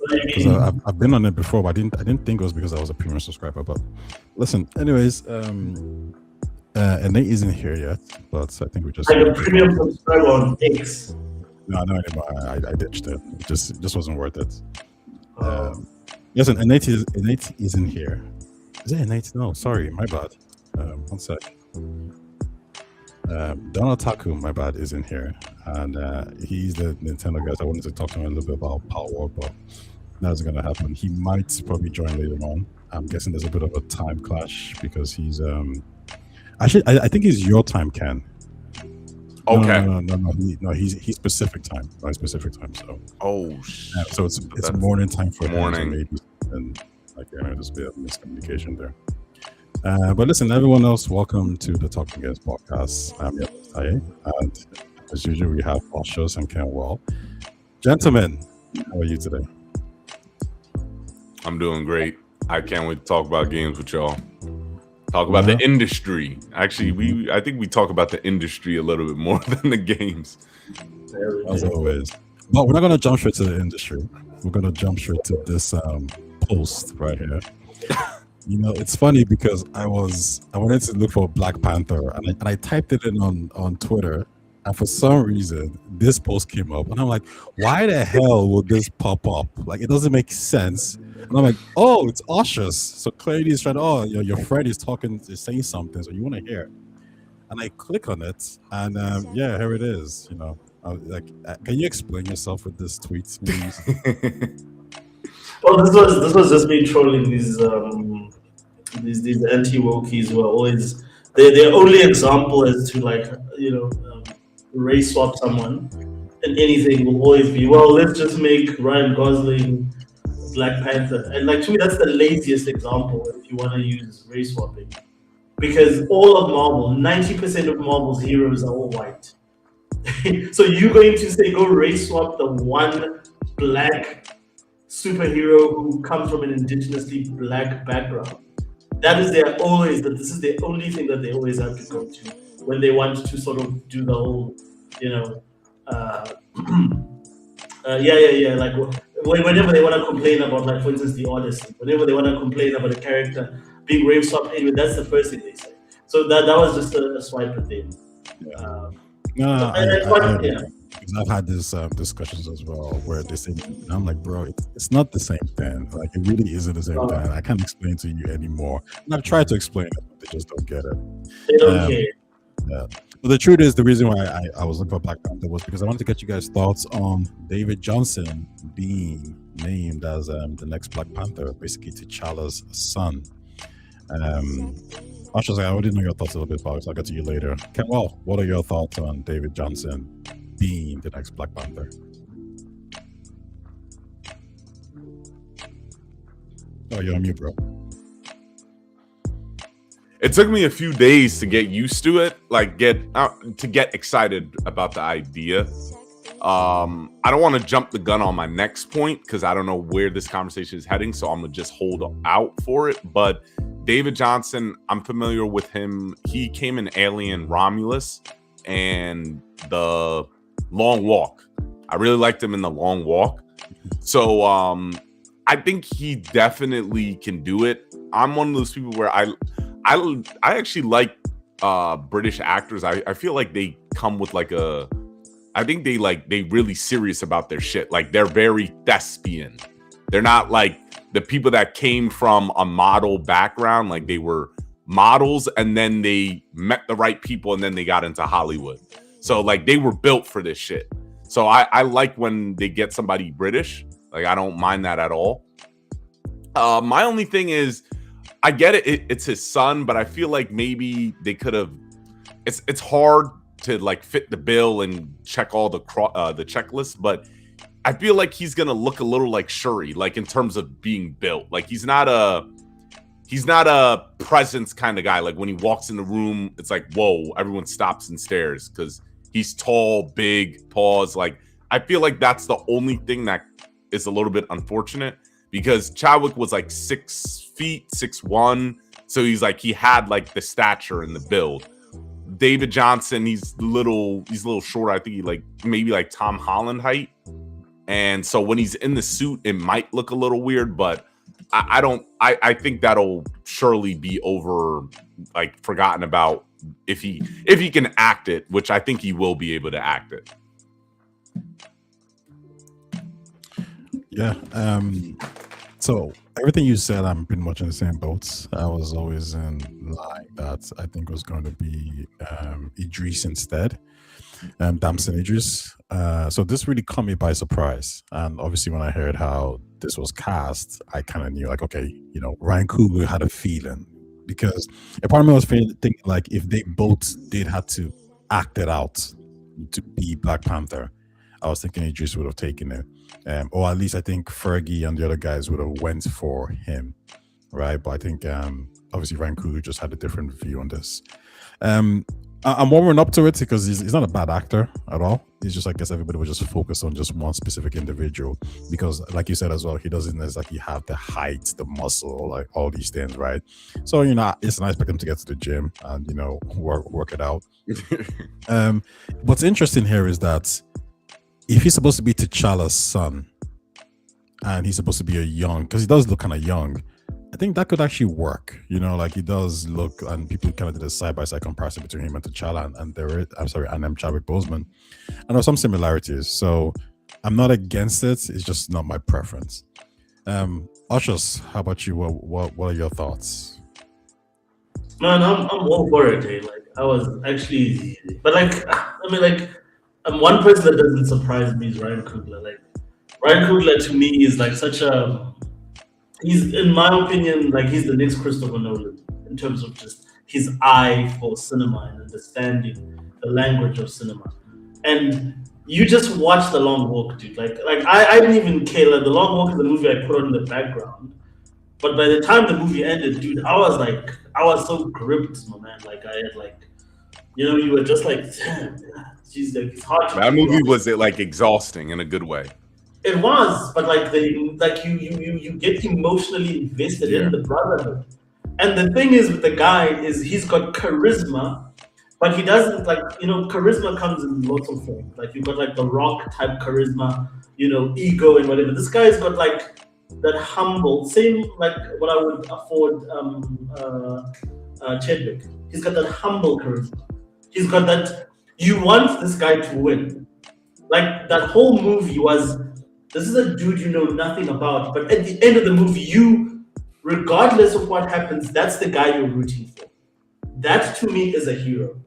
because I've been on it before, but I didn't think it was because I was a premium subscriber. But listen, anyways, Nate isn't here yet, but I think we just Like a premium subscriber on X. no, not anymore. I ditched it. It just wasn't worth it. Listen, Nate isn't here. Is it Nate? No, sorry, my bad. One sec. Donald Taku, my bad, isn't here, and he's the Nintendo guy. So I wanted to talk to him a little bit about Power World, but that's going to happen. He might probably join later on. I'm guessing there's a bit of a time clash because he's actually I think he's your time, Ken. Okay. No, he's Pacific time. Right, Pacific time. So so it's morning time for him. So maybe and like there's a bit of miscommunication there. But listen, everyone else, welcome to the Talking Games podcast. I'm your host, Taye, and as usual, we have Oshos and Ken Wall. Gentlemen, how are you today? I'm doing great. I can't wait to talk about games with y'all. Talk about the industry. Actually, I think we talk about the industry a little bit more than the games. As always. But we're not going to jump straight to the industry. We're going to jump straight to this post right here. You know, it's funny because I wanted to look for Black Panther and I typed it in on Twitter, and for some reason this post came up and I'm like, why the hell would this pop up? Like, it doesn't make sense. And I'm like, oh, it's Oshus. So clearly he's trying to, your friend is saying something, so you want to hear. And I click on it and yeah, here it is. You know, can you explain yourself with this tweet, please? Well, this was just me trolling these anti-wokies who are always their only example as to race swap someone, and anything will always be, well, let's just make Ryan Gosling Black Panther. And like, to me, that's the laziest example if you want to use race swapping, because all of Marvel, 90% of Marvel's heroes are all white. So you're going to say go race swap the one black superhero who comes from an indigenously black background? This is the only thing that they always have to go to when they want to sort of do the whole, like whenever they want to complain about, like, for instance, the Odyssey, whenever they want to complain about a character being rape swapped in, that's the first thing they say. So that was just a swipe at them. Because I've had these discussions as well where they say, and I'm like, bro, it's not the same thing. Like, it really isn't the same thing. I can't explain to you anymore. And I've tried to explain it, but they just don't get it. They don't care. Yeah. But the truth is, the reason why I was looking for Black Panther was because I wanted to get you guys' thoughts on David Johnson being named as the next Black Panther, basically T'Challa's son. I already know your thoughts a little bit about it, so I'll get to you later. Kenwell, what are your thoughts on David Johnson being the next Black Panther? Oh, you're on mute, bro. It took me a few days to get used to it, like get excited about the idea. I don't want to jump the gun on my next point because I don't know where this conversation is heading, so I'm gonna just hold out for it. But David Johnson, I'm familiar with him. He came in Alien Romulus and The Long Walk. I really liked him in The Long Walk. So I think he definitely can do it. I'm one of those people where I actually like British actors. I feel like they come with I think they really serious about their shit. Like, they're very thespian. They're not like the people that came from a model background. Like, they were models and then they met the right people and then they got into Hollywood. So like, they were built for this shit. So I like when they get somebody British. Like, I don't mind that at all. My only thing is, I get it. It's his son, but I feel like maybe they could have. It's hard to like fit the bill and check all the checklist, but I feel like he's gonna look a little like Shuri, like in terms of being built. Like, he's not a presence kind of guy. Like, when he walks in the room, it's like, whoa, everyone stops and stares because he's tall, big, paws. Like, I feel like that's the only thing that is a little bit unfortunate, because Chadwick was like 6 feet, 6'1", so he's like, he had like the stature and the build. David Johnson, he's a little shorter. I think he maybe Tom Holland height, and so when he's in the suit, it might look a little weird, but I don't. I think that'll surely be over, like forgotten about if he can act it, which I think he will be able to act it. Yeah. So everything you said, I'm pretty much in the same boats. I was always in line that I think was going to be Idris instead. Damson Idris. So this really caught me by surprise. And obviously, when I heard how this was cast, I kind of knew, like, okay, Ryan Coogler had a feeling, because a part of me was thinking, like, if they both did have to act it out to be Black Panther, I was thinking Idris would have taken it, or at least I think Fergie and the other guys would have went for him, right? But I think obviously Ryan Coogler just had a different view on this. I'm warming up to it because he's not a bad actor at all. He's just, I guess everybody was just focused on just one specific individual, because like you said as well, he doesn't exactly have the height, the muscle, like all these things, right? So, it's nice for him to get to the gym and, work it out. What's interesting here is that if he's supposed to be T'Challa's son and he's supposed to be because he does look kind of young, I think that could actually work. Like he does look, and people kind of did a side-by-side comparison between him and T'Challa, and Chadwick Boseman, and there are some similarities. So I'm not against it. It's just not my preference. Ushers, how about you? What are your thoughts? Man, I'm all for it. Hey. Like I was actually, but one person that doesn't surprise me is Ryan Coogler. Like Ryan Coogler to me is like such a. He's, in my opinion, like he's the next Christopher Nolan in terms of just his eye for cinema and understanding the language of cinema. And you just watch The Long Walk, dude. Like I didn't even care. Like, The Long Walk is the movie I put on in the background. But by the time the movie ended, dude, I was so gripped, my man. Like I had like, you were just like, damn, geez, like it's hard. That movie was like exhausting in a good way. It was, but you get emotionally invested in the brotherhood. And the thing is with the guy is he's got charisma, but he doesn't charisma comes in lots of forms. Like you've got like the Rock type charisma, ego and whatever. This guy's got like that humble, same like what I would afford Chadwick. He's got that humble charisma. He's got that, you want this guy to win. Like that whole movie was, this is a dude you know nothing about, but at the end of the movie, regardless of what happens, that's the guy you're rooting for. That to me is a hero.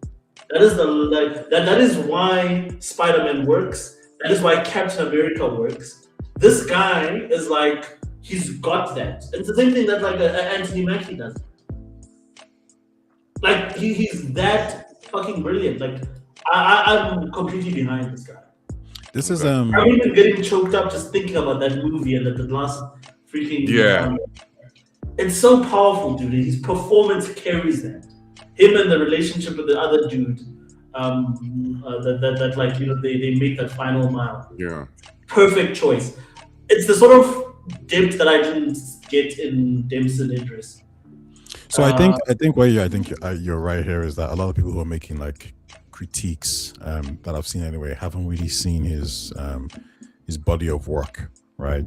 That is that is why Spider-Man works. That is why Captain America works. This guy is like, he's got that. It's the same thing that like Anthony Mackie does. Like he's that fucking brilliant. Like I'm completely behind this guy. This is I'm even getting choked up just thinking about that movie and the last freaking it's so powerful, dude. His performance carries that. Him and the relationship with the other dude, that like they make that final mile. Yeah, perfect choice. It's the sort of depth that I didn't get in Damson Idris. So I think where you're right here is that a lot of people who are making like critiques that I've seen anyway haven't really seen his body of work, right?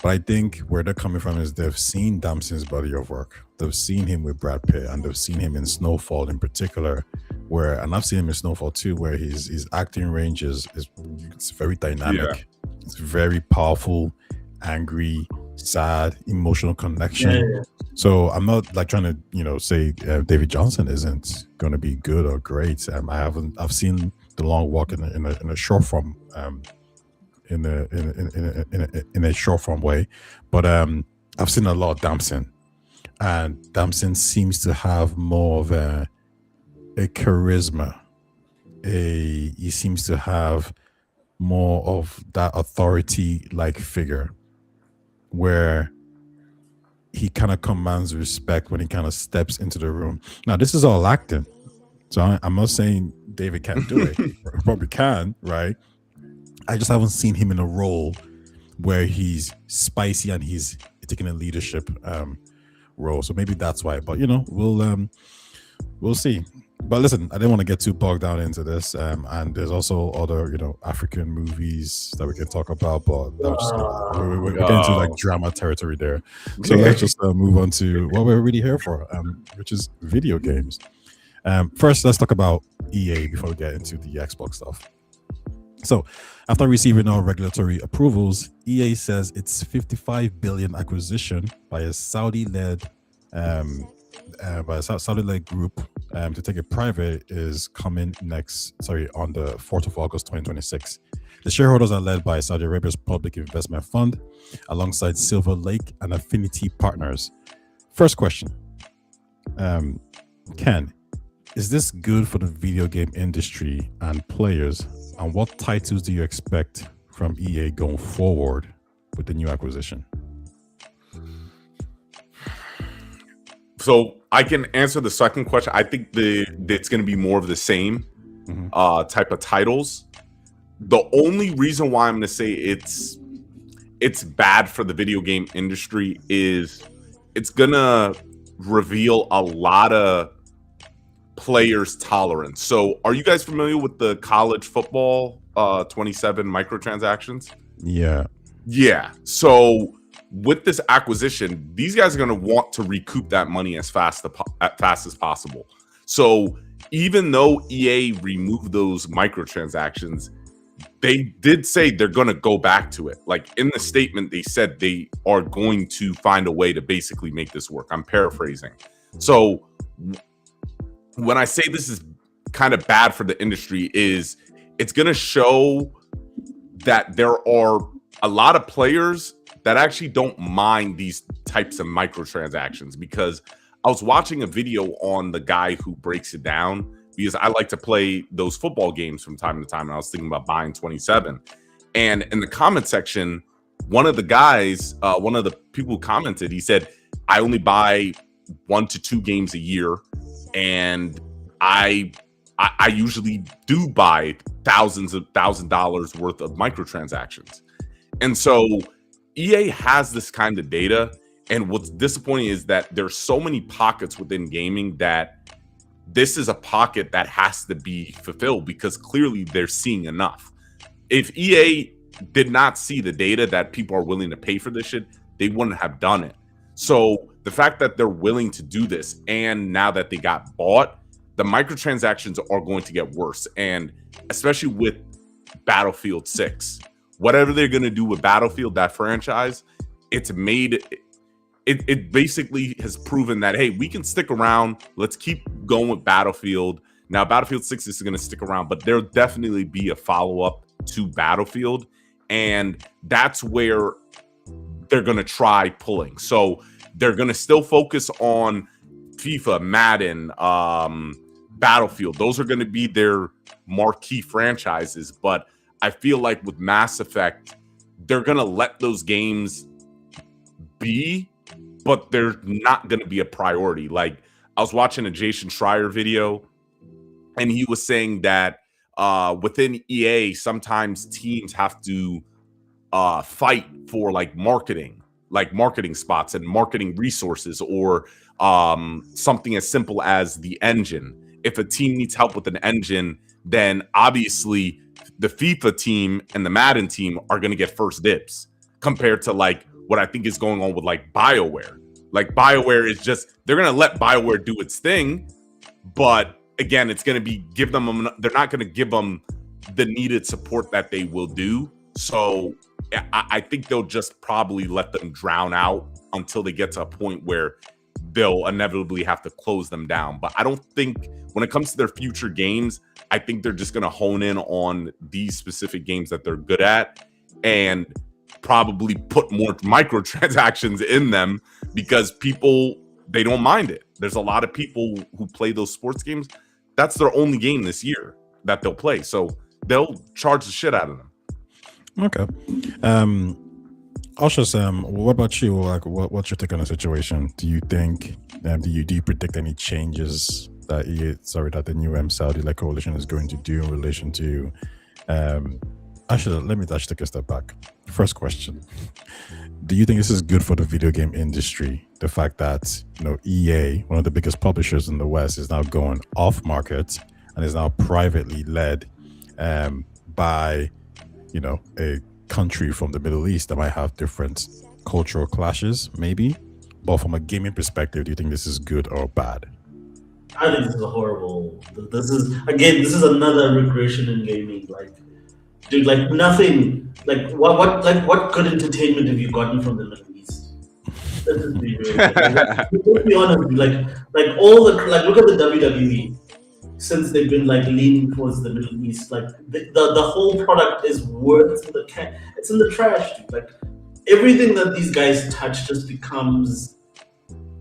But I think where they're coming from is they've seen Damson's body of work. They've seen him with Brad Pitt, and they've seen him in Snowfall in particular, and I've seen him in Snowfall too, where his acting range is it's very dynamic. Yeah. It's very powerful, angry, sad, emotional connection. Yeah. So I'm not like trying to say David Johnson isn't going to be good or great. I've seen The Long Walk in a short form. In a short form way, but I've seen a lot of Damson, and Damson seems to have more of a charisma. He seems to have more of that authority-like figure, where he kind of commands respect when he kind of steps into the room. Now, this is all acting, so I'm not saying David can't do it. He probably can, right? I just haven't seen him in a role where he's spicy and he's taking a leadership role. So maybe that's why. But we'll see. But listen, I didn't want to get too bogged down into this. And there's also other, African movies that we can talk about, but we're getting into like drama territory there. So let's just move on to what we're really here for, which is video games. First, let's talk about EA before we get into the Xbox stuff. So, after receiving all regulatory approvals, EA says its 55 billion acquisition by a Saudi-led group to take it private is coming on the 4th of August 2026. The shareholders are led by Saudi Arabia's Public Investment Fund alongside Silver Lake and Affinity Partners. First question, Ken, is this good for the video game industry and players? And what titles do you expect from EA going forward with the new acquisition? So I can answer the second question. I think it's going to be more of the same type of titles. The only reason why I'm going to say it's bad for the video game industry is it's going to reveal a lot of players' tolerance. So are you guys familiar with the college football 27 microtransactions? Yeah. So with this acquisition, these guys are going to want to recoup that money as fast as possible. So even though EA removed those microtransactions, they did say they're going to go back to it. Like in the statement, they said they are going to find a way to basically make this work. I'm paraphrasing. So when I say this is kind of bad for the industry, is it's going to show that there are a lot of players that actually don't mind these types of microtransactions. Because I was watching a video on the guy who breaks it down, because I like to play those football games from time to time, and I was thinking about buying 27. And in the comment section, one of the guys, one of the people who commented, he said, I only buy 1 to 2 games a year, and I usually do buy thousands of $1,000s worth of microtransactions. And so EA has this kind of data, and what's disappointing is that there's so many pockets within gaming that this is a pocket that has to be fulfilled, because clearly they're seeing enough. If EA did not see the data that people are willing to pay for this shit, they wouldn't have done it. So the fact that they're willing to do this, and now that they got bought, the microtransactions are going to get worse. And especially with Battlefield 6, whatever they're going to do with Battlefield, that franchise, it basically has proven that, hey, we can stick around. Let's keep going with Battlefield. Now, Battlefield 6 is going to stick around, but there'll definitely be a follow-up to Battlefield. And that's where they're going to try pulling. So they're going to still focus on FIFA, Madden, Battlefield. Those are going to be their marquee franchises. But I feel like with Mass Effect, they're going to let those games be, but they're not going to be a priority. Like, I was watching a Jason Schreier video, and he was saying that within EA, sometimes teams have to fight for marketing spots and marketing resources, or something as simple as the engine. If a team needs help with an engine, then obviously the FIFA team and the Madden team are going to get first dibs, compared to what I think is going on with BioWare. BioWare is just, they're going to let BioWare do its thing, but again, it's going to be they're not going to give them the needed support that they will do. So I think they'll just probably let them drown out until they get to a point where they'll inevitably have to close them down. But I don't think, when it comes to their future games, I think they're just going to hone in on these specific games that they're good at, and probably put more microtransactions in them, because people, they don't mind it. There's a lot of people who play those sports games. That's their only game this year that they'll play. So they'll charge the shit out of them. Okay. Also, Sam, what about you? What's your take on the situation? Do you think, do you predict any changes that the new Saudi coalition is going to do in relation to Actually, let me actually take a step back. First question: do you think this is good for the video game industry? The fact that EA, one of the biggest publishers in the West, is now going off market and is now privately led by a country from the Middle East that might have different cultural clashes, maybe. But from a gaming perspective, do you think this is good or bad? I think this is a horrible. This is another regression in gaming. Like, dude, like nothing. Like what good entertainment have you gotten from the Middle East? Let's just be real. Let's be honest. Like all the look at the WWE. Since they've been like leaning towards the Middle East, like the whole product is worth it's in the trash, dude. Like everything that these guys touch just becomes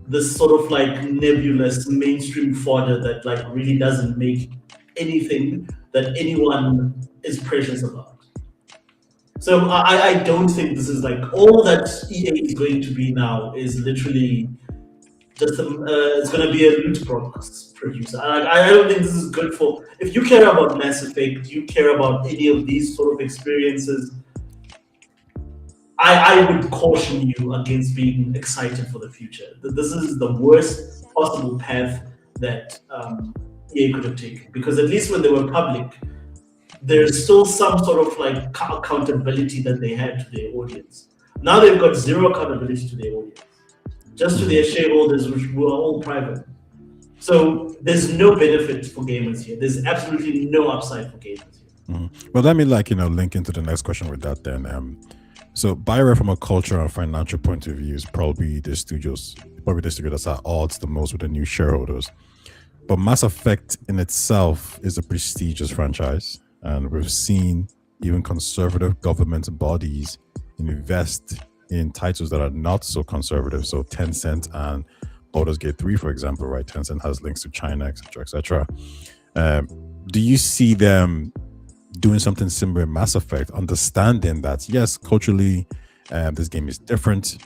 this sort of like nebulous mainstream fodder that like really doesn't make anything that anyone is precious about. So I don't think this is like all that EA is going to be now is literally just it's going to be a loot box producer. I don't think this is good for. If you care about Mass Effect, you care about any of these sort of experiences. I would caution you against being excited for the future. This is the worst possible path that EA could have taken, because at least when they were public, there's still some sort of like accountability that they had to their audience. Now they've got zero accountability to their audience, just to their shareholders, which were all private. So there's no benefit for gamers here. There's absolutely no upside for gamers here. Mm-hmm. Well, let me link into the next question with that then. So BioWare, from a cultural and financial point of view, is probably the studio that's at odds the most with the new shareholders. But Mass Effect in itself is a prestigious franchise, and we've seen even conservative government bodies invest in titles that are not so conservative. So Tencent and Baldur's Gate 3, for example, right? Tencent has links to China, etc., etc. Do you see them doing something similar in Mass Effect, understanding that yes, culturally, this game is different.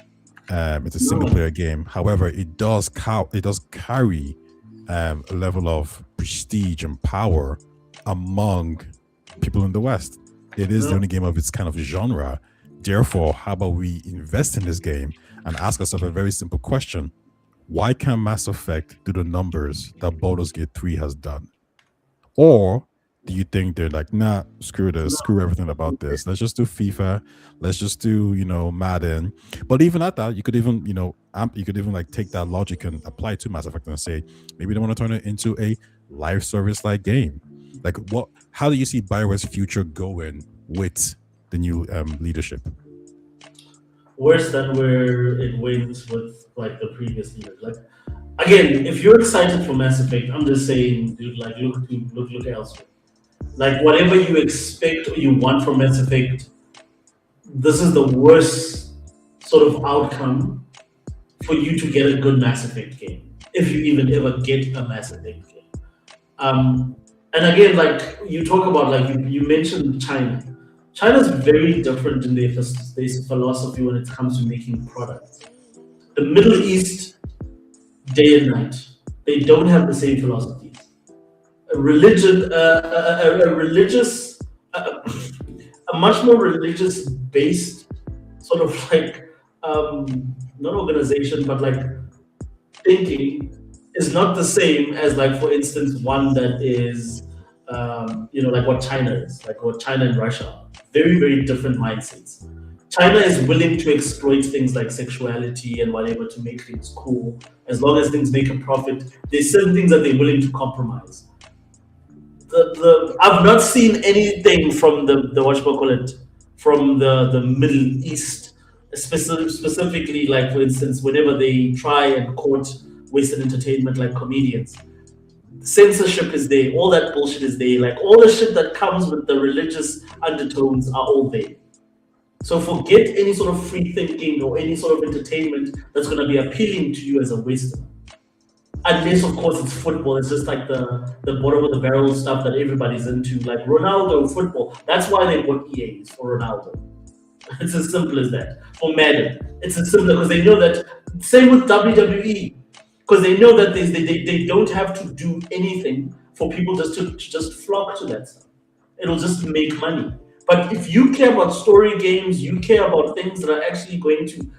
It's a single-player game. However, it does carry a level of prestige and power among people in the West. It is the only game of its kind of genre. Therefore, how about we invest in this game and ask ourselves a very simple question: why can't Mass Effect do the numbers that Baldur's Gate 3 has done? Or do you think they're like, nah, screw this, screw everything about this. Let's just do FIFA. Let's just do, Madden. But even at that, you could even, like take that logic and apply it to Mass Effect and say, maybe they want to turn it into a live service like game. Like how do you see BioWare's future going with the new leadership? Worse than where it went with like the previous leaders. Like, again, if you're excited for Mass Effect, I'm just saying, dude, like look elsewhere. Like whatever you expect or you want from Mass Effect, this is the worst sort of outcome for you to get a good Mass Effect game, if you even ever get a Mass Effect game. And again, like you talk about, like you mentioned China. China's very different in their philosophy when it comes to making products. The Middle East, day and night, they don't have the same philosophies. A much more religious-based sort of like not organization, but like thinking is not the same as, like, for instance, one that is like what China is, like what China and Russia are. Very, very different mindsets. China is willing to exploit things like sexuality and whatever to make things cool. As long as things make a profit, there's certain things that they're willing to compromise. I've not seen anything from from the Middle East, specifically, like for instance, whenever they try and court Western entertainment, like comedians, censorship is there, all that bullshit is there, like all the shit that comes with the religious undertones are all there. So forget any sort of free thinking or any sort of entertainment that's going to be appealing to you as a Westerner. Unless, of course, it's football. It's just like the bottom of the barrel stuff that everybody's into, like Ronaldo football. That's why they bought EAs for Ronaldo. It's as simple as that. For Madden, it's as simple, because they know that. Same with WWE, because they know that they don't have to do anything for people just to flock to that stuff. It'll just make money. But if you care about story games, you care about things that are actually going to,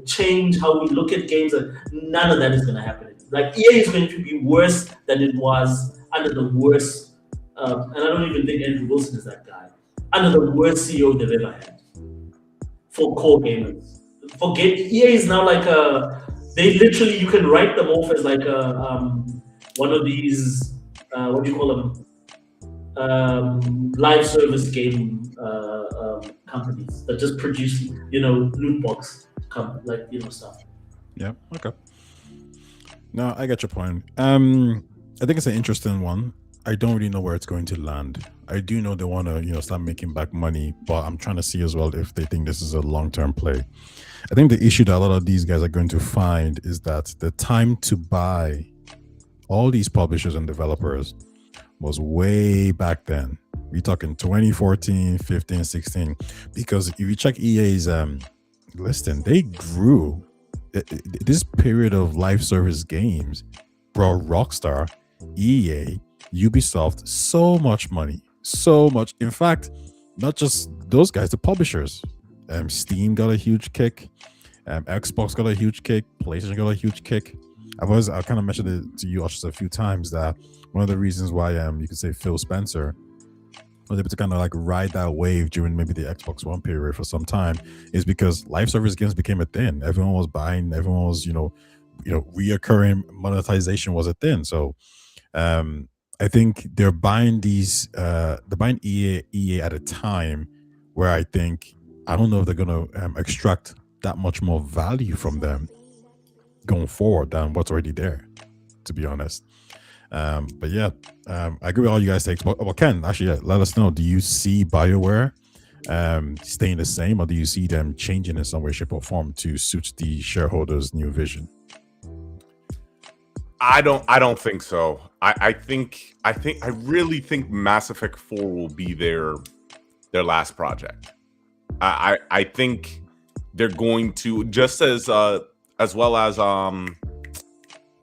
change how we look at games. And none of that is going to happen. Like EA is going to be worse than it was under the worst. And I don't even think Andrew Wilson is that guy. Under the worst CEO they've ever had for core gamers. EA is now like they literally, you can write them off as like one of these what do you call them, live service game companies that just produce loot box stuff. Yeah. Okay. No, I get your point. I think it's an interesting one. I don't really know where it's going to land. I do know they want to, start making back money, but I'm trying to see as well if they think this is a long-term play. I think the issue that a lot of these guys are going to find is that the time to buy all these publishers and developers was way back then. We're talking 2014, 15, 16. Because if you check EA's listing, they grew. This period of live service games brought Rockstar, EA, Ubisoft so much money. So much. In fact, not just those guys, the publishers. Steam got a huge kick. Xbox got a huge kick. PlayStation got a huge kick. I kind of mentioned it to you just a few times that one of the reasons why you could say Phil Spencer was able to kind of like ride that wave during maybe the Xbox One period for some time is because live service games became a thing. Everyone was buying. Everyone was reoccurring monetization was a thing. So I think they're buying EA at a time where I don't know if they're going to extract that much more value from them going forward than what's already there, to be honest. But yeah, I agree with all you guys' takes. But Ken, actually, let us know. Do you see BioWare staying the same, or do you see them changing in some way, shape, or form to suit the shareholders' new vision? I don't think so. I really think Mass Effect 4 will be their last project. I think they're going to, just as well as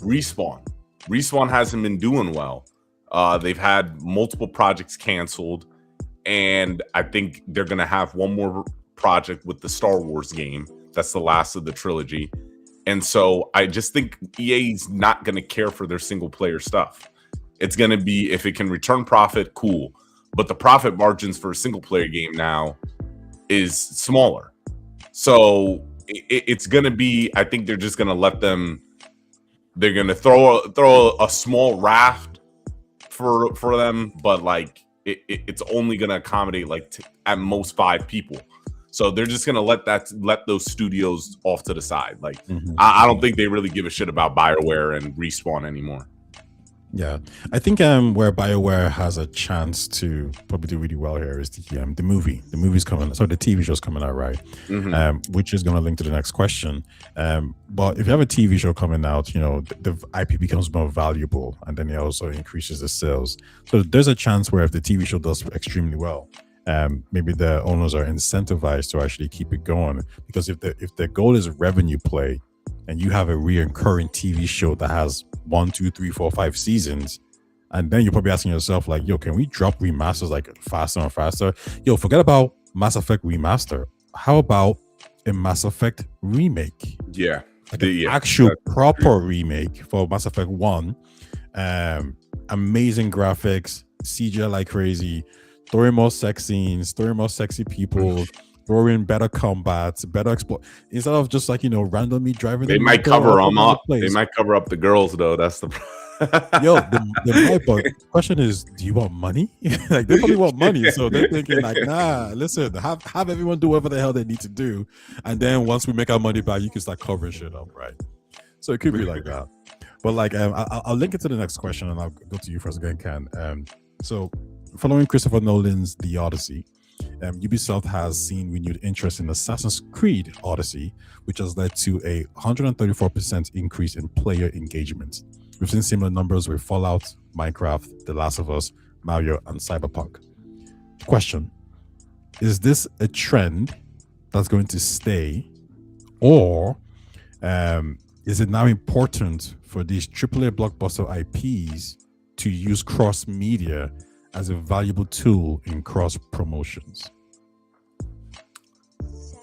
Respawn. Respawn hasn't been doing well. They've had multiple projects canceled, and I think they're going to have one more project with the Star Wars game. That's the last of the trilogy. And so I just think EA's not going to care for their single player stuff. It's going to be, if it can return profit, cool. But the profit margins for a single player game now is smaller. So it's going to be, I think they're just going to let them, they're going to throw a small raft for them, but like it's only going to accommodate like at most 5 people. So they're just gonna let those studios off to the side. Like I don't think they really give a shit about BioWare and Respawn anymore. Yeah, I think where BioWare has a chance to probably do really well here is the movie. The movie's coming, so the TV show's coming out, right? Which is gonna link to the next question. But if you have a TV show coming out, the IP becomes more valuable, and then it also increases the sales. So there's a chance where if the TV show does extremely well, maybe the owners are incentivized to actually keep it going, because if the goal is revenue play, and you have a recurring TV show that has 1, 2, 3, 4, 5 seasons, and then you're probably asking yourself like, yo, can we drop remasters like faster and faster? Yo, forget about Mass Effect remaster. How about a Mass Effect remake? Yeah, like an actual proper remake for Mass Effect 1. Amazing graphics, CGI like crazy. Throw in more sex scenes, throw in more sexy people, throw in better combat, better exploit. Instead of just like, randomly driving. They might cover them up. They might cover up the girls though. That's the Yo, they might, but the question is, do you want money? Like they probably want money. So they're thinking like, nah, listen, have everyone do whatever the hell they need to do. And then once we make our money back, you can start covering shit up, right? So it could be like that. But like I'll link it to the next question, and I'll go to you first again, Ken. So following Christopher Nolan's The Odyssey, Ubisoft has seen renewed interest in Assassin's Creed Odyssey, which has led to a 134% increase in player engagement. We've seen similar numbers with Fallout, Minecraft, The Last of Us, Mario, and Cyberpunk. Question: is this a trend that's going to stay, or is it now important for these AAA blockbuster IPs to use cross-media as a valuable tool in cross promotions?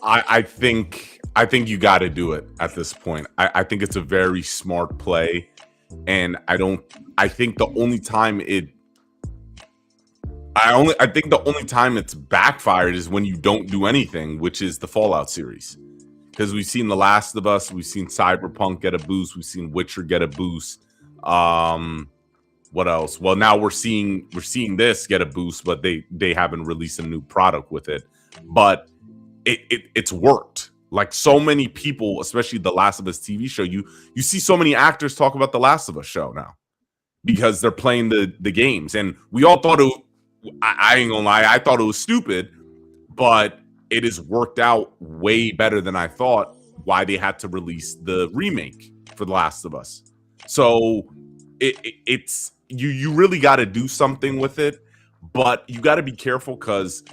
I think you got to do it at this point. I think it's a very smart play, and I think the only time it's backfired is when you don't do anything, which is the Fallout series. Because we've seen The Last of Us, we've seen Cyberpunk get a boost, we've seen Witcher get a boost. What else? Well, now we're seeing this get a boost, but they haven't released a new product with it. But it's worked. Like so many people, especially The Last of Us TV show, you see so many actors talk about The Last of Us show now because they're playing the games, and we all thought I ain't gonna lie, I thought it was stupid, but it has worked out way better than I thought. Why they had to release the remake for The Last of Us. So it's you really got to do something with it, but you got to be careful because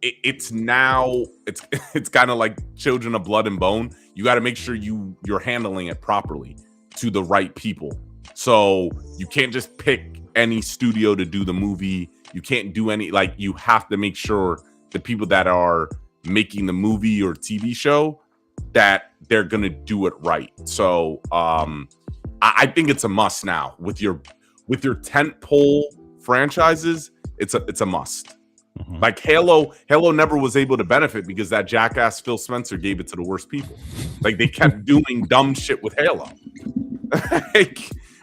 it's kind of like Children of Blood and Bone. You got to make sure you're handling it properly to the right people. So you can't just pick any studio to do the movie. You can't do any, like, you have to make sure the people that are making the movie or TV show that they're gonna do it right. So I think it's a must now with your tentpole franchises. It's a must. Mm-hmm. Like Halo never was able to benefit because that jackass Phil Spencer gave it to the worst people. Like they kept doing dumb shit with Halo. Like,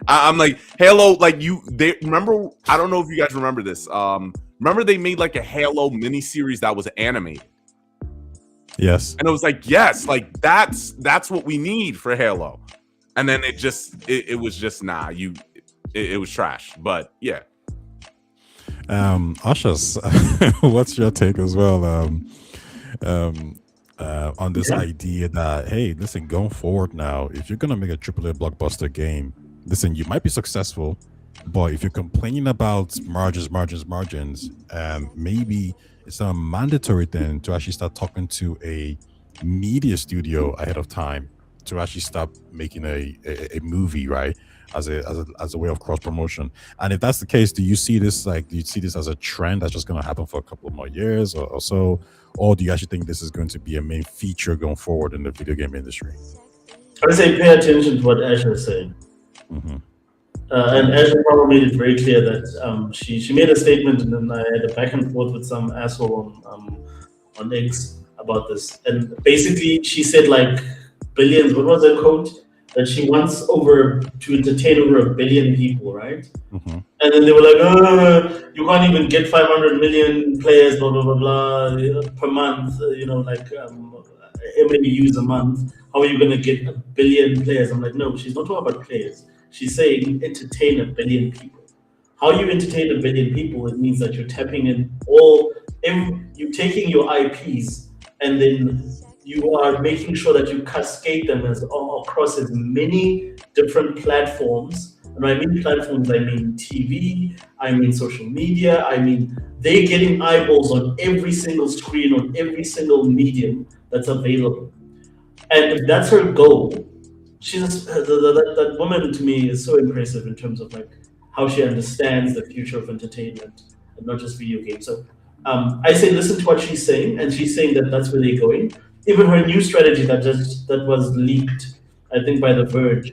I'm like, Halo, like they remember, I don't know if you guys remember this. Remember they made like a Halo miniseries that was animated. Yes. And it was like, yes, like that's what we need for Halo. And then it was just it was trash. But yeah. Ushers, what's your take as well on this idea that, hey, listen, going forward now, if you're gonna make a AAA blockbuster game, listen, you might be successful, but if you're complaining about margins, maybe it's a mandatory thing to actually start talking to a media studio ahead of time to actually start making a movie, right? As a way of cross promotion. And if that's the case, do you see this as a trend that's just going to happen for a couple of more years or so, or do you actually think this is going to be a main feature going forward in the video game industry? I would say pay attention to what Asher is saying. Mm-hmm. And Asher probably made it very clear that she made a statement, and then I had a back and forth with some asshole on X about this. And basically, she said like billions. What was her quote? That she wants to entertain over 1 billion people, right? Mm-hmm. And then they were like, you can't even get 500 million players, blah, blah, blah, blah, per month, MAUs a month. How are you going to get 1 billion players? I'm like, no, she's not talking about players. She's saying entertain 1 billion people. How you entertain 1 billion people, it means that you're tapping in you're taking your IPs and then you are making sure that you cascade them across as many different platforms. And when I mean platforms, I mean TV, I mean social media, I mean they're getting eyeballs on every single screen, on every single medium that's available. And if that's her goal, that woman to me is so impressive in terms of like how she understands the future of entertainment and not just video games. So I say listen to what she's saying, and she's saying that that's where they're going. Even her new strategy that was leaked, I think by The Verge,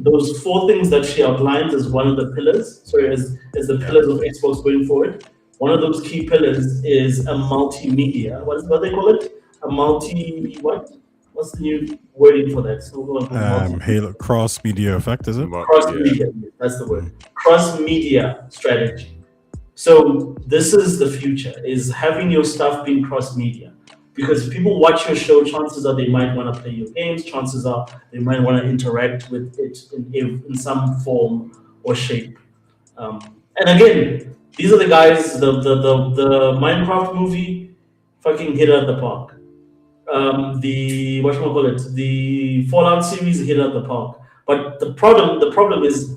those 4 things that she outlines as one of the pillars, as the pillars of Xbox going forward. One of those key pillars is a multimedia. What they call it? What? What's the new wording for that? So Halo cross media effect, is it? Cross media, that's the word. Cross media strategy. So this is the future: is having your stuff being cross media. Because if people watch your show, chances are they might want to play your games. Chances are they might want to interact with it in some form or shape. And again, these are the guys. The Minecraft movie, fucking hit out the park. The Fallout series hit out the park. But the problem is,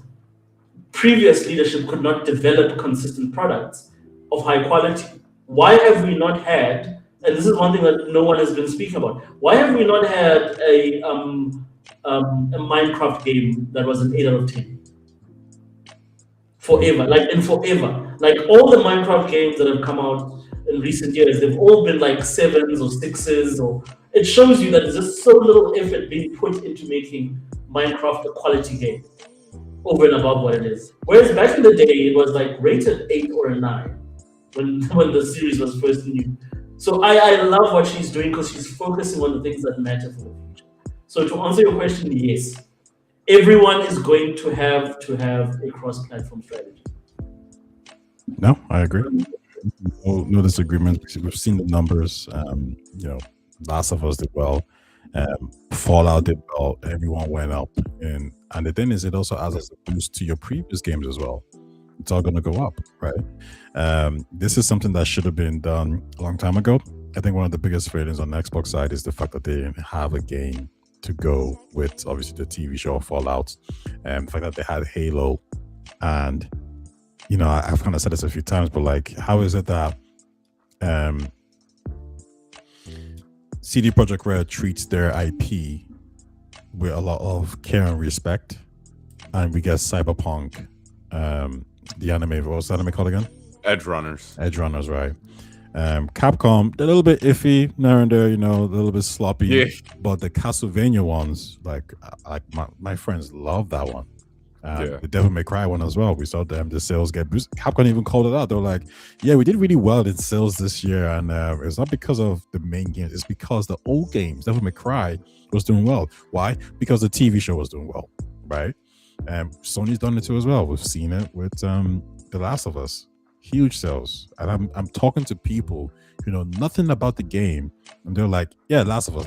previous leadership could not develop consistent products of high quality. Why have we not had? And this is one thing that no one has been speaking about. Why have we not had a Minecraft game that was an 8 out of 10? Forever. Like all the Minecraft games that have come out, in recent years, they've all been like 7s or 6s, or it shows you that there's just so little effort being put into making Minecraft a quality game over and above what it is. Whereas back in the day, it was like rated 8 or a 9 when the series was first new. So I love what she's doing because she's focusing on the things that matter for the future. So to answer your question, yes, everyone is going to have a cross-platform strategy. No, I agree. No disagreements. We've seen the numbers. Last of Us did well. Fallout did well. Everyone went up, and the thing is, it also adds a boost to your previous games as well. It's all going to go up, right? This is something that should have been done a long time ago. I think one of the biggest failings on the Xbox side is the fact that they didn't have a game to go with, obviously, the TV show Fallout, and the fact that they had Halo. And I've kind of said this a few times, but like, how is it that CD Projekt Red treats their IP with a lot of care and respect, and we get Cyberpunk, the anime, what's the anime called again? Edge Runners, right? Capcom, they're a little bit iffy now and there, a little bit sloppy. Yeah. But the Castlevania ones, like my friends love that one. The Devil May Cry one as well. We saw the sales get boosted. Capcom even called it out. They were like, "Yeah, we did really well in sales this year, and it's not because of the main games. It's because the old games, Devil May Cry, was doing well. Why? Because the TV show was doing well, right? Sony's done it too as well. We've seen it with The Last of Us, huge sales. And I'm talking to people who know nothing about the game, and they're like, "Yeah, Last of Us.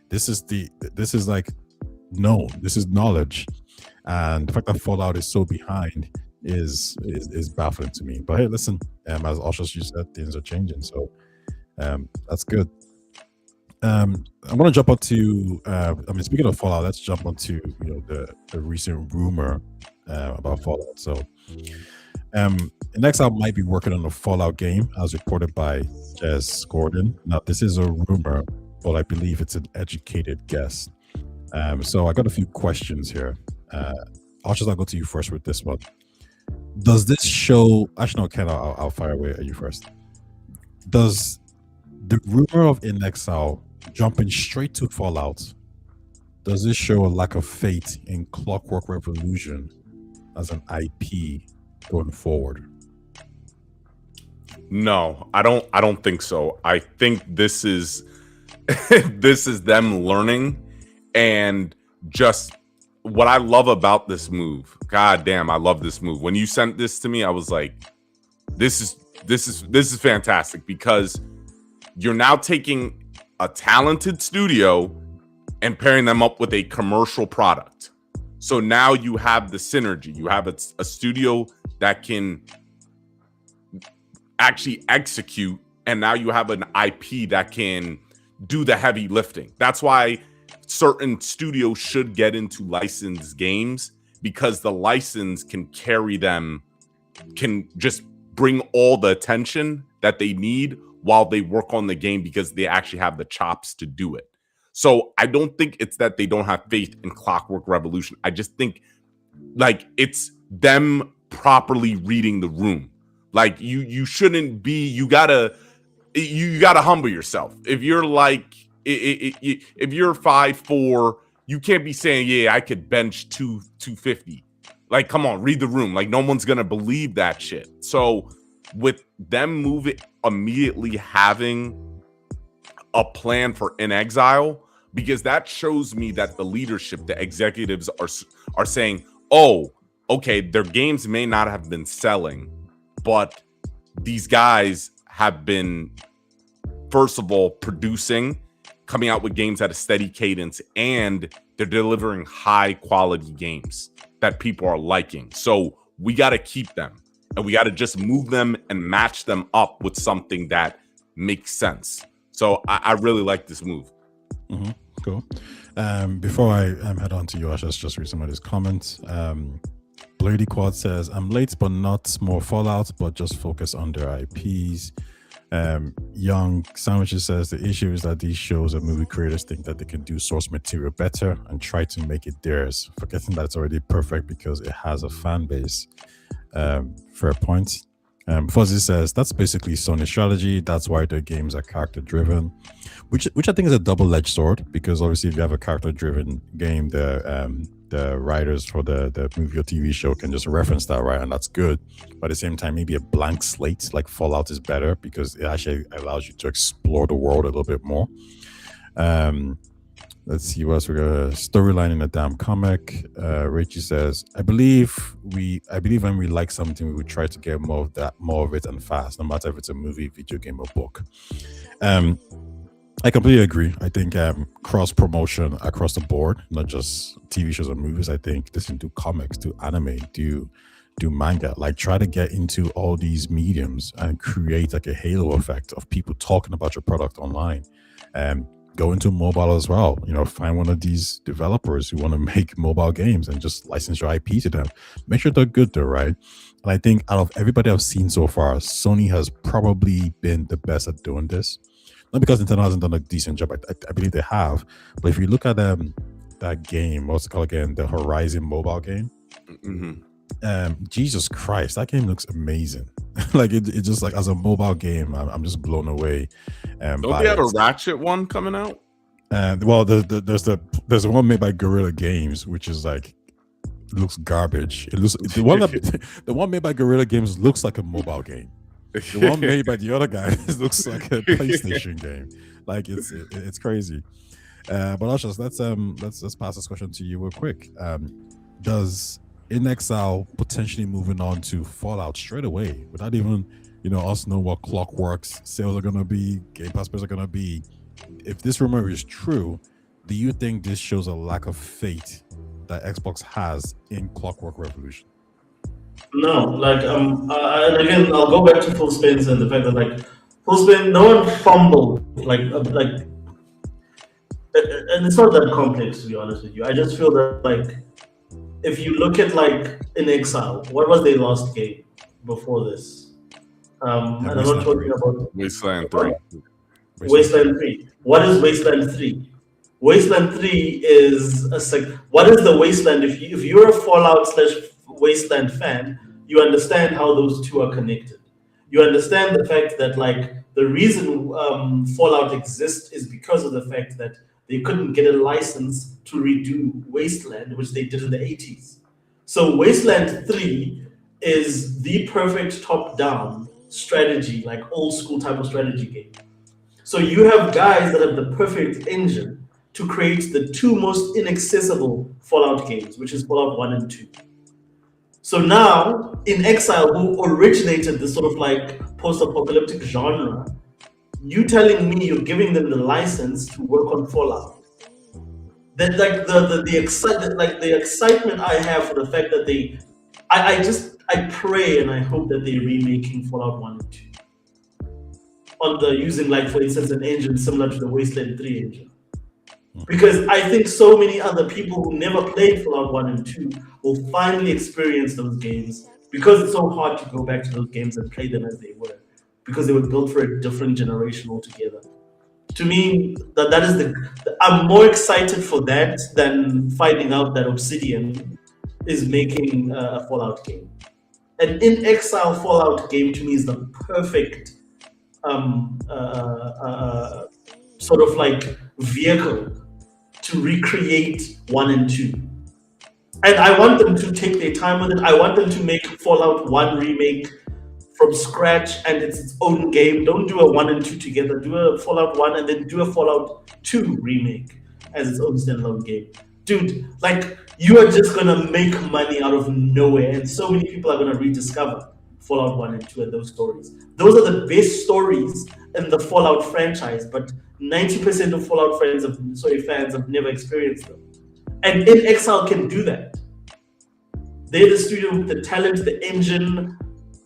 This is like known. This is knowledge." And the fact that Fallout is so behind is baffling to me. But hey, listen, as Osha, you said, things are changing, so that's good. I'm gonna jump onto. Speaking of Fallout, let's jump onto the recent rumor about Fallout. So, Inexile might be working on a Fallout game, as reported by Jez Gordon. Now, this is a rumor, but I believe it's an educated guess. So I got a few questions here. I'll go to you first with this one. Does this show? Actually, no, Ken, I'll fire away at you first. Does the rumor of Inexile jumping straight to Fallout, does this show a lack of faith in Clockwork Revolution as an IP going forward? No, I don't think so. I think this is this is them learning, and just what I love about this move. God damn, I love this move. When you sent this to me, I was like, this is fantastic, because you're now taking a talented studio and pairing them up with a commercial product. So now you have the synergy. You have a studio that can actually execute, and now you have an IP that can do the heavy lifting. That's why certain studios should get into licensed games, because the license can carry them, can just bring all the attention that they need while they work on the game, because they actually have the chops to do it. So I don't think it's that they don't have faith in Clockwork Revolution. I just think like it's them properly reading the room. Like you shouldn't be, you gotta humble yourself. If you're like, if you're 5'4", you can't be saying, yeah, I could bench 250. Like, come on, read the room. Like, no one's gonna believe that shit. So with them moving, immediately having a plan for Inexile, because that shows me that the leadership, the executives are saying, oh, okay, their games may not have been selling, but these guys have been, first of all, producing, coming out with games at a steady cadence, and they're delivering high quality games that people are liking. So we got to keep them, and we got to just move them and match them up with something that makes sense. So I really like this move. Mm-hmm. Cool. Before I head on to Yosh, let's just read some of his comments. Blady Quad says, I'm late, but not more Fallout, but just focus on their IPs. Young Sandwiches says, the issue is that these shows and movie creators think that they can do source material better and try to make it theirs, forgetting that it's already perfect because it has a fan base. Fair point. Fuzzy says that's basically Sony's strategy. That's why their games are character driven, which I think is a double edged sword because obviously if you have a character driven game, the writers for the movie or TV show can just reference that, right, and that's good. But at the same time, maybe a blank slate like Fallout is better because it actually allows you to explore the world a little bit more. Um, Let's see what else we got. Storyline in a damn comic. Richie says, I believe when we like something, we would try to get more of it and fast, no matter if it's a movie, video game, or book." Um, I completely agree. I think cross promotion across the board, not just TV shows or movies. I think listen to comics, to anime, do manga. Like try to get into all these mediums and create like a halo effect of people talking about your product online. Go into mobile as well. Find one of these developers who want to make mobile games and just license your IP to them. Make sure they're good though, right? And I think out of everybody I've seen so far, Sony has probably been the best at doing this. Not because Nintendo hasn't done a decent job. I believe they have. But if you look at that game, what's it called again? The Horizon mobile game. Jesus Christ, that game looks amazing. Like it just like as a mobile game, I'm just blown away. Don't they have a Ratchet one coming out? Well, there's the one made by Guerrilla Games, which is like looks garbage. It looks the one made by Guerrilla Games looks like a mobile game. The one made by the other guys looks like a PlayStation game. Like it's crazy. But Luscious, let's pass this question to you real quick. Does In Exile potentially moving on to Fallout straight away without even us know what Clockwork's sales are gonna be, Game Pass players are gonna be? If this rumor is true, do you think this shows a lack of faith that Xbox has in Clockwork Revolution? No, like and again, I'll go back to Phil Spencer and the fact that like Phil Spencer, no one fumbled and it's not that complex to be honest with you. I just feel that like if you look at like In Exile, what was their last game before this? And I'm not talking about Wasteland 3. Wasteland 3. What is Wasteland 3? Wasteland 3 is what is the Wasteland? If you're a Fallout / Wasteland fan, you understand how those two are connected. You understand the fact that like the reason Fallout exists is because of the fact that they couldn't get a license to redo Wasteland, which they did in the 80s. So Wasteland 3 is the perfect top-down strategy, like old school type of strategy game. So you have guys that have the perfect engine to create the two most inaccessible Fallout games, which is Fallout 1 and 2. So now, In Exile, who originated this sort of like post-apocalyptic genre, you telling me you're giving them the license to work on Fallout? Then like the excitement I have for the fact that I pray and I hope that they're remaking Fallout 1 and 2 on using like for instance an engine similar to the Wasteland 3 engine. Because I think so many other people who never played Fallout 1 and 2 will finally experience those games because it's so hard to go back to those games and play them as they were, because they were built for a different generation altogether. To me, that is I'm more excited for that than finding out that Obsidian is making a Fallout game. An In Exile Fallout game to me is the perfect sort of like vehicle to recreate 1 and 2. And I want them to take their time with it. I want them to make Fallout 1 remake from scratch and it's its own game. Don't do a 1 and 2 together. Do a Fallout 1 and then do a Fallout 2 remake as its own standalone game. Dude, like you are just gonna make money out of nowhere, and so many people are gonna rediscover Fallout 1 and 2 and those stories. Those are the best stories in the Fallout franchise, but 90% of Fallout fans have never experienced them. And In Exile can do that. They're the studio with the talent, the engine,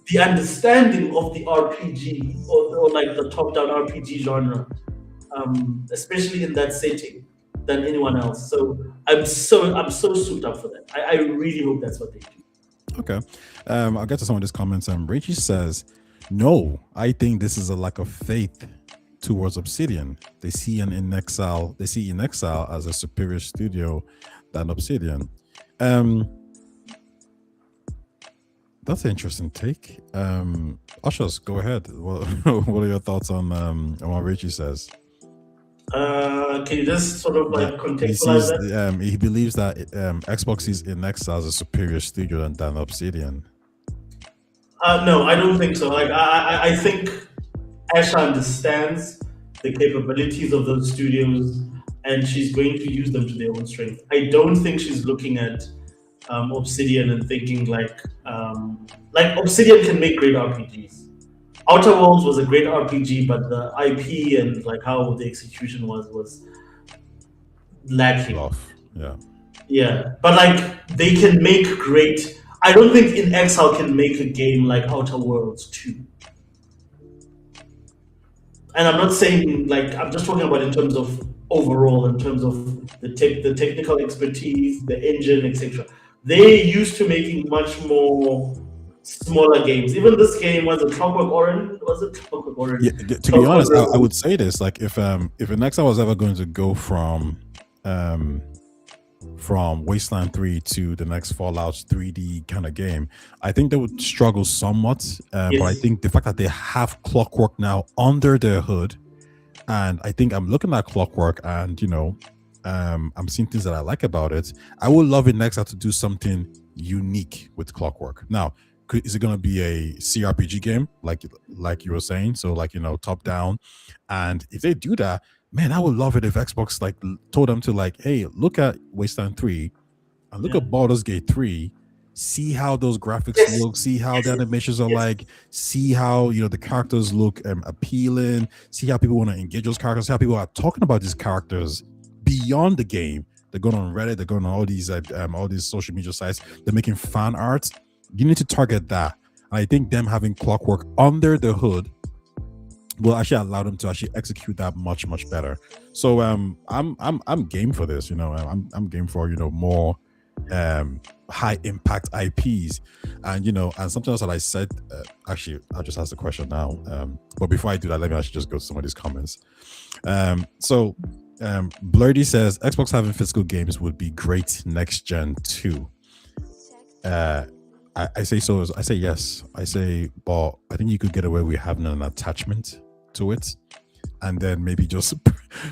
the understanding of the RPG or like the top-down RPG genre, especially in that setting, than anyone else. So I'm so souped up for that. I really hope that's what they do. Okay. I'll get to some of these comments. Rachel says, no, I think this is a lack of faith towards Obsidian. They see In Exile as a superior studio than Obsidian. That's an interesting take. Ushers, go ahead. What are your thoughts on what Richie says? Can you just sort of like That he contextualize sees, that? he believes that Xbox sees Inexa as a superior studio than Obsidian. No, I don't think so. Like I think Asha understands the capabilities of those studios, and she's going to use them to their own strength. I don't think she's looking at Obsidian and thinking like Obsidian can make great RPGs. Outer Worlds was a great RPG, but the IP and like how the execution was lacking. Off. Yeah. Yeah, but like they can make great. I don't think In Exile can make a game like Outer Worlds 2. And I'm not saying like I'm just talking about in terms of overall, in terms of the technical expertise, the engine, etc. They used to making much more smaller games. Even this game was a Clockwork Orange. Was it Clockwork Orange? Yeah. To be honest, I would say this: like if Inexa was ever going to go from Wasteland 3 to the next Fallout 3D kind of game, I think they would struggle somewhat. But I think the fact that they have Clockwork now under their hood, and I think I'm looking at Clockwork, and I'm seeing things that I like about it. I would love it next to do something unique with Clockwork. Now, is it going to be a CRPG game like you were saying? So like top down, and if they do that, man, I would love it if Xbox like told them to like, hey, look at Wasteland 3 and look at Baldur's Gate 3. See how those graphics look, see how the animations are like, see how the characters look appealing, see how people want to engage those characters, see how people are talking about these characters beyond the game. They're going on Reddit, they're going on all these social media sites, they're making fan art. You need to target that. And I think them having Clockwork under the hood will actually allow them to actually execute that much better. So I'm game for this. I'm game for more high impact IPs, and and something else that I said. Actually, I'll just ask the question now. But before I do that, let me actually just go to some of these comments. Blurdy says Xbox having physical games would be great next gen too. I say so. I say yes. I say, but I think you could get away with having an attachment to it, and then maybe just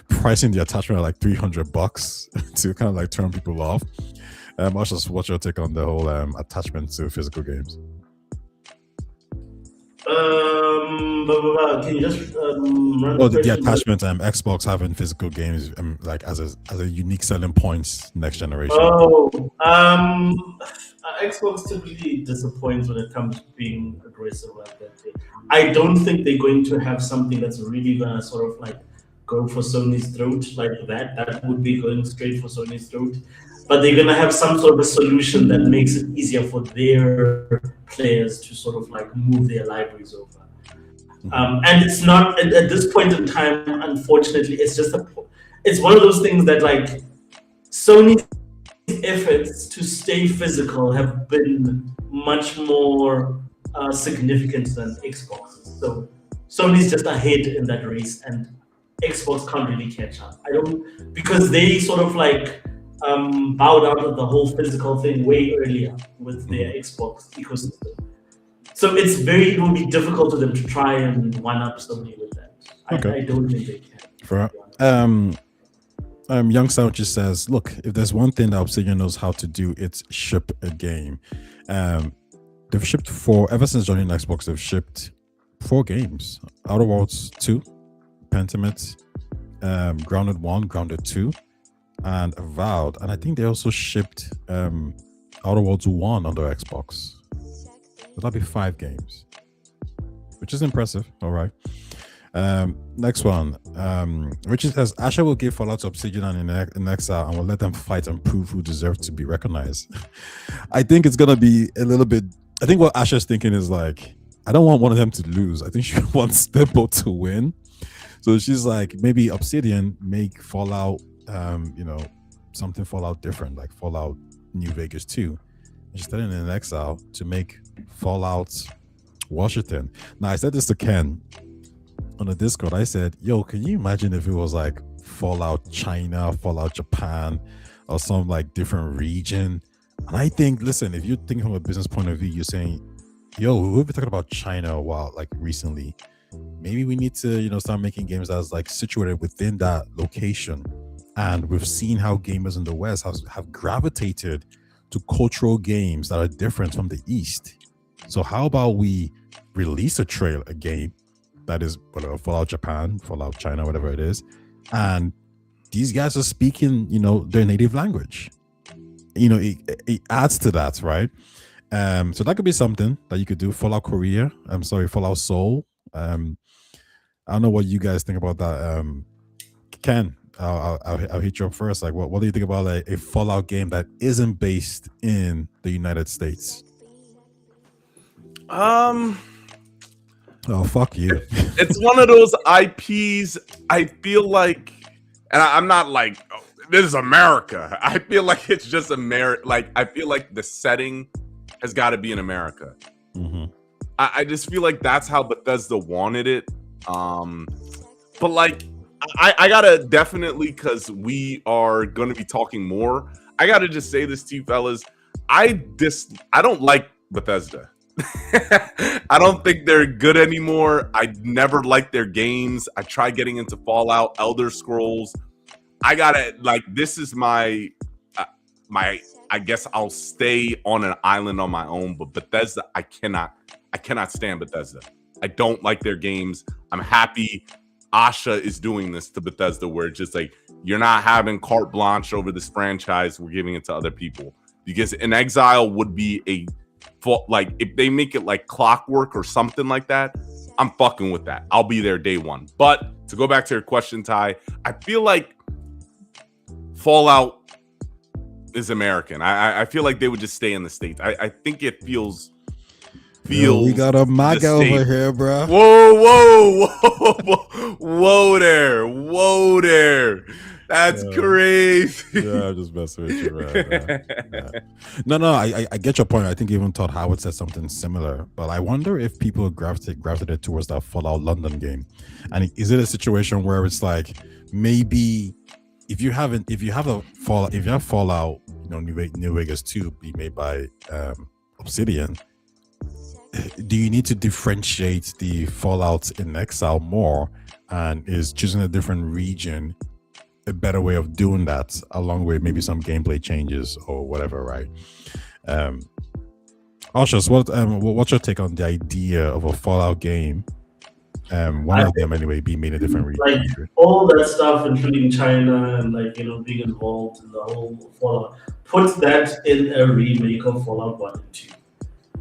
pricing the attachment at like $300 to kind of like turn people off. What's your take on the whole attachment to physical games? Can you just run the attachment Xbox having physical games like as a unique selling point next generation. Xbox typically disappoints when it comes to being aggressive like that. I don't think they're going to have something that's really gonna sort of like go for Sony's throat like that. That would be going straight for Sony's throat. But they're gonna have some sort of a solution that makes it easier for their players to sort of like move their libraries over. And it's not at this point in time, unfortunately, it's just it's one of those things that like Sony's efforts to stay physical have been much more significant than Xbox's. So Sony's just ahead in that race, and Xbox can't really catch up. Because they sort of like bowed out of the whole physical thing way earlier with their Xbox ecosystem. So it will be difficult for them to try and one-up Sony with that. Okay. I don't think they can. Young Sound just says, look, if there's one thing that Obsidian knows how to do, it's ship a game. They've shipped ever since joining Xbox, they've shipped 4 games. Outer Worlds 2, Pentiment, Grounded 1, Grounded 2, and Avowed. And I think they also shipped Outer Worlds 1 under Xbox. So that'd be 5 games, which is impressive. All right. Next one. Richard says Asha will give Fallout to Obsidian and in Exile and will let them fight and prove who deserves to be recognized. I think it's gonna be a little bit. I think what Asha's thinking is like, I don't want one of them to lose. I think she wants them both to win. So she's like, maybe Obsidian make Fallout, something Fallout different, like Fallout New Vegas 2. And she's telling in Exile to make Fallout Washington. Now I said this to Ken on the Discord. I said, yo, can you imagine if it was like Fallout China, Fallout Japan, or some like different region? And I think, listen, if you think from a business point of view, you're saying Yo, we've been talking about China a while, like recently. Maybe we need to, start making games that's like situated within that location. And we've seen how gamers in the West have gravitated to cultural games that are different from the East. So how about we release a game that is whatever, Fallout Japan, Fallout China, whatever it is, and these guys are speaking, their native language. It adds to that, right? So that could be something that you could do. Fallout Korea. I'm sorry, Fallout Seoul. I don't know what you guys think about that. Ken, I'll hit you up first. Like, what do you think about a Fallout game that isn't based in the United States? Oh, fuck you. It's one of those IPs. I feel like, and I'm not like, oh, this is America. I feel like it's just America. Like, I feel like the setting has got to be in America. Mm-hmm. I just feel like that's how Bethesda wanted it. But like, I gotta definitely, because we are going to be talking more, I gotta just say this to you fellas. I don't like Bethesda. I don't think they're good anymore. I never liked their games. I tried getting into Fallout, Elder Scrolls. I gotta, like, this is my I guess I'll stay on an island on my own, but Bethesda, I cannot stand Bethesda. I don't like their games. I'm happy Asha is doing this to Bethesda, where it's just like, you're not having carte blanche over this franchise. We're giving it to other people. Because In Exile would be like, if they make it like Clockwork or something like that, I'm fucking with that. I'll be there day one. But to go back to your question, Ty, I feel like Fallout is American. I feel like they would just stay in the States. I think it feels. Yo, we got a MAGA over here, bro. Whoa there. That's crazy. Yeah, I'm just messing with you, right? Yeah. No, I get your point. I think even Todd Howard said something similar, but I wonder if people gravitated towards that Fallout London game. And is it a situation where it's like, maybe if you have Fallout, New Vegas 2 be made by Obsidian, do you need to differentiate the Fallout in Exile more, and is choosing a different region a better way of doing that, along with maybe some gameplay changes or whatever, right? Oshus, what's your take on the idea of a Fallout game, one of them anyway, being made in a different region? Like all that stuff, including China and being involved in the whole Fallout, put that in a remake of Fallout 1 and 2.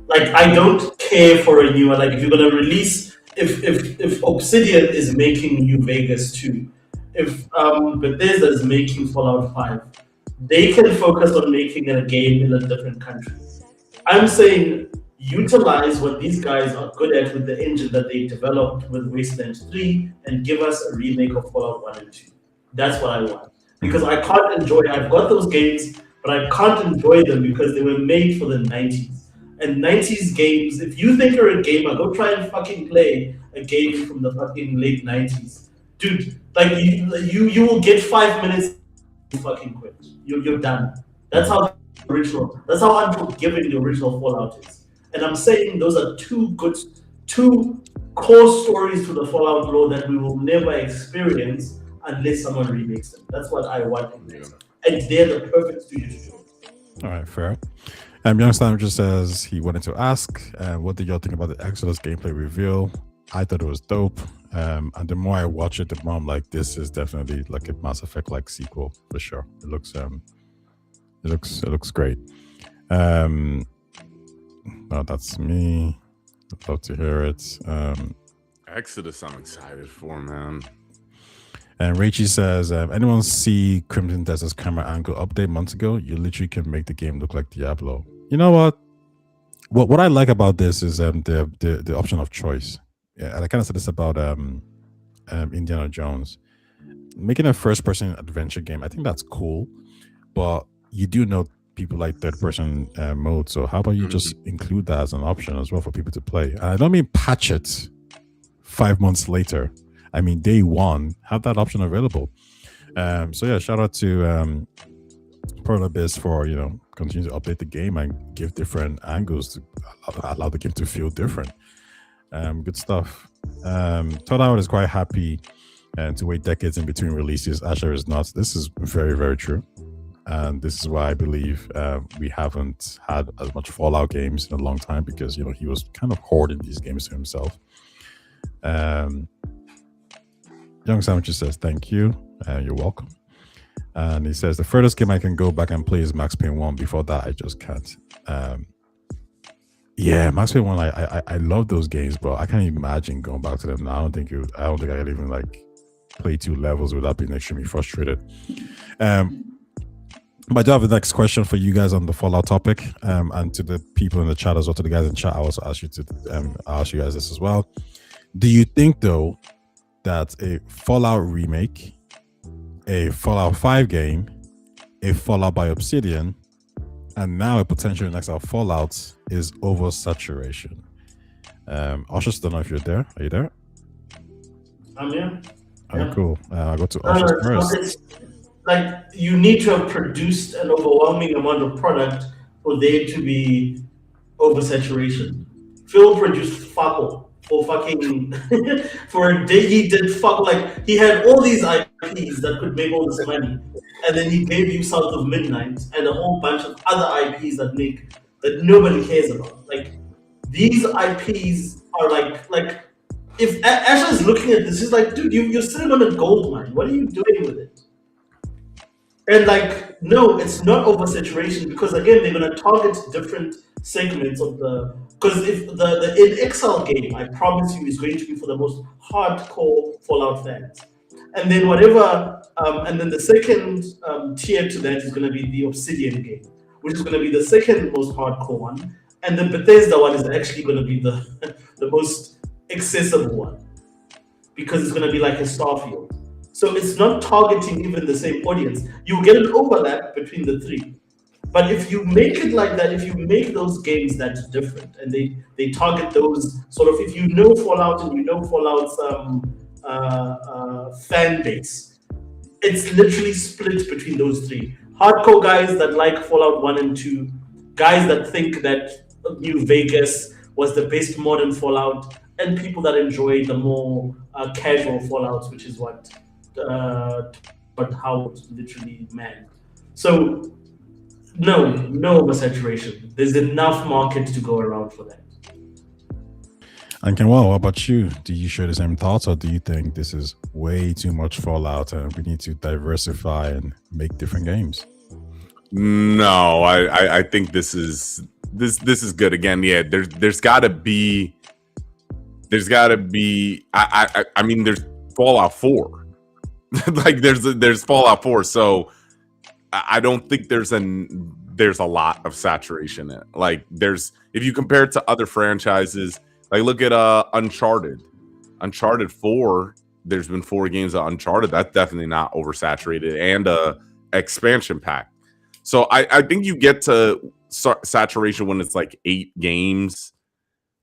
Like, I don't care for a new one. Like, if you're gonna release, if Obsidian is making New Vegas 2, if Bethesda is making Fallout 5, they can focus on making a game in a different country. I'm saying utilize what these guys are good at with the engine that they developed with Wasteland 3 and give us a remake of Fallout 1 and 2. That's what I want. Because I can't enjoy, I've got those games, but I can't enjoy them because they were made for the 90s. And 90s games, if you think you're a gamer, go try and fucking play a game from the fucking late 90s. Dude, like you will get 5 minutes and fucking quit. You're done. That's how unforgiving the original Fallout is. And I'm saying those are two core stories to the Fallout lore that we will never experience unless someone remakes them. That's what I want in this. And they're the perfect studio to do it. All right, fair. Youngster just says he wanted to ask, what did y'all think about the Exodus gameplay reveal? I thought it was dope. And the more I watch it, the more I'm like, this is definitely like a Mass Effect like sequel for sure. It looks great. No, that's me. I'd love to hear it. Exodus, I'm excited for, man. And Rachie says, anyone see Crimson Desert's camera angle update months ago? You literally can make the game look like Diablo. You know what? What I like about this is the option of choice. Yeah, and I kind of said this about Indiana Jones. Making a first-person adventure game, I think that's cool, but you do know people like third-person mode, so how about you just include that as an option as well for people to play? And I don't mean patch it 5 months later. I mean, day one, have that option available. So yeah, shout out to part is for continue to update the game and give different angles to allow the game to feel different. Good stuff. Todd Howard is quite happy to wait decades in between releases. Asher is not. This is very, very true. And this is why I believe we haven't had as much Fallout games in a long time, because he was kind of hoarding these games to himself. Young Sandwiches says thank you. You're welcome. And he says the furthest game I can go back and play is Max Payne 1. Before that, I just can't. Yeah, Max Payne 1. I love those games, but I can't imagine going back to them now. I don't think I could even play 2 levels without being extremely frustrated. But I do have the next question for you guys on the Fallout topic, and to the people in the chat as well. To the guys in chat, I also ask you guys this as well. Do you think though that a Fallout remake, a Fallout 5 game, a Fallout by Obsidian, and now a potential next Fallout is oversaturation? I just don't know if you're there. Are you there? I'm here. Oh, cool. I'll go to Ushers first. You need to have produced an overwhelming amount of product for there to be oversaturation. Phil produced fuck all for fucking for a day. He did fuck he had all these IPs that could make all this money, and then he gave you South of Midnight and a whole bunch of other IPs that nobody cares about. These IPs are if Asher is looking at this, he's like, dude, you're sitting on a gold mine. What are you doing with it? And no, it's not oversaturation, because again, they're gonna target different segments of because if the In Exile game, I promise you, is going to be for the most hardcore Fallout fans. And then and then the second tier to that is gonna be the Obsidian game, which is gonna be the second most hardcore one. And the Bethesda one is actually gonna be the most accessible one, because it's gonna be like a Starfield. So it's not targeting even the same audience. You get an overlap between the 3. But if you make it like that, if you make those games that different, and they target those sort of, if you know Fallout and you know Fallout's fan base, it's literally split between those 3. Hardcore guys that like Fallout 1 and 2, guys that think that New Vegas was the best modern Fallout, and people that enjoy the more casual Fallouts, which is what Howard literally meant. So no oversaturation. There's enough market to go around for that. And Kenwell, what about you? Do you share the same thoughts, or do you think this is way too much Fallout and we need to diversify and make different games? No, I think this is good. Again, yeah, there's gotta be I mean, there's Fallout 4. There's Fallout 4, so I don't think there's a lot of saturation in it. If you compare it to other franchises, look at Uncharted 4. There's been 4 games of Uncharted. That's definitely not oversaturated, and a expansion pack. So I think you get to saturation when it's 8 games.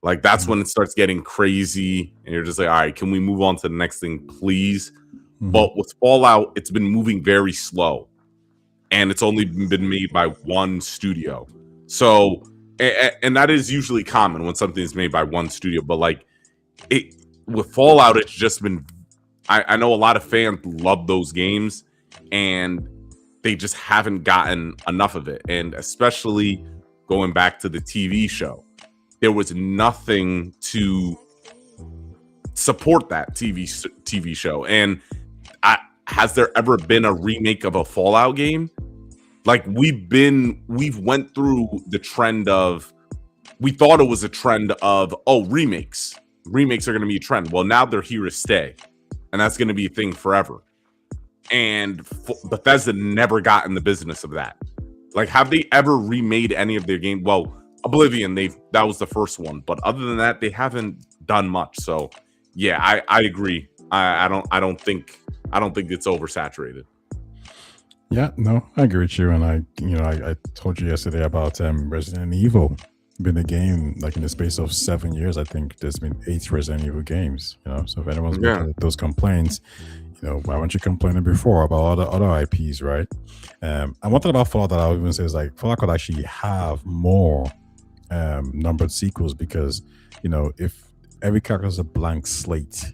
That's when it starts getting crazy, and you're just all right, can we move on to the next thing, please? But with Fallout, it's been moving very slow, and it's only been made by one studio. So, and that is usually common when something is made by one studio. But with Fallout, it's just been. I know a lot of fans love those games, and they just haven't gotten enough of it. And especially going back to the TV show, there was nothing to support that TV show. And has there ever been a remake of a Fallout game? We've went through the trend of, we thought it was a trend of, remakes are going to be a trend. Well, now they're here to stay, and that's going to be a thing forever. And Bethesda never got in the business of that. Have they ever remade any of their games? Well, Oblivion, that was the first one, but other than that, they haven't done much. So yeah, I agree. I don't think it's oversaturated. Yeah, no, I agree with you. And I told you yesterday about Resident Evil. Been a game in the space of 7 years. I think there's been 8 Resident Evil games. So if anyone's looking at those complaints, why weren't you complaining before about other IPs, right? And one thing about Fallout that I would even say is like Fallout could actually have more numbered sequels because if every character is a blank slate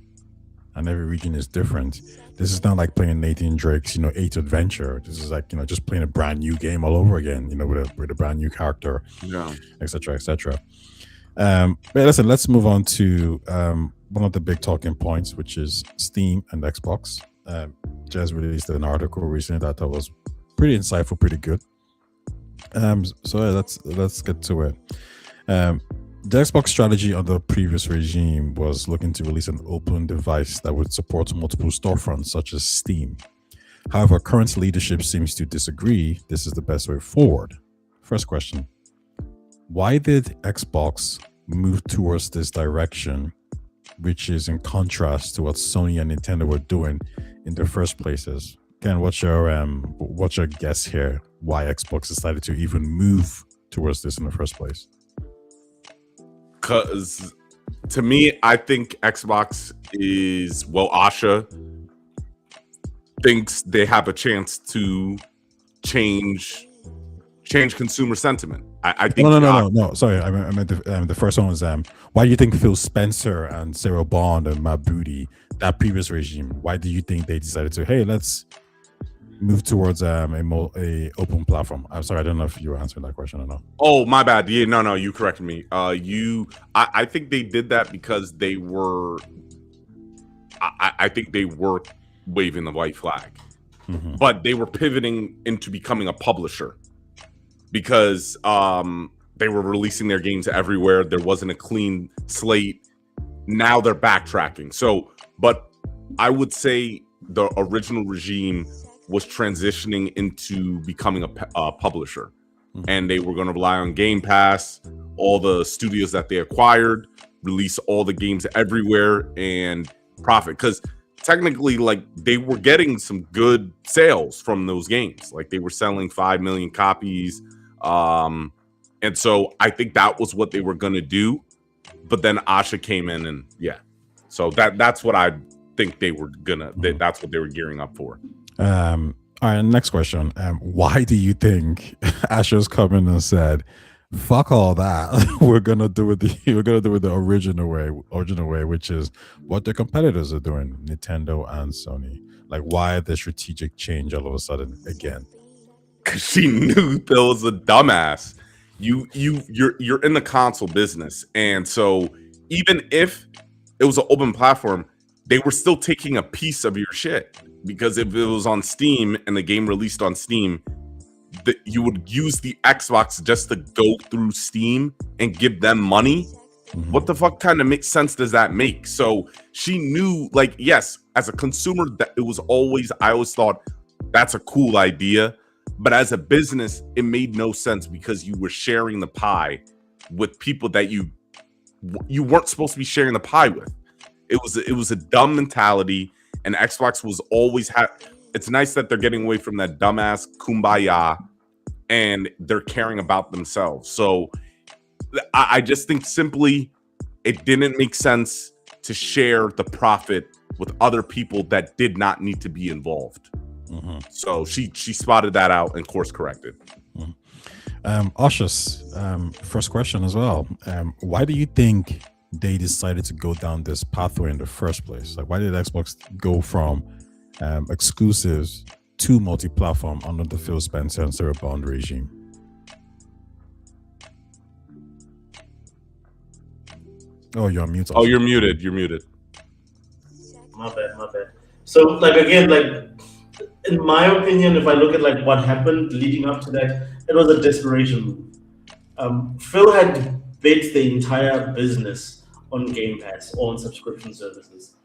and every region is different, this is not like playing Nathan Drake's eighth adventure. This is like just playing a brand new game all over again, with a brand new character, Yeah. etc., etc. But listen, let's move on to one of the big talking points, which is Steam and Xbox. Just released an article recently that I thought was pretty insightful, pretty good. So yeah, let's get to it. The Xbox strategy under the previous regime was looking to release an open device that would support multiple storefronts, such as Steam. However, current leadership seems to disagree. This is the best way forward. First question: why did Xbox move towards this direction, which is in contrast to what Sony and Nintendo were doing in the first places? Ken, what's your guess here? Why Xbox decided to even move towards this in the first place? Because to me, I think Xbox is Asha thinks they have a chance to change consumer sentiment. I think no. Sorry, I meant the first one was why do you think Phil Spencer and Sarah Bond and Matt Booty, that previous regime, why do you think they decided to let's move towards a open platform? I'm sorry, I don't know if you were answering that question or not. Oh, my bad. Yeah, no, you corrected me. I think they did that because they were. I think they were waving the white flag, but they were pivoting into becoming a publisher because they were releasing their games everywhere. There wasn't a clean slate. Now they're backtracking. So, but I would say the original regime was transitioning into becoming a publisher, and they were going to rely on Game Pass, all the studios that they acquired, release all the games everywhere, and profit. Because technically, like, they were getting some good sales from those games. Like, they were selling 5 million copies, and so I think that was what they were going to do. But then Asha came in, and so that's what I think they were gonna. That's what they were gearing up for. All right, next question. Why do you think Asher's come in and said, "Fuck all that. we're gonna do it the original way, which is what the competitors are doing, Nintendo and Sony." Like, why the strategic change all of a sudden again? Because she knew Phil was a dumbass. You're in the console business, and so even if it was an open platform, they were still taking a piece of your shit. Because if it was on Steam and the game released on Steam, that you would use the Xbox just to go through Steam and give them money. What the fuck kind of makes sense does that make? So she knew, like, yes, as a consumer, that it was always, I always thought that's a cool idea. But as a business, it made no sense because you were sharing the pie with people that you weren't supposed to be sharing the pie with. It was a dumb mentality. And Xbox was always it's nice that they're getting away from that dumbass kumbaya and they're caring about themselves. So I just think simply it didn't make sense to share the profit with other people that did not need to be involved. So she spotted that out and course corrected. Oshus, first question as well. Why do you think they decided to go down this pathway in the first place? Like, why did Xbox go from exclusives to multi-platform under the Phil Spencer and Sarah Bond regime? Oh, you're on mute. Oh, you're muted. You're muted. My bad. So, like, again, like, in my opinion, if I look at like what happened leading up to that, it was a desperation move. Phil had bet the entire business on Game Pass or on subscription services.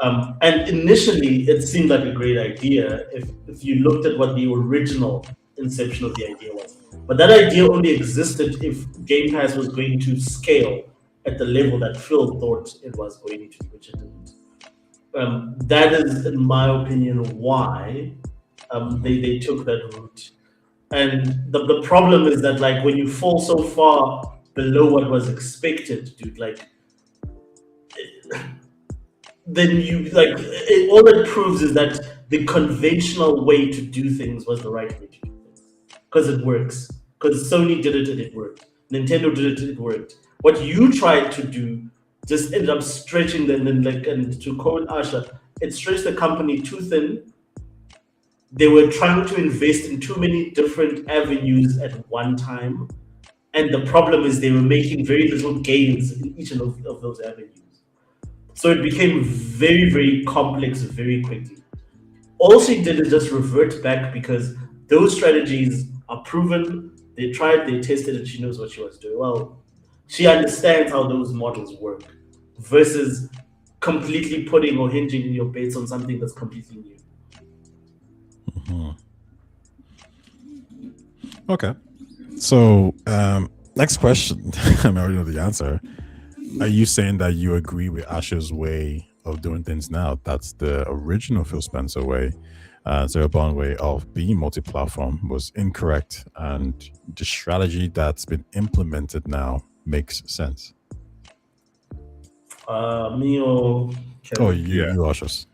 And initially, it seemed like a great idea if you looked at what the original inception of the idea was. But that idea only existed if Game Pass was going to scale at the level that Phil thought it was going to, which it didn't. That is, in my opinion, why they took that route. And the problem is that, like, when you fall so far below what was expected, dude, like, then you like all it proves is that the conventional way to do things was the right way to do things because it works. Because Sony did it and it worked. Nintendo did it and it worked. What you tried to do just ended up stretching them, and to quote Asha, it stretched the company too thin. They were trying to invest in too many different avenues at one time, and the problem is they were making very little gains in each of those avenues. So it became very, very complex very quickly. All she did is just revert back because those strategies are proven. They tried, they tested, and she knows what she was doing. Well, she understands how those models work versus completely putting or hinging your bets on something that's completely new. Okay. So, next question. I already know the answer. Are you saying that you agree with Asher's way of doing things now? That's the original Phil Spencer way. Zero Bound way of being multi-platform was incorrect, and the strategy that's been implemented now makes sense. Me or Kevin? Oh, you Asher's.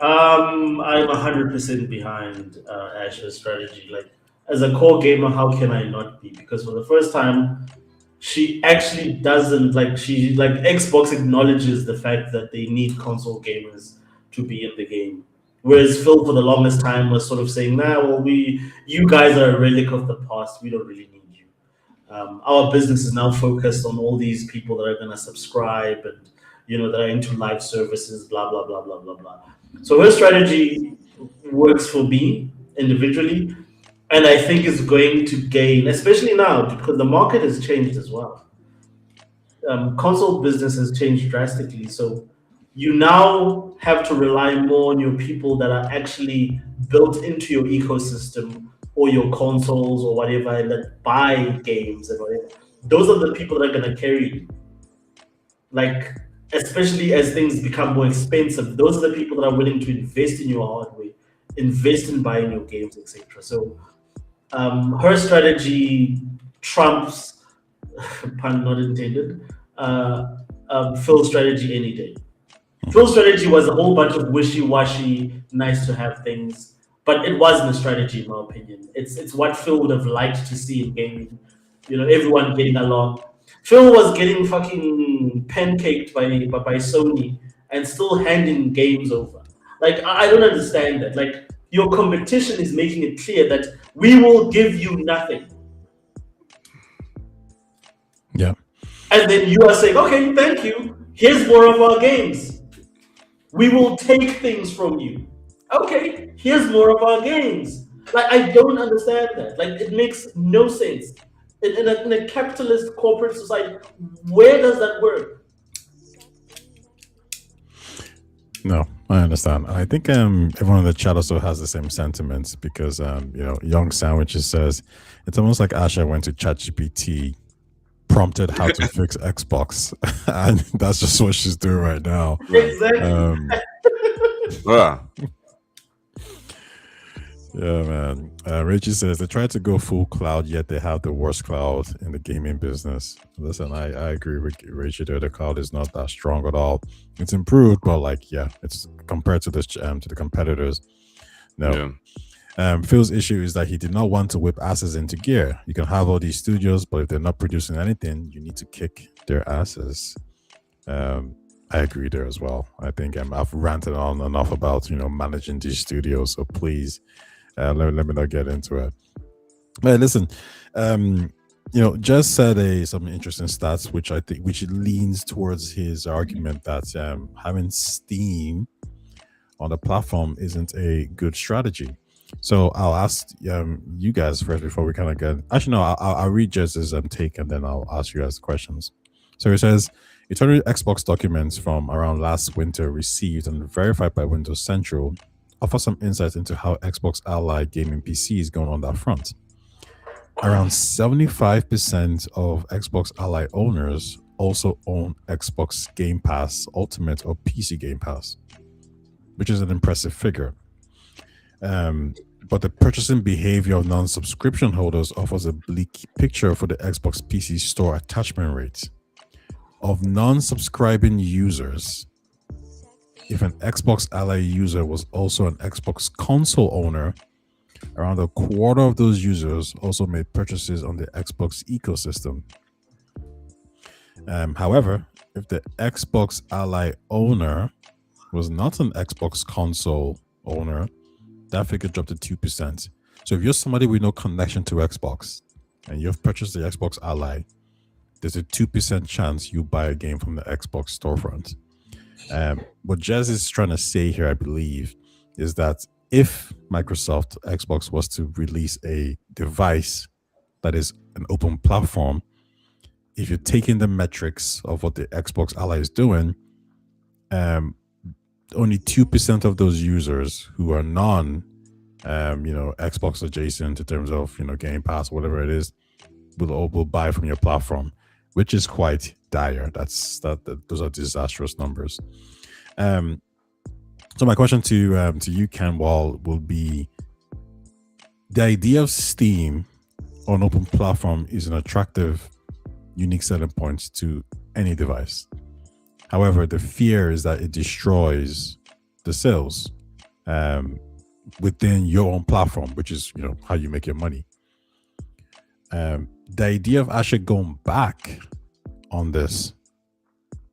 I'm 100% behind Ash's strategy. Like, as a core gamer, how can I not be? Because for the first time, she actually doesn't Xbox acknowledges the fact that they need console gamers to be in the game. Whereas Phil, for the longest time, was sort of saying, "Nah, well, you guys are a relic of the past. We don't really need you. Our business is now focused on all these people that are going to subscribe and that are into live services, blah blah blah blah blah blah." So her strategy works for me individually, and I think is going to gain, especially now because the market has changed as well. Console business has changed drastically, so you now have to rely more on your people that are actually built into your ecosystem or your consoles or whatever that buy games and whatever. Those are the people that are going to carry you. Like, especially as things become more expensive, those are the people that are willing to invest in your hardware, invest in buying your games, etc. So her strategy trumps, pun not intended, Phil's strategy any day. Phil's strategy was a whole bunch of wishy-washy, nice to have things, but it wasn't a strategy in my opinion. It's what Phil would have liked to see in gaming. Everyone getting along. Phil was getting fucking pancaked by Sony and still handing games over. Like, I don't understand that. Like, your competition is making it clear that we will give you nothing. Yeah. And then you are saying, okay, thank you. Here's more of our games. We will take things from you. Okay, here's more of our games. Like, I don't understand that. Like, it makes no sense. In a capitalist corporate society, where does that work? No, I understand. I think everyone in the chat also has the same sentiments because Young Sandwiches says it's almost like Asha went to ChatGPT, prompted how to fix Xbox, and that's just what she's doing right now. Exactly. Yeah, man. Richie says they try to go full cloud, yet they have the worst cloud in the gaming business. Listen, I agree with Richie there. The cloud is not that strong at all. It's improved, but it's compared to this to the competitors. No. Yeah. Phil's issue is that he did not want to whip asses into gear. You can have all these studios, but if they're not producing anything, you need to kick their asses. I agree there as well. I think I've ranted on enough about managing these studios, so please let me not get into it. But listen, Jess said some interesting stats, which leans towards his argument that having Steam on the platform isn't a good strategy. So I'll ask you guys first before we kind of get. Actually, no, I'll read Jess's take and then I'll ask you guys questions. So he says, eternal Xbox documents from around last winter received and verified by Windows Central offer some insights into how Xbox Ally gaming PC is going on that front. Around 75% of Xbox Ally owners also own Xbox Game Pass Ultimate or PC Game Pass, which is an impressive figure. But the purchasing behavior of non-subscription holders offers a bleak picture for the Xbox PC Store attachment rate. Of non-subscribing users, if an Xbox Ally user was also an Xbox console owner, around a quarter of those users also made purchases on the Xbox ecosystem. However, if the Xbox Ally owner was not an Xbox console owner, that figure dropped to 2%. So if you're somebody with no connection to Xbox and you've purchased the Xbox Ally, there's a 2% chance you buy a game from the Xbox storefront. What Jez is trying to say here, I believe, is that if Microsoft Xbox was to release a device that is an open platform, if you're taking the metrics of what the Xbox Ally is doing, only 2% of those users who are non, Xbox adjacent in terms of Game Pass, whatever it is, will buy from your platform, which is quite dire. Those are disastrous numbers. So my question to you, Kenwall, will be: the idea of Steam on open platform is an attractive, unique selling point to any device. However, the fear is that it destroys the sales within your own platform, which is how you make your money. The idea of actually going back on this,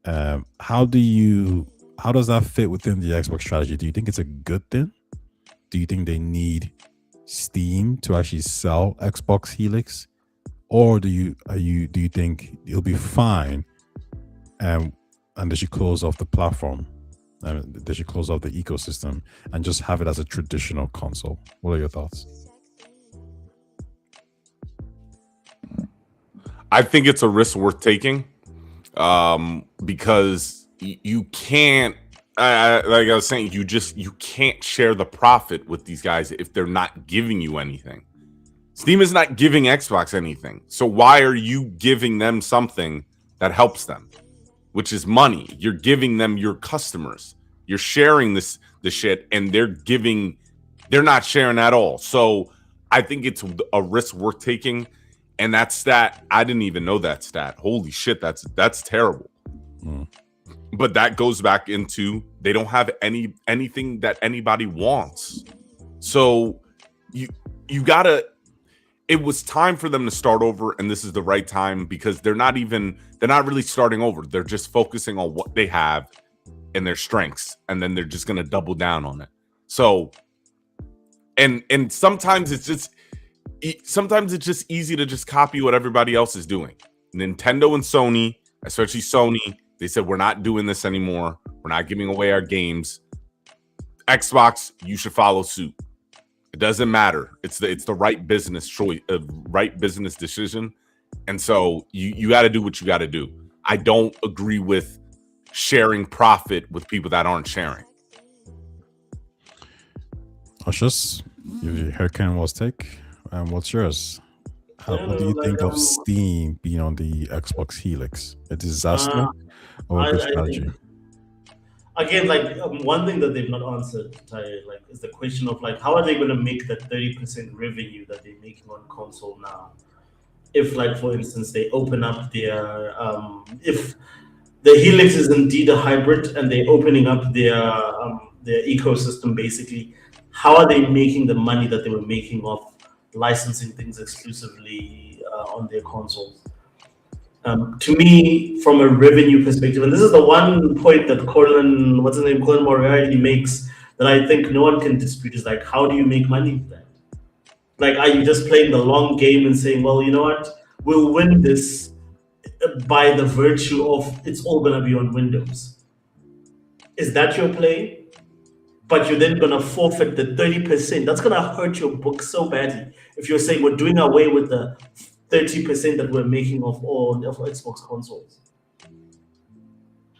how does that fit within the Xbox strategy? Do you think it's a good thing? Do you think they need Steam to actually sell Xbox Helix, or do you think it'll be fine and they should close off the platform and they should close off the ecosystem and just have it as a traditional console? What are your thoughts? I think it's a risk worth taking, because you can't, like I was saying, you can't share the profit with these guys if they're not giving you anything. Steam is not giving Xbox anything. So why are you giving them something that helps them, which is money? You're giving them your customers. You're sharing the shit, and they're not sharing at all. So I think it's a risk worth taking. And that stat, I didn't even know that stat. Holy shit, that's terrible. But that goes back into they don't have anything that anybody wants. So you gotta. It was time for them to start over, and this is the right time, because they're not really starting over. They're just focusing on what they have and their strengths, and then they're just gonna double down on it. So, and sometimes it's just easy to just copy what everybody else is doing. Nintendo and Sony, especially Sony, they said, we're not doing this anymore. We're not giving away our games. Xbox, you should follow suit. It doesn't matter. It's the right business choice, right business decision. And so you got to do what you got to do. I don't agree with sharing profit with people that aren't sharing. Ushers, you heard Kenwall's take. What's yours? What do you think of Steam being on the Xbox Helix? A disaster or a good strategy? Again, one thing that they've not answered, is the question of how are they going to make that 30% revenue that they're making on console now? If, for instance, they open up their if the Helix is indeed a hybrid and they're opening up their ecosystem, basically, how are they making the money that they were making off licensing things exclusively on their consoles? To me, from a revenue perspective, and this is the one point that Colin Moriarty makes that I think no one can dispute, is how do you make money with that? Are you just playing the long game and saying, well, you know what, we'll win this by the virtue of it's all going to be on Windows? Is that your play? But you're then going to forfeit the 30%. That's going to hurt your book so badly if you're saying we're doing away with the 30% that we're making of all of Xbox consoles.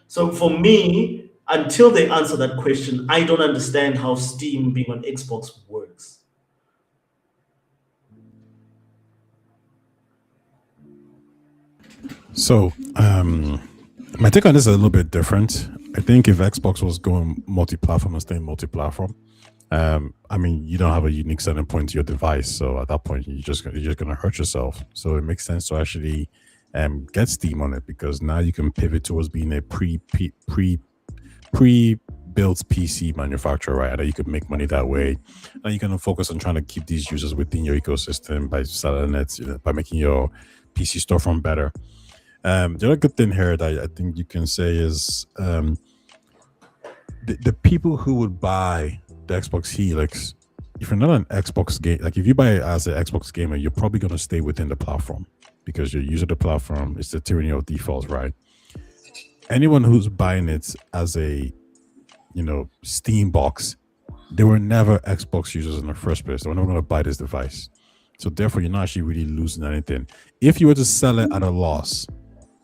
So for me, until they answer that question, I don't understand how Steam being on Xbox works. So my take on this is a little bit different. I think if Xbox was going multi-platform and staying multi-platform, you don't have a unique selling point to your device. So at that point, you're just going to hurt yourself. So it makes sense to actually get Steam on it, because now you can pivot towards being a pre-built built PC manufacturer, right? And you could make money that way. And you can focus on trying to keep these users within your ecosystem by selling it, by making your PC storefront better. The other good thing here that I think you can say is the people who would buy the Xbox Helix, if you're not an Xbox game, like if you buy it as an Xbox gamer, you're probably going to stay within the platform because you're using the platform. It's the tyranny of defaults, right? Anyone who's buying it as a, Steam box, they were never Xbox users in the first place. They were never going to buy this device. So therefore, you're not actually really losing anything. If you were to sell it at a loss,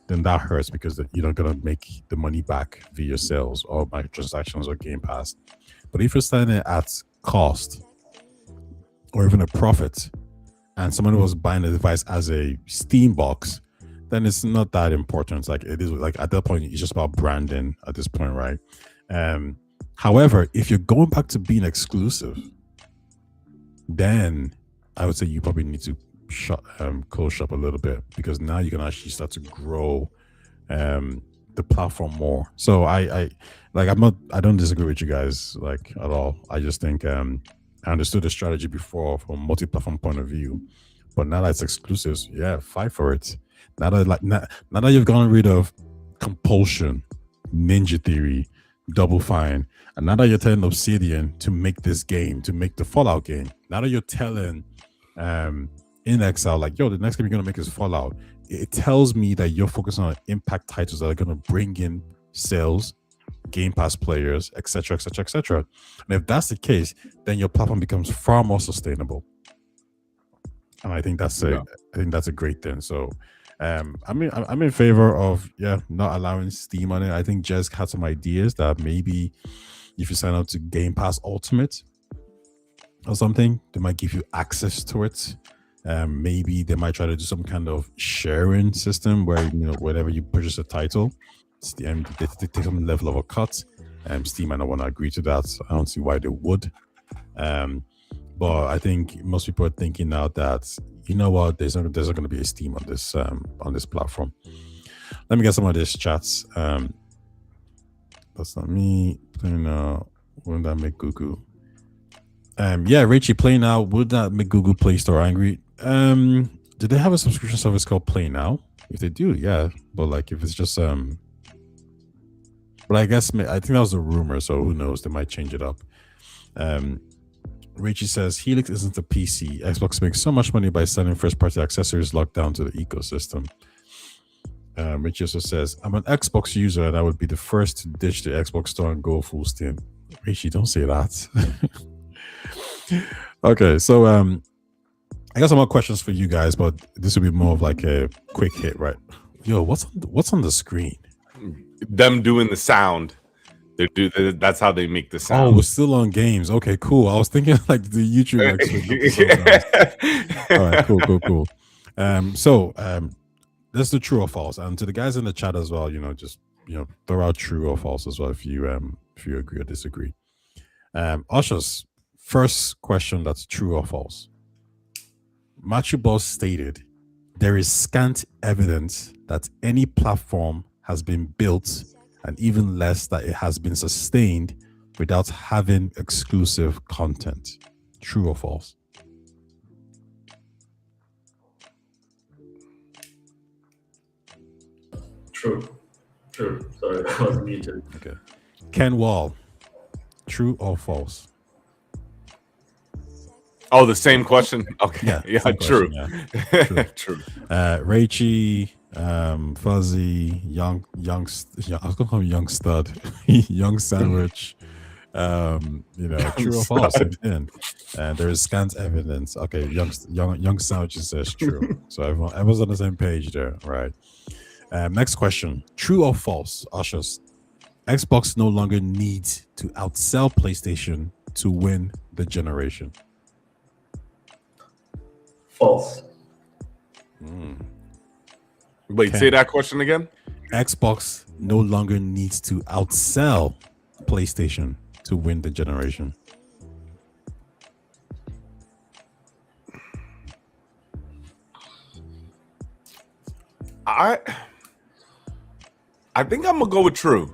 then that hurts because you're not going to make the money back via sales or microtransactions or Game Pass. But if you're selling it at cost or even a profit, and someone was buying the device as a Steam box, then it's not that important. Like it is, like at that point, it's just about branding at this point, right? However, if you're going back to being exclusive, then I would say you probably need to close shop a little bit because now you can actually start to grow the platform more. So I don't disagree with you guys like at all. I just think I understood the strategy before from a multi-platform point of view, but now that it's exclusives, yeah, fight for it. Now that you've gotten rid of Compulsion, Ninja Theory, Double Fine, and now that you're telling Obsidian to make this game, to make the Fallout game, now that you're telling In Exile, like, yo, the next game you're gonna make is Fallout, it tells me that you're focusing on impact titles that are gonna bring in sales, Game Pass players, etc., etc., etc. And if that's the case, then your platform becomes far more sustainable. And I think that's a great thing. So I'm in favor of not allowing Steam on it. I think Jez had some ideas that maybe if you sign up to Game Pass Ultimate or something, they might give you access to it. Maybe they might try to do some kind of sharing system where whenever you purchase a title, they take some level of a cut. Steam might not want to agree to that. So I don't see why they would. But I think most people are thinking now that what, there's not going to be a Steam on this platform. Let me get some of these chats. That's not me playing now. Wouldn't that make Google? Richie, Play Now, would that make Google Play Store angry? Do they have a subscription service called Play Now? If they do, yeah. But like if it's just but I guess I think that was a rumor, so who knows? They might change it up. Richie says Helix isn't a PC. Xbox makes so much money by selling first-party accessories locked down to the ecosystem. Richie also says, I'm an Xbox user and I would be the first to ditch the Xbox store and go full steam. Richie, don't say that. Okay, so I got some more questions for you guys, but this will be more of like a quick hit, right? Yo, what's on the screen? Them doing the sound. That's how they make the sound. Oh, we're still on games. Okay, cool. I was thinking like the YouTube. All right, cool. So that's the true or false. And to the guys in the chat as well, just throw out true or false as well if you agree or disagree. Ushers, first question that's true or false. Matthew Boss stated, there is scant evidence that any platform has been built, and even less that it has been sustained without having exclusive content. True or false? True. Sorry, I was muted. Okay. Ken Wall, true or false? Oh, the same question. Okay. Yeah, true. Question, yeah. True. Rachie, Fuzzy, young, I was gonna call him Young Stud, Young Sandwich. True or false? And there is scant evidence. Okay, young Sandwich says true. So everyone's on the same page there, right? Next question: true or false? Ushers, Xbox no longer needs to outsell PlayStation to win the generation. False. Wait, say that question again. Xbox no longer needs to outsell PlayStation to win the generation. I think I'm gonna go with true.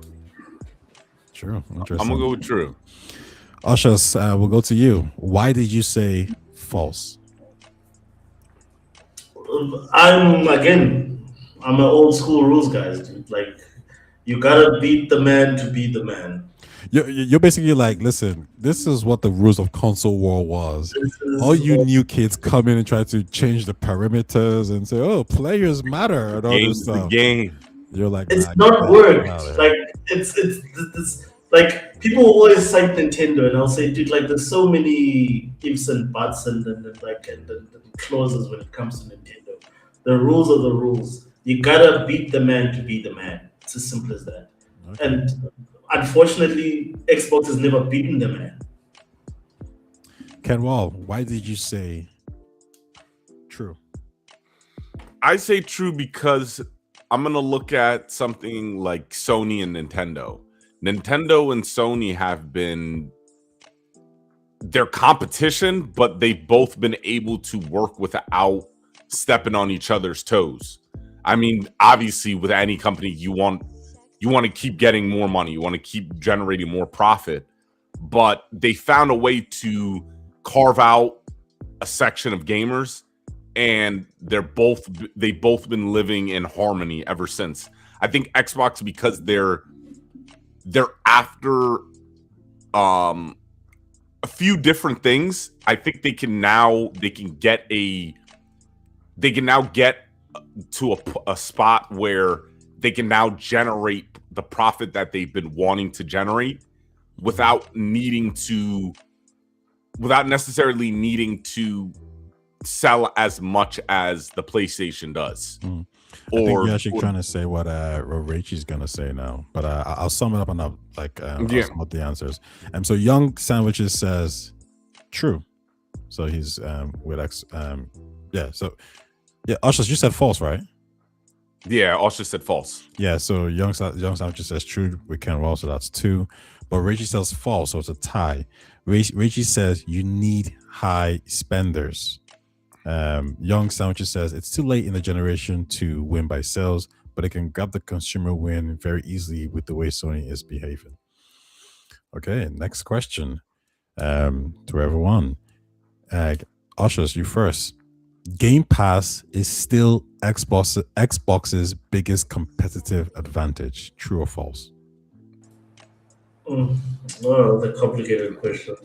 True. I'm Interesting. gonna go with true. Ushers, we'll go to you. Why did you say false? I'm an old school rules guys, dude. Like, you gotta beat the man to be the man. You're basically like, listen, this is what the rules of console war was. This All is you new kids come in and try to change the perimeters and say, "Oh, players matter," and all this Game's the stuff. game. You're like, it's nah, not get worked. out of Like, here. it's this like people always cite Nintendo, and I'll say, dude, like there's so many ifs and buts and clauses when it comes to Nintendo. The rules are the rules. You gotta beat the man to be the man. It's as simple as that. Okay. And unfortunately, Xbox has never beaten the man. Ken Wall, why did you say true? I say true because I'm gonna look at something like Sony and Nintendo. Nintendo and Sony have been their competition, but they've both been able to work without stepping on each other's toes. I mean, obviously, with any company, you want to keep getting more money, you want to keep generating more profit, but they found a way to carve out a section of gamers, and they've both been living in harmony ever since. I think Xbox, because they're after a few different things, I think they can now get to a spot where they can now generate the profit that they've been wanting to generate without necessarily needing to sell as much as the PlayStation does. I think you're actually trying to say what Raichi's gonna say now, but I'll sum it up and I'll sum up the answers. So Young Sandwiches says true, so he's with X. Ushers, you said false, right? Yeah, Usher said false. Yeah, so Young Sandwiches says true with Ken Wall, so that's 2. But Raichi says false, so it's a tie. Raichi says you need high spenders. Young Sandwiches says it's too late in the generation to win by sales, but it can grab the consumer win very easily with the way Sony is behaving. Okay, next question to everyone. Ushers, you first. Game Pass is still Xbox's biggest competitive advantage. True or false? Oh, that's a complicated question.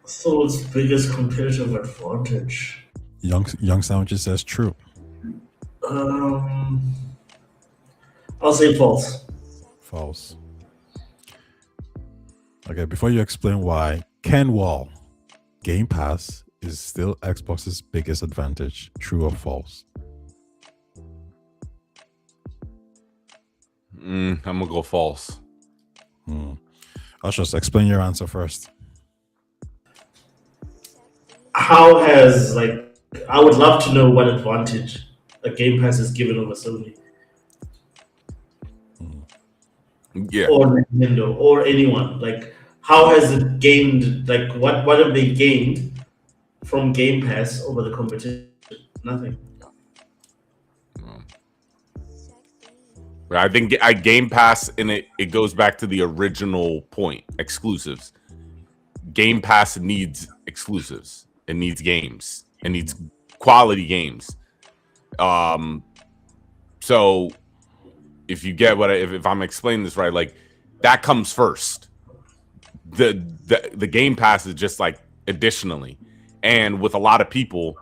So its biggest competitive advantage. Young Sandwiches says true. I'll say false. False. Okay, before you explain why, Ken Wall, Game Pass is still Xbox's biggest advantage. True or false? I'm gonna go false. Ushers, explain your answer first. How has I would love to know what advantage a Game Pass is given over Sony. Yeah. Or Nintendo or anyone. Like, how has it gained? Like, what have they gained from Game Pass over the competition? Nothing. I think Game Pass, and it goes back to the original point: exclusives. Game Pass needs exclusives. It needs games. It needs quality games. So if you get if I'm explaining this right, like that comes first. The Game Pass is just like additionally, and with a lot of people.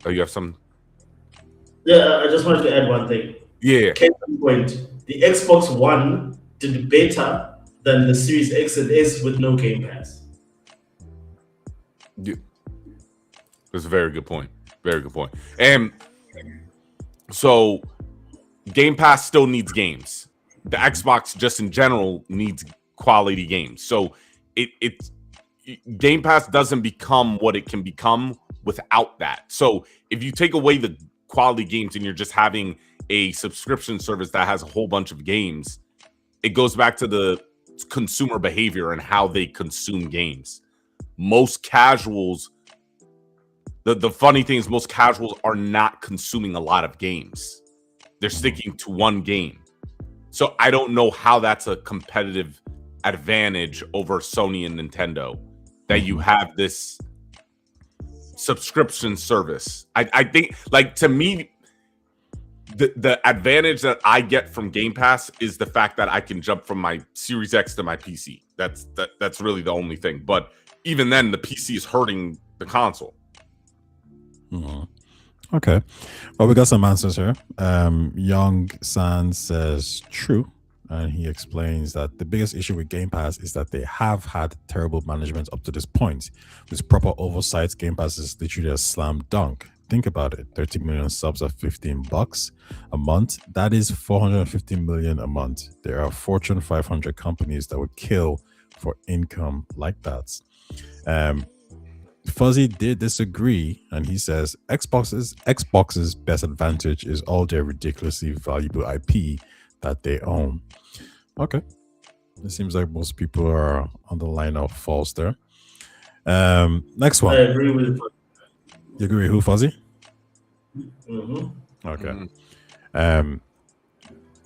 Oh, you have some. Yeah, I just wanted to add one thing. Yeah. Case in point, the Xbox One did better than the Series X and S with no Game Pass. Yeah. That's a very good point. Very good point. And so Game Pass still needs games. The Xbox just in general needs quality games. So it Game Pass doesn't become what it can become without that. So if you take away the quality games and you're just having a subscription service that has a whole bunch of games, it goes back to the consumer behavior and how they consume games. Most casuals The funny thing is most casuals are not consuming a lot of games. They're sticking to one game. So I don't know how that's a competitive advantage over Sony and Nintendo that you have this subscription service. I think, like, to me, the advantage that I get from Game Pass is the fact that I can jump from my Series X to my PC. That's really the only thing. But even then, the PC is hurting the console. Okay. Well, we got some answers here. Young San says true. And he explains that the biggest issue with Game Pass is that they have had terrible management up to this point. With proper oversight, Game Pass is literally a slam dunk. Think about it. 30 million subs at $15 a month. That is 450 million a month. There are Fortune 500 companies that would kill for income like that. Fuzzy did disagree, and he says Xbox's best advantage is all their ridiculously valuable IP that they own. Okay. It seems like most people are on the line of false there. Next one. I agree with. You agree with who, Fuzzy? Mm-hmm. Okay.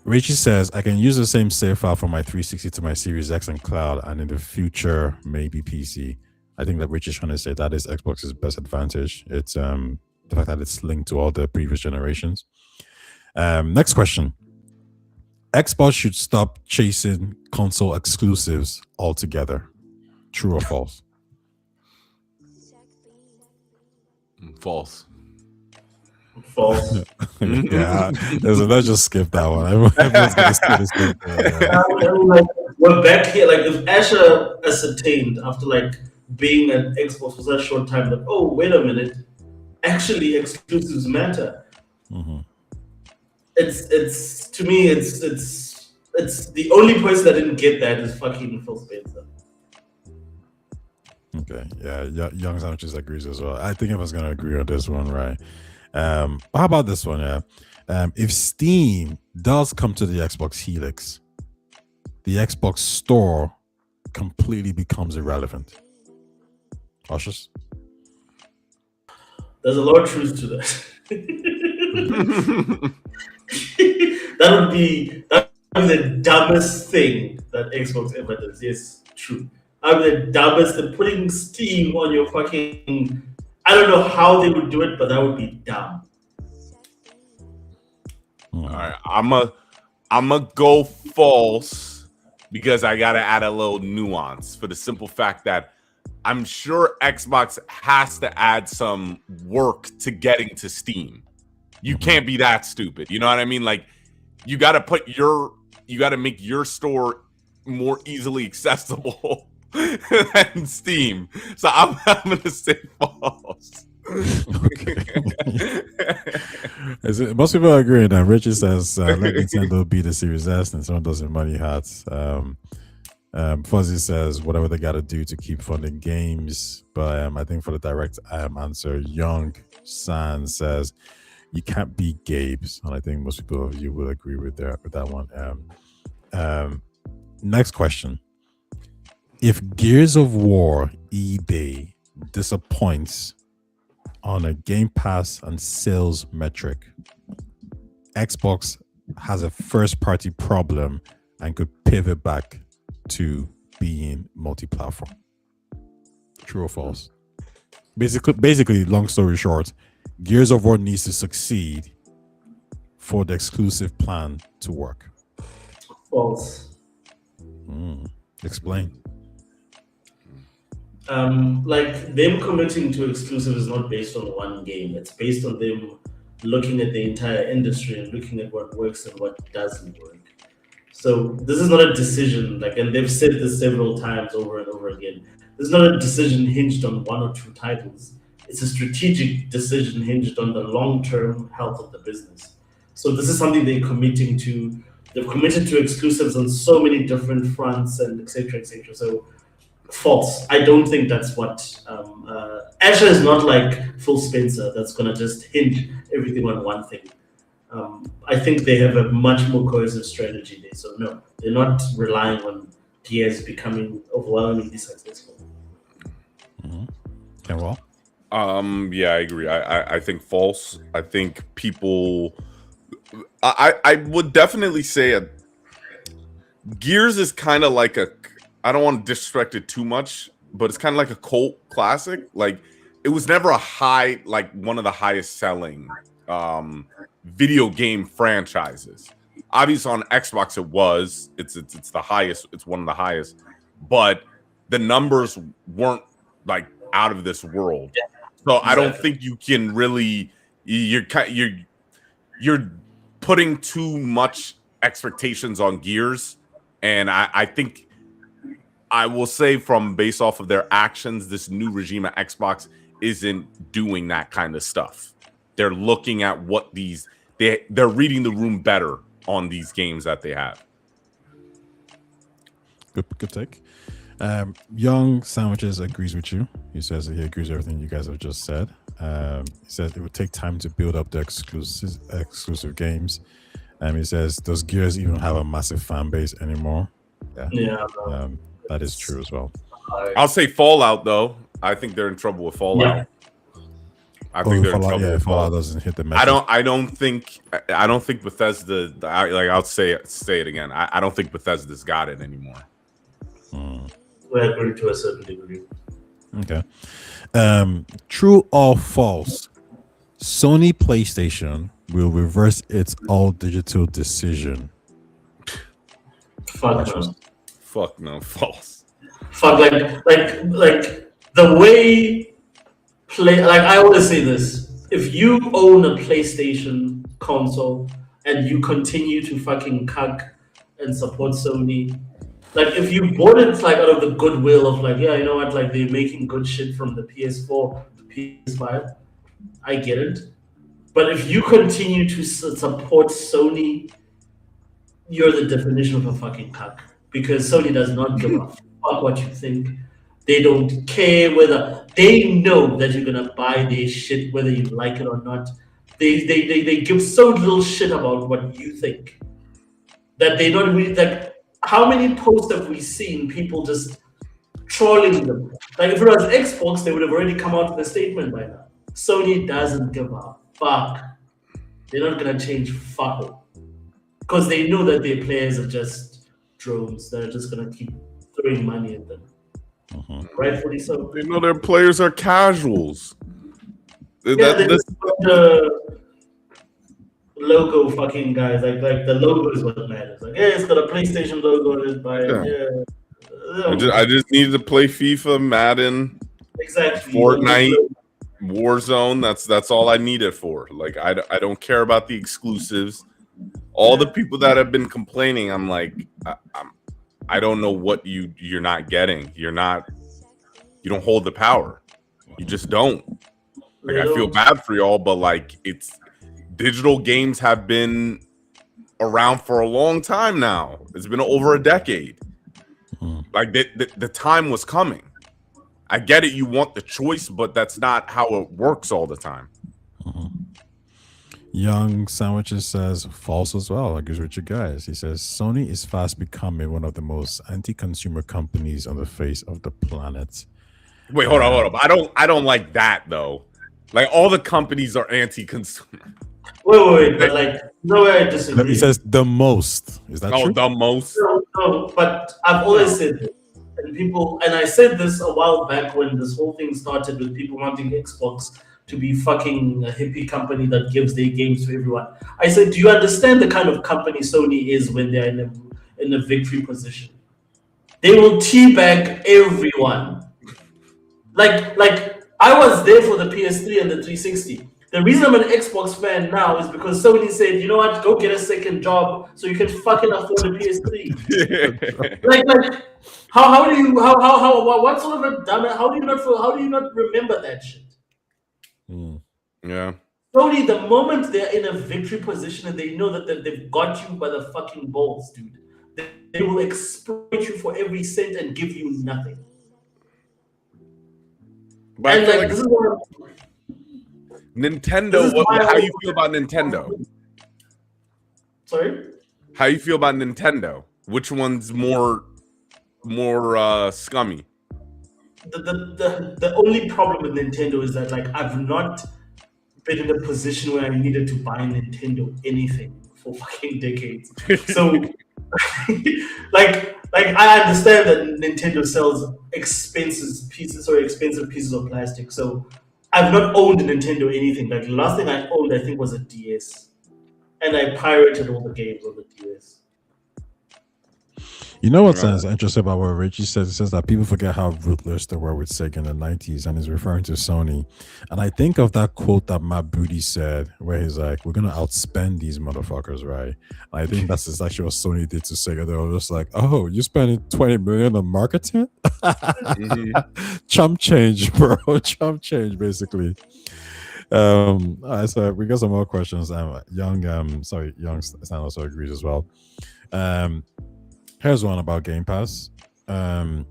Richie says, I can use the same save file from my 360 to my Series X and cloud, and in the future, maybe PC. I think that Richie's trying to say that is Xbox's best advantage. It's the fact that it's linked to all the previous generations. Next question. Xbox should stop chasing console exclusives altogether. True or false? False. False. Yeah, let's just skip that one. Everyone's gonna skip Like, we're back here. Like, if Asher ascertained after like being at Xbox for such a short time, like, oh, wait a minute, actually exclusives matter. Mm-hmm. It's to me, it's the only person that didn't get that is fucking Phil Spencer. Okay, yeah, Young Sanchez agrees as well. I think I was gonna agree on this one, right? How about this one? Yeah, if Steam does come to the Xbox Helix, the Xbox Store completely becomes irrelevant. Cautious. There's a lot of truth to that. that would be the dumbest thing that Xbox ever does. Yes, true. The dumbest. They're putting Steam on your fucking. I don't know how they would do it, but that would be dumb. All right, I'm a go false because I gotta add a little nuance for the simple fact that I'm sure Xbox has to add some work to getting to Steam. You can't be that stupid. You know what I mean? Like, you gotta make your store more easily accessible than Steam. So I'm gonna say false. Okay. Most people are agreeing that Richard says let Nintendo be the Series S and someone does it money hats. Fuzzy says whatever they got to do to keep funding games, but I think for the direct answer, Young San says you can't beat Gabe's, and I think most people of you will agree with that one. Next question: if Gears of War eBay disappoints on a Game Pass and sales metric, Xbox has a first-party problem and could pivot back to being multi-platform. True or false? Basically, long story short, Gears of War needs to succeed for the exclusive plan to work. False. Explain. Like, them committing to exclusive is not based on one game. It's based on them looking at the entire industry and looking at what works and what doesn't work. So this is not a decision, like, and they've said this several times over and over again. This is not a decision hinged on one or two titles. It's a strategic decision hinged on the long-term health of the business. So this is something they're committing to. They've committed to exclusives on so many different fronts and etc. etc. So false. I don't think that's what Azure is not like Phil Spencer that's gonna just hinge everything on one thing. I think they have a much more cohesive strategy there. So no, they're not relying on PS becoming overwhelmingly successful. Okay, well, Yeah, I agree. I think false. I think people. I would definitely say Gears is kind of like a. I don't want to disrespect it too much, but it's kind of like a cult classic. Like it was never a high, like one of the highest selling video game franchises. Obviously, on Xbox, it was. It's the highest. It's one of the highest, but the numbers weren't like out of this world. So I don't think you can really. You're putting too much expectations on Gears, and I think I will say from based off of their actions, this new regime at Xbox isn't doing that kind of stuff. They're looking at what they're reading the room better on these games that they have. Good take. Young Sandwiches agrees with you. He says that he agrees with everything you guys have just said. He says it would take time to build up the exclusive games. He says, does Gears even have a massive fan base anymore? Yeah. That is true as well. I'll say Fallout though. I think they're in trouble with Fallout. Yeah. I think they're in trouble. Yeah, with Fallout doesn't hit the message. I don't think Bethesda. I'll say it again. I don't think Bethesda's got it anymore. We agree to a certain degree. Okay. True or false? Sony PlayStation will reverse its all digital decision. Fuck no. Fuck no, false. Fuck like the way I always say this. If you own a PlayStation console and you continue to fucking cuck and support Sony, like if you bought it like out of the goodwill of like, yeah, you know what, like they're making good shit from the PS4 to PS5, I get it. But if you continue to support Sony, you're the definition of a fucking cuck. Because Sony does not give a fuck what you think. They don't care whether they know that you're gonna buy their shit whether you like it or not. They give so little shit about what you think that they don't really like. How many posts have we seen people just trolling them? Like if it was Xbox, they would have already come out with a statement by now. Sony doesn't give a fuck. They're not gonna change fuck all. Because they know that their players are just drones that are just gonna keep throwing money at them. Rightfully so. They know their players are casuals. Yeah, the logo fucking guys. Like the logo is what matters. Like, yeah, it's got a PlayStation logo on it, but I just needed to play FIFA, Madden, exactly. Fortnite, Warzone. That's all I need it for. Like I don't care about the exclusives. All the people that have been complaining, I'm like, I don't know what you're not getting. You don't hold the power. You just don't. Like I feel bad for y'all, but like digital games have been around for a long time now. It's been over a decade. Like the time was coming. I get it. You want the choice, but that's not how it works all the time. Young Sandwiches says false as well. I agree with you guys. He says Sony is fast becoming one of the most anti-consumer companies on the face of the planet. Wait, hold on. I don't like that though. Like all the companies are anti-consumer. Wait, but like no way I disagree. He says the most. Is that true? The most? No, but I've always said this. And I said this a while back when this whole thing started with people wanting Xbox to be fucking a hippie company that gives their games to everyone. I said, do you understand the kind of company Sony is when they're in a victory position? They will teabag everyone. Like I was there for the PS3 and the 360. The reason I'm an Xbox fan now is because Sony said, you know what, go get a second job so you can fucking afford a PS3. like how what sort of a dumb, how do you not remember that shit? Yeah. Sony, the moment they're in a victory position and they know that they've got you by the fucking balls, dude, they will exploit you for every cent and give you nothing. But and like, this is what Nintendo, how do you feel about Nintendo? Sorry? How you feel about Nintendo? Which one's more scummy? the only problem with Nintendo is that like I've not been in a position where I needed to buy Nintendo anything for fucking decades. So like I understand that Nintendo sells expensive pieces of plastic. So I've not owned a Nintendo anything. Like the last thing I owned I think was a DS. And I pirated all the games on the DS. You know what's interesting about what Richie says? He says that people forget how ruthless they were with Sega in the 90s, and he's referring to Sony. And I think of that quote that Matt Booty said, where he's like, we're going to outspend these motherfuckers, right? And I think that's actually what Sony did to Sega. They were just like, oh, you spending 20 million on marketing? Chump change, bro. Chump change, basically. All right, so we got some more questions. Young Stan also agrees as well. Here's one about Game Pass. Game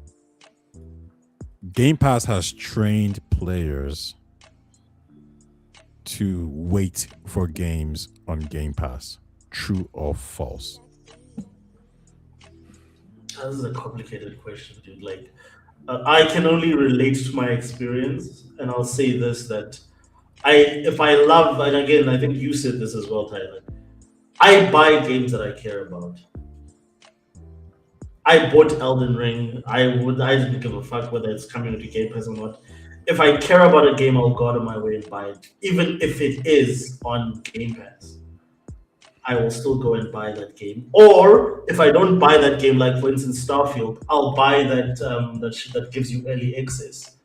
Pass has trained players to wait for games on Game Pass. True or false? This is a complicated question, dude. Like, I can only relate to my experience, and I'll say this: that if I love, and again, I think you said this as well, Tyler. I buy games that I care about. I bought Elden Ring. I didn't give a fuck whether it's coming to Game Pass or not. If I care about a game, I'll go out of my way and buy it, even if it is on Game Pass. I will still go and buy that game. Or if I don't buy that game, like for instance Starfield, I'll buy that shit that gives you early access.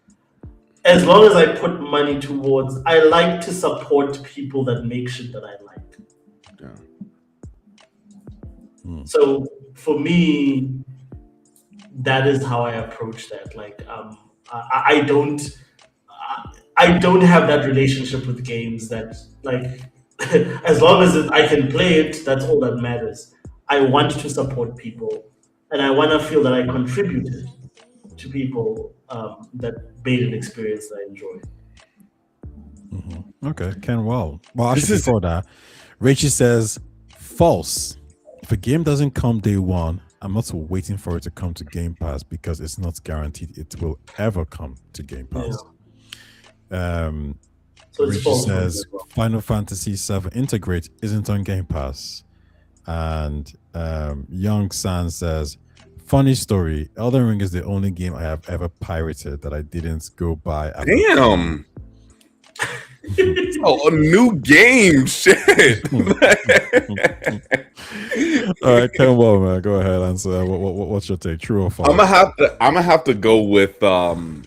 As long as I put money towards, I like to support people that make shit that I like. Yeah. So for me, that is how I approach that. Like, I don't have that relationship with games that like, as long as I can play it, that's all that matters. I want to support people, and I want to feel that I contributed to people that made an experience that I enjoy. Mm-hmm. Okay, Ken. Well, actually, before that, Rachel says false. If a game doesn't come day one, I'm not waiting for it to come to Game Pass because it's not guaranteed it will ever come to Game Pass. Yeah. So Richie says Final Fantasy VII Integrate isn't on Game Pass. And Young San says, funny story, Elden Ring is the only game I have ever pirated that I didn't go buy. Damn. Oh, a new game, shit. All right, Ken, well, man, go ahead and answer. What's your take? True or false? I'm gonna have to go with. I'm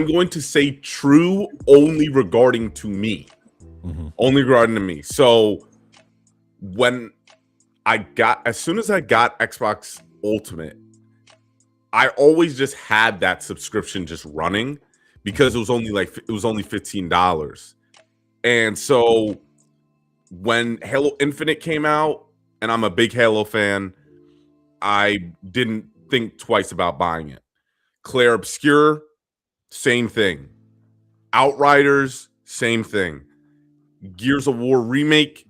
going to say true only regarding to me. Mm-hmm. Only regarding to me. So as soon as I got Xbox Ultimate, I always just had that subscription just running because it was only $15. And so when Halo Infinite came out, and I'm a big Halo fan, I didn't think twice about buying it. Claire Obscure, same thing. Outriders, same thing. Gears of War Remake,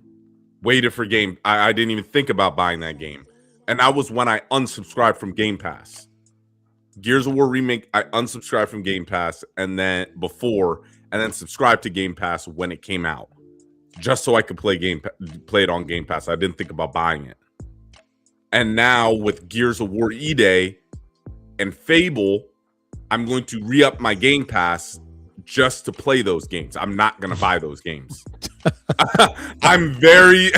waited for game. I didn't even think about buying that game. And that was when I unsubscribed from Game Pass. Gears of War Remake, I unsubscribed from Game Pass and then subscribed to Game Pass when it came out. Just so I could play it on Game Pass. I didn't think about buying it. And now with Gears of War E-Day and Fable, I'm going to re-up my Game Pass just to play those games. I'm not going to buy those games. I'm like,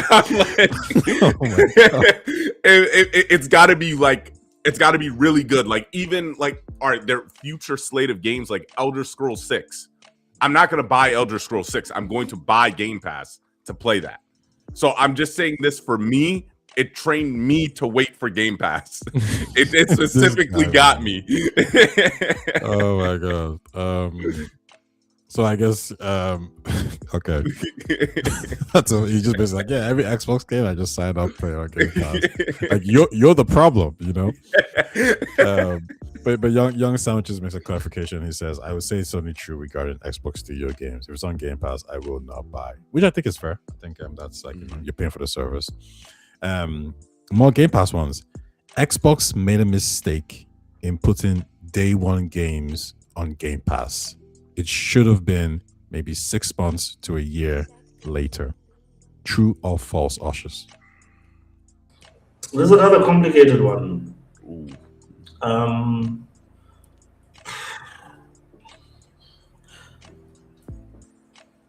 it's got to be like, it's got to be really good. Like, even like, all right, their future slate of games like Elder Scrolls 6. I'm not going to buy Elder Scrolls 6. I'm going to buy Game Pass to play that. So I'm just saying this for me. It trained me to wait for Game Pass. It specifically got me. Oh my god. So I guess okay. That's he just basically like, yeah, every Xbox game I just signed up for on Game Pass. Like you're the problem, you know. But young Sandwiches makes a clarification. He says, I would say it's only true regarding Xbox Studio games. If it's on Game Pass, I will not buy. Which I think is fair. I think that's like, you know, you're paying for the service. More Game Pass ones. Xbox made a mistake in putting day one games on Game Pass. It should have been maybe 6 months to a year later. True or false, Ushers? This is another complicated one. Ooh.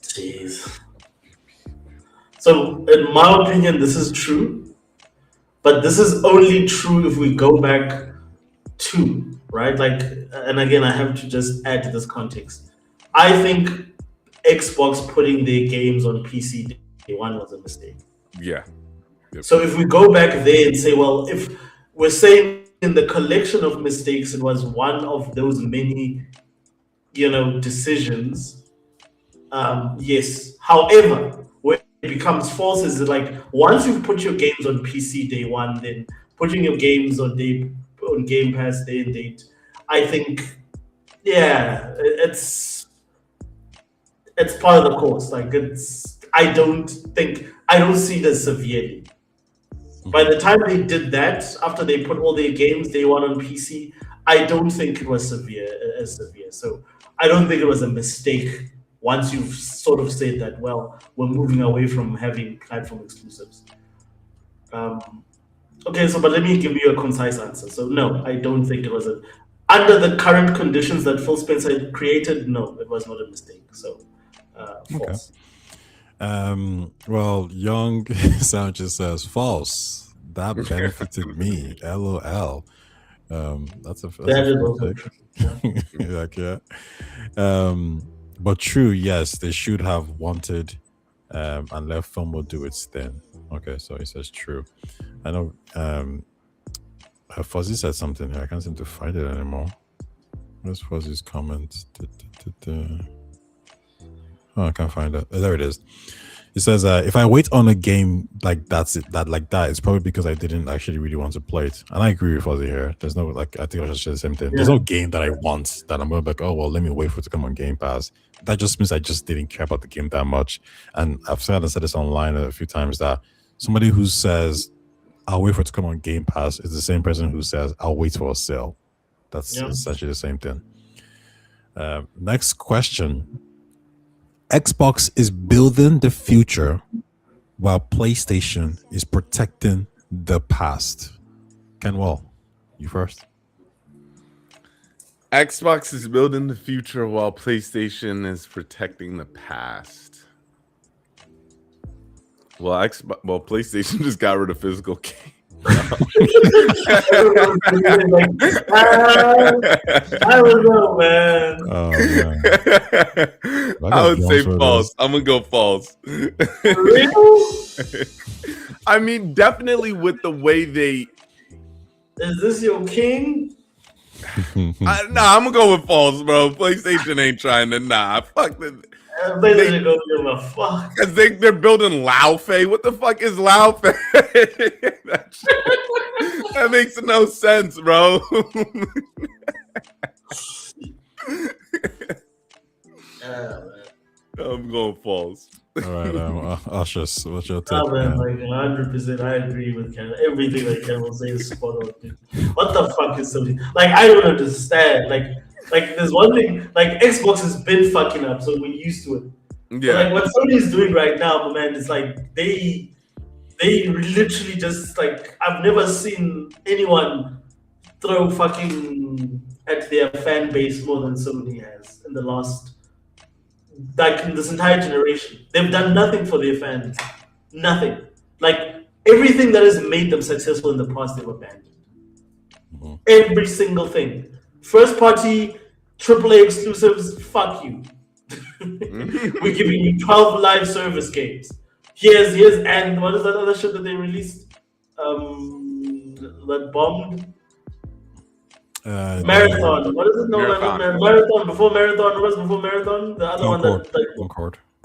Jeez. So, in my opinion, this is true, but this is only true if we go back to, right? Like, and again, I have to just add to this context. I think Xbox putting their games on PC day one was a mistake. Yeah. Yep. So if we go back there and say, well, if we're saying in the collection of mistakes, it was one of those many, decisions. Yes. However, where it becomes false is that, like, once you've put your games on PC day one, then putting your games on Game Pass day and date, I think, yeah, it's part of the course. Like, I don't see it as severely. By the time they did that, after they put all their games day one on PC, I don't think it was as severe. So I don't think it was a mistake once you've sort of said that, well, we're moving away from having platform exclusives. Okay, but let me give you a concise answer. So no, I don't think it was under the current conditions that Phil Spencer created, no, it was not a mistake. So false. Well, Young Sanchez says false. That benefited me. LOL. That's a like, yeah. But true, yes, they should have wanted and let FOMO do its thing. Okay, so he says true. I know Fuzzy said something here. I can't seem to find it anymore. Where's Fuzzy's comment? Oh, I can't find it. There it is. It says, if I wait on a game like that, it's probably because I didn't actually really want to play it. And I agree with Fuzzy here. There's no, like, I think I should say the same thing. There's no game that I want that I'm going to be like, oh, well, let me wait for it to come on Game Pass. That just means I just didn't care about the game that much. And I've said this online a few times, that somebody who says, I'll wait for it to come on Game Pass is the same person who says, I'll wait for a sale. That's essentially the same thing. Next question. Xbox is building the future while PlayStation is protecting the past. Kenwell, you first. Xbox is building the future while PlayStation is protecting the past. Well, PlayStation just got rid of physical games. I don't know, man. Oh, man. I would say false. I'm gonna go false. Really? I mean, definitely with the way they. Is this your king? I'm gonna go with false, bro. PlayStation ain't trying to. Fuck this. PlayStation don't give a fuck. Because they're building Laufey. What the fuck is Laufey? That makes no sense, bro. I'm going false. All right, Ushers, what's your take? Man, like 100%, I agree with Ken. Everything that Ken will say is spot on, dude. What the fuck is something? Like, I don't understand. Like there's one thing. Like, Xbox has been fucking up, so we're used to it. Yeah. But, like, what Sony is doing right now, man, is like they literally just, like, I've never seen anyone throw fucking at their fan base more than Sony has in the last. Like, in this entire generation, they've done nothing for their fans. Nothing. Like, everything that has made them successful in the past, they've abandoned. Mm-hmm. Every single thing. First party, AAA exclusives, fuck you. We're giving you 12 live service games. Here's, and what is that other shit that they released? That bombed? Marathon. What is it? No, Marathon. Before Marathon. What was before Marathon? The other Concord. one.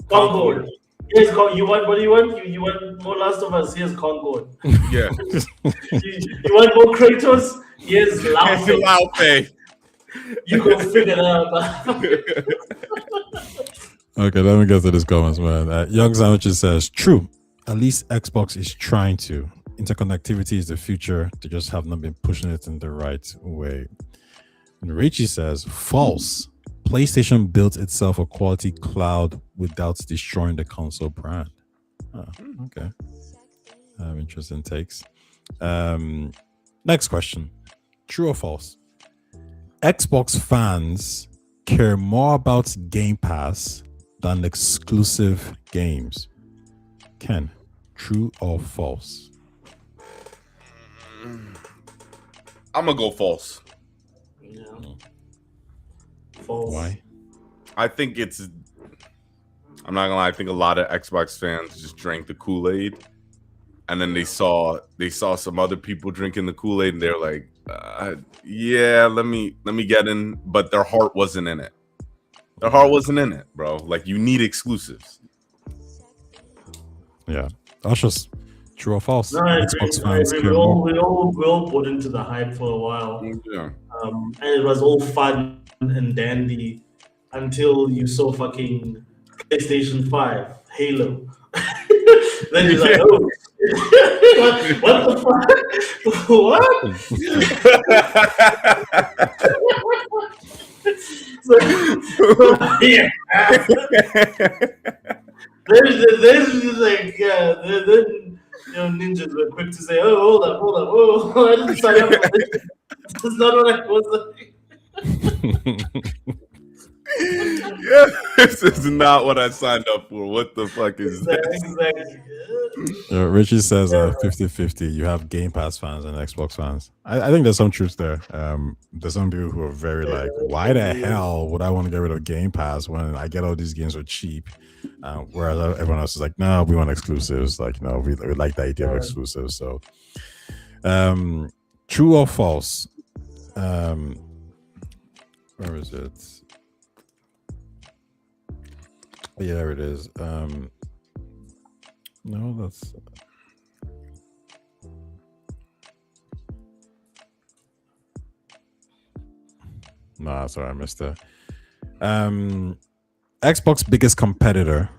Concord. Here's you want. What do you want? You want more Last of Us? Here's Concord. Yeah. you want more Kratos? Here's Laufey. You go figure it out. Okay, let me get to this comments, man. Young Sandwiches says, true. At least Xbox is trying to. interconnectivity is the future. They just have not been pushing it in the right way. And Richie says, false. PlayStation built itself a quality cloud without destroying the console brand. Oh, okay. Interesting takes. Next question. True or false? Xbox fans care more about Game Pass than exclusive games. Ken, true or false? I'm gonna go false. Yeah. False. Why? I think it's. I'm not gonna lie. I think a lot of Xbox fans just drank the Kool-Aid, and then they saw some other people drinking the Kool-Aid, and they're like, "Yeah, let me get in," but their heart wasn't in it. Their heart wasn't in it, bro. Like, you need exclusives. Yeah, that's just true or false. No, I Xbox agree. fans We care all, more. we all bought into the hype for a while. Yeah. And it was all fun and dandy until you saw fucking PlayStation 5, Halo. Then you're like, oh, what the fuck? What? Yeah. There's like, then ninjas were quick to say, oh, hold up, oh, I didn't sign up for this. That's not what I was like. Yeah, this is not what I signed up for. What the fuck is this? Exactly. Richie says 50-50. You have Game Pass fans and Xbox fans. I think there's some truth there. There's some people who are very like, why the hell would I want to get rid of Game Pass when I get all these games for cheap? Whereas everyone else is like, no, we want exclusives. Like, we like the idea of exclusives. So, true or false? Where is it? Oh, yeah, there it is. No, that's. Nah, sorry, I missed that. Xbox biggest competitor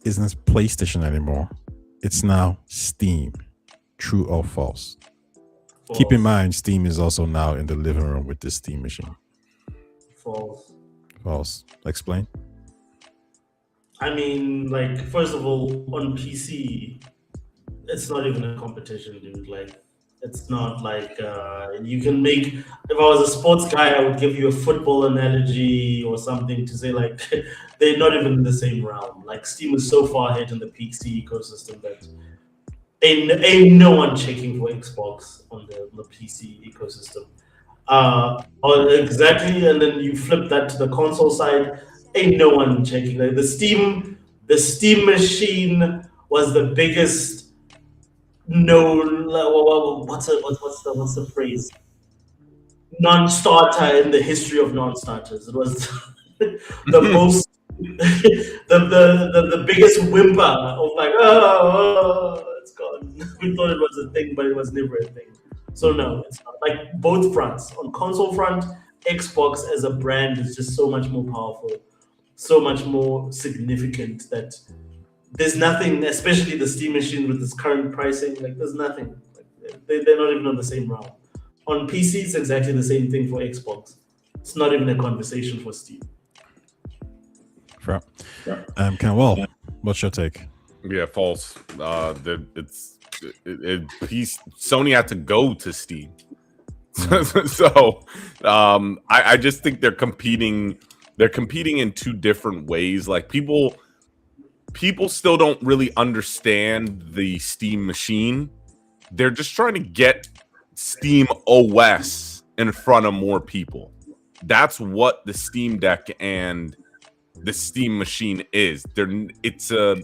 isn't PlayStation anymore. It's now Steam. True or false? Keep in mind, Steam is also now in the living room with this Steam machine. False. False. Explain. I mean, like, first of all, on PC, it's not even a competition, dude. Like, it's not like you can make. If I was a sports guy, I would give you a football analogy or something to say, like, they're not even in the same realm. Like, Steam is so far ahead in the PC ecosystem that ain't no one checking for Xbox on the PC ecosystem. Exactly, and then you flip that to the console side. Ain't no one checking. Like the Steam machine was the biggest. No, what's the phrase? Non-starter in the history of non-starters. It was the most the biggest whimper of like, oh, it's gone. We thought it was a thing, but it was never a thing. So no, it's not. Like both fronts. On console front, Xbox as a brand is just so much more powerful, so much more significant that there's nothing, especially the Steam machine with its current pricing, like there's nothing. Like, they're not even on the same realm. On PC, it's exactly the same thing for Xbox. It's not even a conversation for Steam. Sure. Kenwell, what's your take? Yeah, false. Sony had to go to Steam, so I just think they're competing. They're competing in two different ways. Like people still don't really understand the Steam machine. They're just trying to get Steam OS in front of more people. That's what the Steam Deck and the Steam machine is. It's a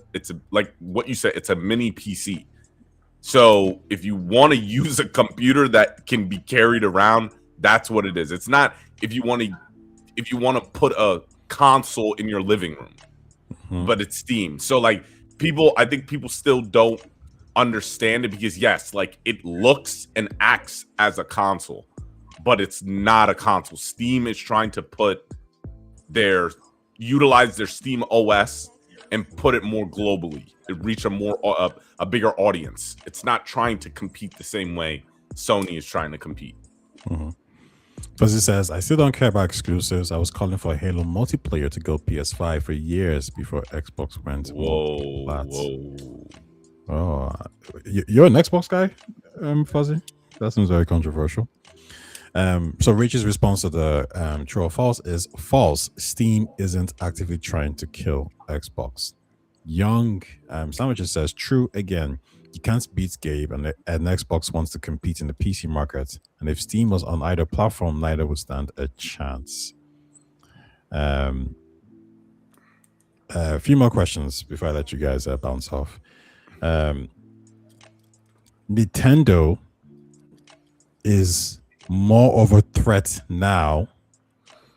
like what you said, it's a mini PC. So if you want to use a computer that can be carried around, that's what it is. It's not if you want to put a console in your living room, but it's Steam. So like I think people still don't understand it because yes, like it looks and acts as a console, but it's not a console. Steam is trying to utilize their Steam OS and put it more globally. It reach a bigger audience. It's not trying to compete the same way Sony is trying to compete. Because it says, I still don't care about exclusives. I was calling for Halo multiplayer to go PS5 for years before Xbox went. Whoa. Oh, you're an Xbox guy, Fuzzy? That seems very controversial. So Rich's response to the true or false is false. Steam isn't actively trying to kill Xbox. Young Sandwiches says true again. You can't beat Gabe, and Xbox wants to compete in the PC market. And if Steam was on either platform, neither would stand a chance. A few more questions before I let you guys bounce off. Nintendo is more of a threat now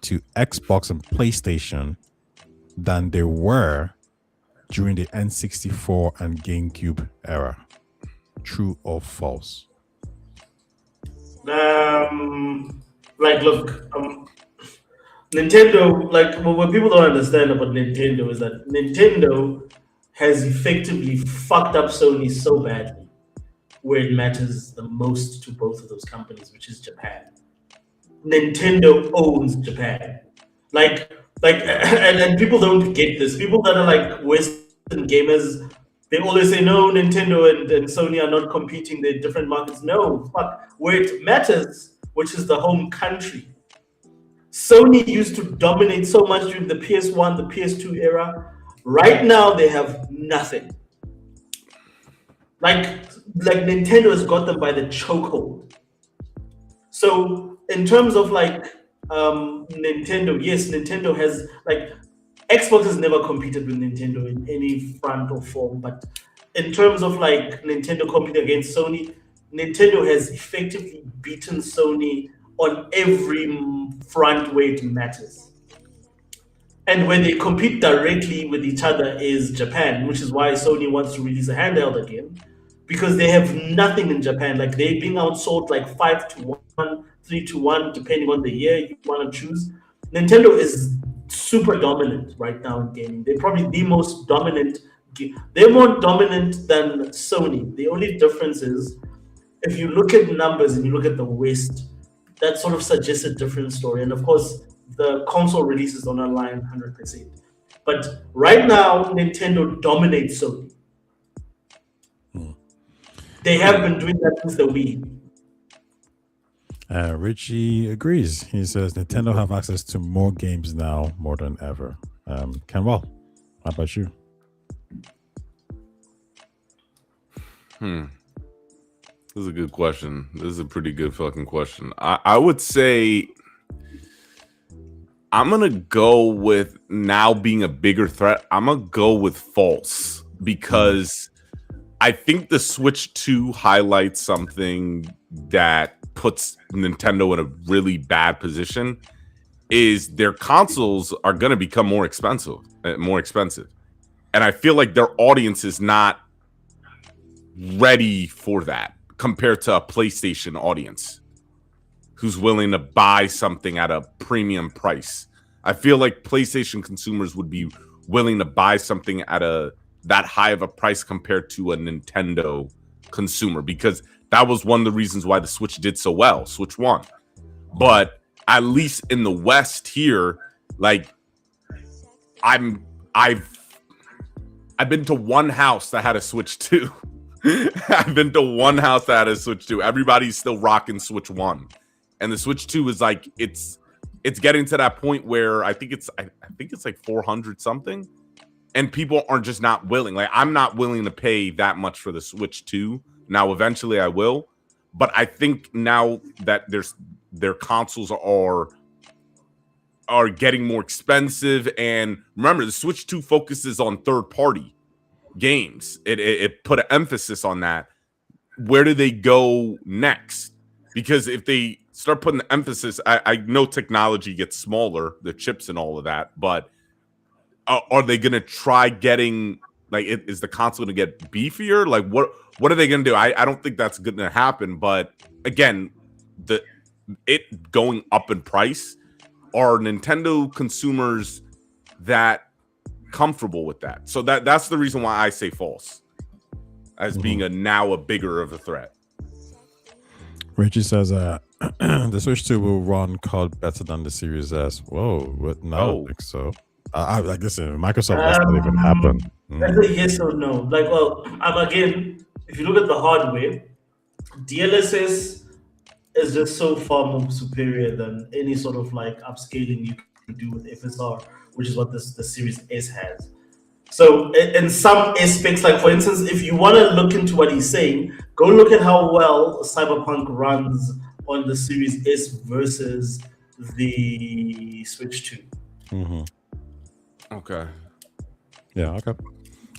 to Xbox and PlayStation than they were during the N64 and GameCube era. True or false? Nintendo, what people don't understand about Nintendo is that Nintendo has effectively fucked up Sony so badly where it matters the most to both of those companies, which is Japan. Nintendo owns Japan. And people don't get this. People that are like Western gamers, they always say, no, Nintendo and Sony are not competing. They're different markets. No, fuck. Where it matters, which is the home country. Sony used to dominate so much during the PS1, the PS2 era. Right now, they have nothing. Like Nintendo has got them by the chokehold. So in terms of Nintendo, yes, Nintendo has Xbox has never competed with Nintendo in any front or form, but in terms of Nintendo competing against Sony, Nintendo has effectively beaten Sony on every front where it matters. And when they compete directly with each other is Japan, which is why Sony wants to release a handheld again, because they have nothing in Japan. They're being outsold 5-1, 3-1, depending on the year you want to choose. Nintendo is super dominant right now in gaming. They're probably the most dominant. They're more dominant than Sony. The only difference is if you look at numbers and you look at the West, that sort of suggests a different story. And of course, the console releases don't align 100%. But right now, Nintendo dominates Sony. They have been doing that since the Wii. Richie agrees. He says Nintendo have access to more games now more than ever. Kenwell, how about you? This is a good question. This is a pretty good fucking question. I would say I'm going to go with now being a bigger threat. I'm going to go with false because I think the Switch 2 highlights something that puts Nintendo in a really bad position is their consoles are going to become more expensive. And I feel like their audience is not ready for that compared to a PlayStation audience who's willing to buy something at a premium price. I feel like PlayStation consumers would be willing to buy something at that high of a price compared to a Nintendo consumer, because that was one of the reasons why the Switch did so well, Switch 1. But at least in the West here, I've been to one house that had a Switch 2. I've been to one house that had a Switch 2. Everybody's still rocking Switch 1. And the Switch 2 is it's getting to that point where I think it's 400 something. And people are just not willing. I'm not willing to pay that much for the Switch 2. Now, eventually I will. But I think now that their consoles are getting more expensive. And remember, the Switch 2 focuses on third-party games. It put an emphasis on that. Where do they go next? Because if they start putting the emphasis, I know technology gets smaller, the chips and all of that, but are they going to try getting, is the console going to get beefier? What are they going to do? I don't think that's going to happen. But again, it going up in price, are Nintendo consumers that comfortable with that. So that's the reason why I say false as being a bigger of a threat. Richie says the Switch 2 will run COD better than the Series S. Whoa, what? No, I don't think so. I like listen, Microsoft lets that even happen. That's a yes or no. Like, well, again, if you look at the hardware, DLSS is just so far more superior than any sort of like upscaling you can do with FSR, which is what the Series S has. So in some aspects, like for instance, if you want to look into what he's saying, go look at how well Cyberpunk runs on the Series S versus the Switch 2. Mm-hmm. Okay. Yeah, okay.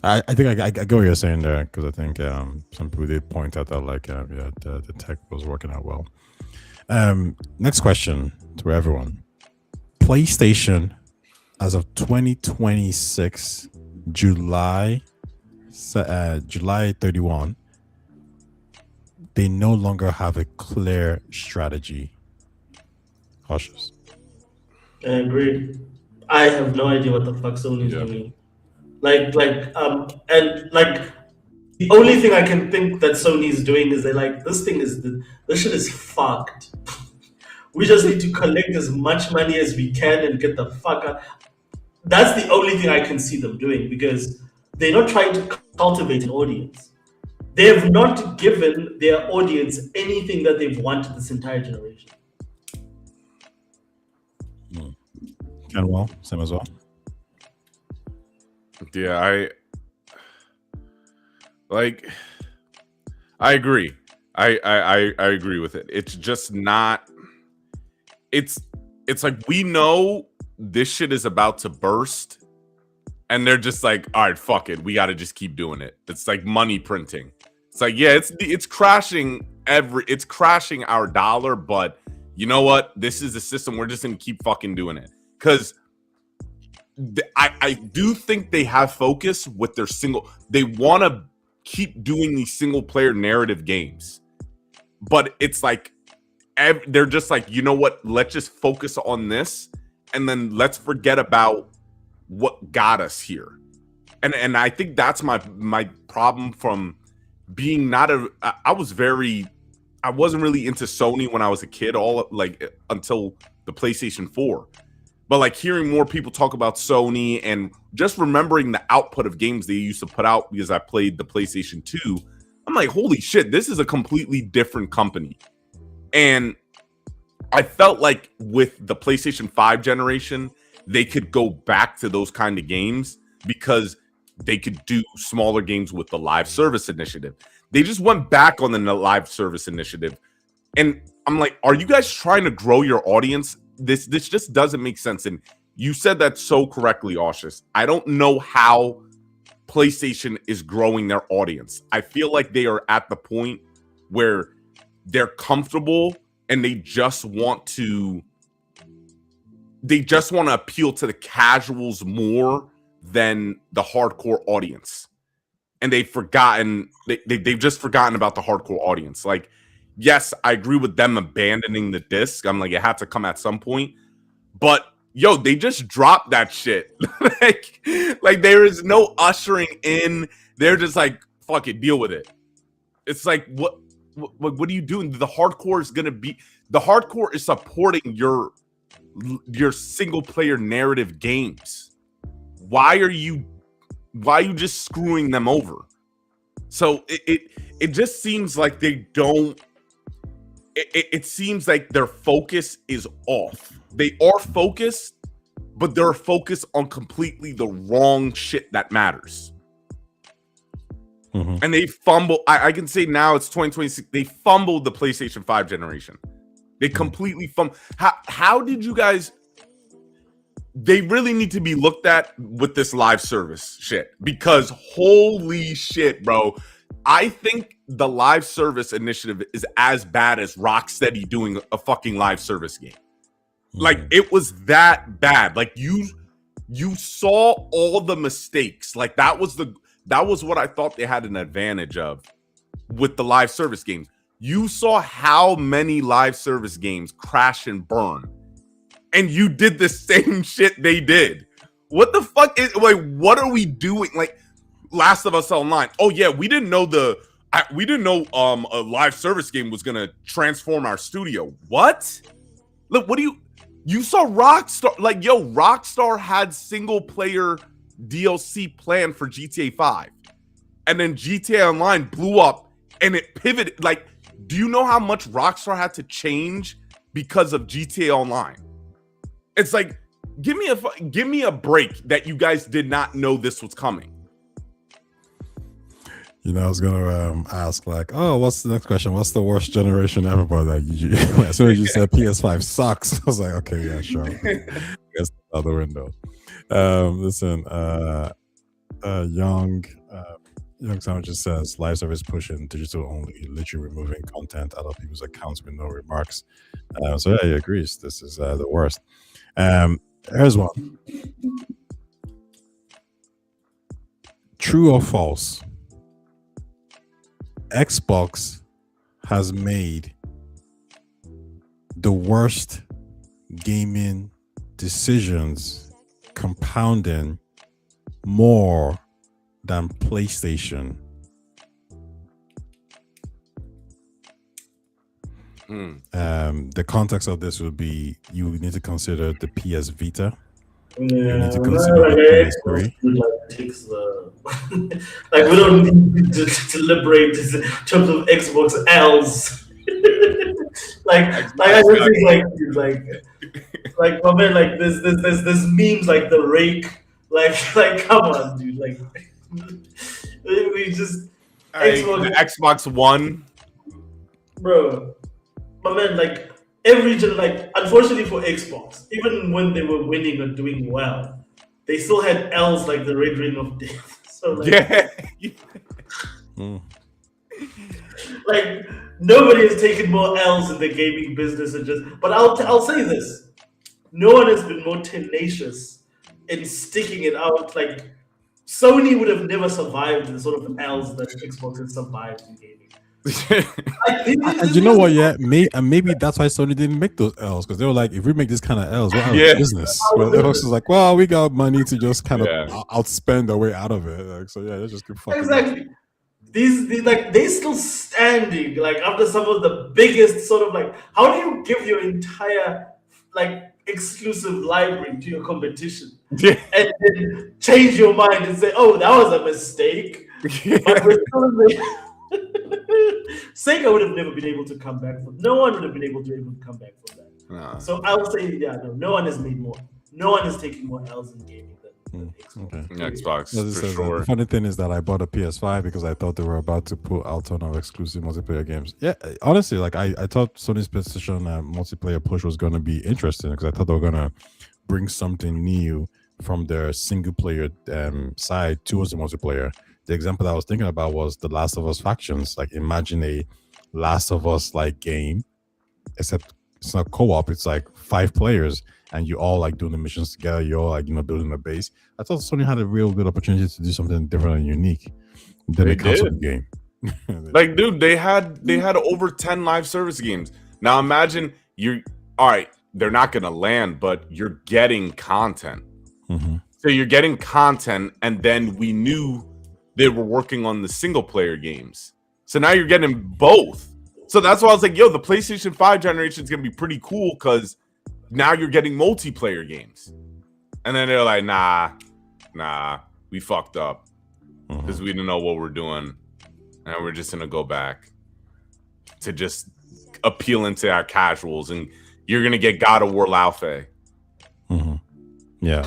I think I get what you're saying there, because I think some people did point out that like the tech was working out well. Next question to everyone. PlayStation as of 2026 July 31, they no longer have a clear strategy. Cautious. I agree. I have no idea what the fuck Sony's doing. And the only thing I can think that Sony's doing is they're like, this shit is fucked. We just need to collect as much money as we can and get the fuck out. That's the only thing I can see them doing, because they're not trying to cultivate an audience. They have not given their audience anything that they've wanted this entire generation. And well, same as well. Yeah, I agree. I agree with it. It's just not. It's like, we know this shit is about to burst, and they're just like, all right, fuck it, we got to just keep doing it. It's like money printing. It's like, yeah, it's crashing it's crashing our dollar, but you know what? This is the system. We're just gonna keep fucking doing it, because I do think they have focus with their they want to keep doing these single player narrative games, but it's like they're just like, you know what? Let's just focus on this, and then let's forget about what got us here. And I think that's my problem from being I wasn't really into Sony when I was a kid, until the PlayStation 4. But like hearing more people talk about Sony and just remembering the output of games they used to put out, because I played the PlayStation 2, I'm like, holy shit, this is a completely different company. And I felt like with the PlayStation 5 generation, they could go back to those kind of games because they could do smaller games with the live service initiative. They just went back on the live service initiative. And I'm like, are you guys trying to grow your audience? This just doesn't make sense. And you said that so correctly, Ausius. I don't know how PlayStation is growing their audience. I feel like they are at the point where they're comfortable and they just want to appeal to the casuals more than the hardcore audience. And they've just forgotten about the hardcore audience. Like, yes, I agree with them abandoning the disc. I'm like, it had to come at some point. But yo, they just dropped that shit. like there is no ushering in. They're just like, fuck it, deal with it. It's like, what are you doing? The hardcore is supporting your single player narrative games. Why are you just screwing them over? So it just seems like they don't. It seems like their focus is off. They are focused, but they're focused on completely the wrong shit that matters. Mm-hmm. And they fumble. I can say now it's 2026. They fumbled the PlayStation 5 generation. They completely fumbled. How did you guys? They really need to be looked at with this live service shit, because holy shit, bro. I think the live service initiative is as bad as Rocksteady doing a fucking live service game. Like, it was that bad. Like, you saw all the mistakes. Like, that was what I thought they had an advantage of with the live service games. You saw how many live service games crash and burn. And you did the same shit they did. What the fuck is like? What are we doing? Like, Last of Us Online. Oh yeah, we didn't know a live service game was gonna transform our studio. What? Look, what do you saw Rockstar? Like, yo, Rockstar had single player DLC planned for GTA 5, and then GTA Online blew up and it pivoted. Like, do you know how much Rockstar had to change because of GTA Online? It's like, give me a break that you guys did not know this was coming. You know, I was gonna ask like, oh, what's the next question? What's the worst generation ever? But like, as soon as you said PS5 sucks, I was like, okay, yeah, sure. Guess out the window. Listen, young Sound just says live service pushing digital only, literally removing content out of people's accounts with no remarks. So yeah, he agrees. This is the worst. Here's one. True or false? Xbox has made the worst gaming decisions, compounding more than PlayStation. The context of this would be you need to consider the PS Vita. Yeah, you need to consider the PS3. Takes the like we don't need to deliberate in terms of Xbox L's. like I just think like my man, like there's memes like the rake, like come on, dude, like we just The Xbox One, bro, my man, like every like unfortunately for Xbox, even when they were winning or doing well, they still had L's like the Red Ring of Death. So like, like nobody has taken more L's in the gaming business and just. But I'll say this: no one has been more tenacious in sticking it out. Like Sony would have never survived the sort of L's that Xbox has survived in gaming. And you know what? Yeah, maybe that's why Sony didn't make those L's, because they were like, if we make this kind of L's, we're out of business. But Xbox is like, well, we got money to just kind of outspend our way out of it. Like, so yeah, let's just keep fucking. Exactly. These like they still standing like after some of the biggest sort of like. How do you give your entire like exclusive library to your competition and then change your mind and say, oh, that was a mistake? But we're still Sega would have never been able to come back from. No one would have been able to come back from that. So I would say, no one has made more. No one is taking more L's in gaming than Xbox. Xbox, for sure. The funny thing is that I bought a PS5 because I thought they were about to put out a ton of exclusive multiplayer games. Yeah, honestly, like I thought Sony's PlayStation multiplayer push was going to be interesting because I thought they were going to bring something new from their single player side towards the multiplayer. The example I was thinking about was the Last of Us factions. Like, imagine a Last of Us like game, except it's not co-op. It's like 5 players, and you all like doing the missions together. You're all like building a base. I thought Sony had a real good opportunity to do something different and unique than a console game. Like, dude, they had over 10 live service games. Now imagine all right. They're not gonna land, but you're getting content. So you're getting content, and then we knew they were working on the single player games. So now you're getting both. So that's why I was like, yo, the PlayStation 5 generation is going to be pretty cool because now you're getting multiplayer games. And then they're like, nah, we fucked up because we didn't know what we're doing. And we're just going to go back to just appealing to our casuals. And you're going to get God of War Laufe. Yeah.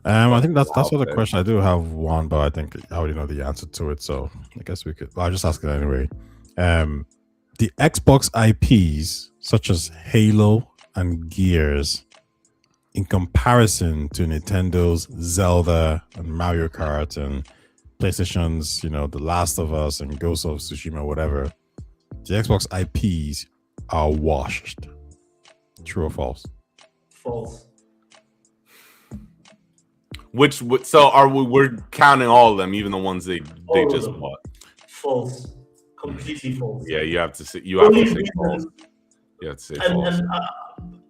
I think that's all the question. I do have one, but I think I already know the answer to it. So I guess we could. I'll just ask it anyway. The Xbox IPs, such as Halo and Gears, in comparison to Nintendo's Zelda and Mario Kart and PlayStation's, The Last of Us and Ghost of Tsushima, whatever, the Xbox IPs are washed. True or false? False. We're counting all of them, even the ones they just bought. False. Completely false. Yeah, you have to say false. You have to say false. And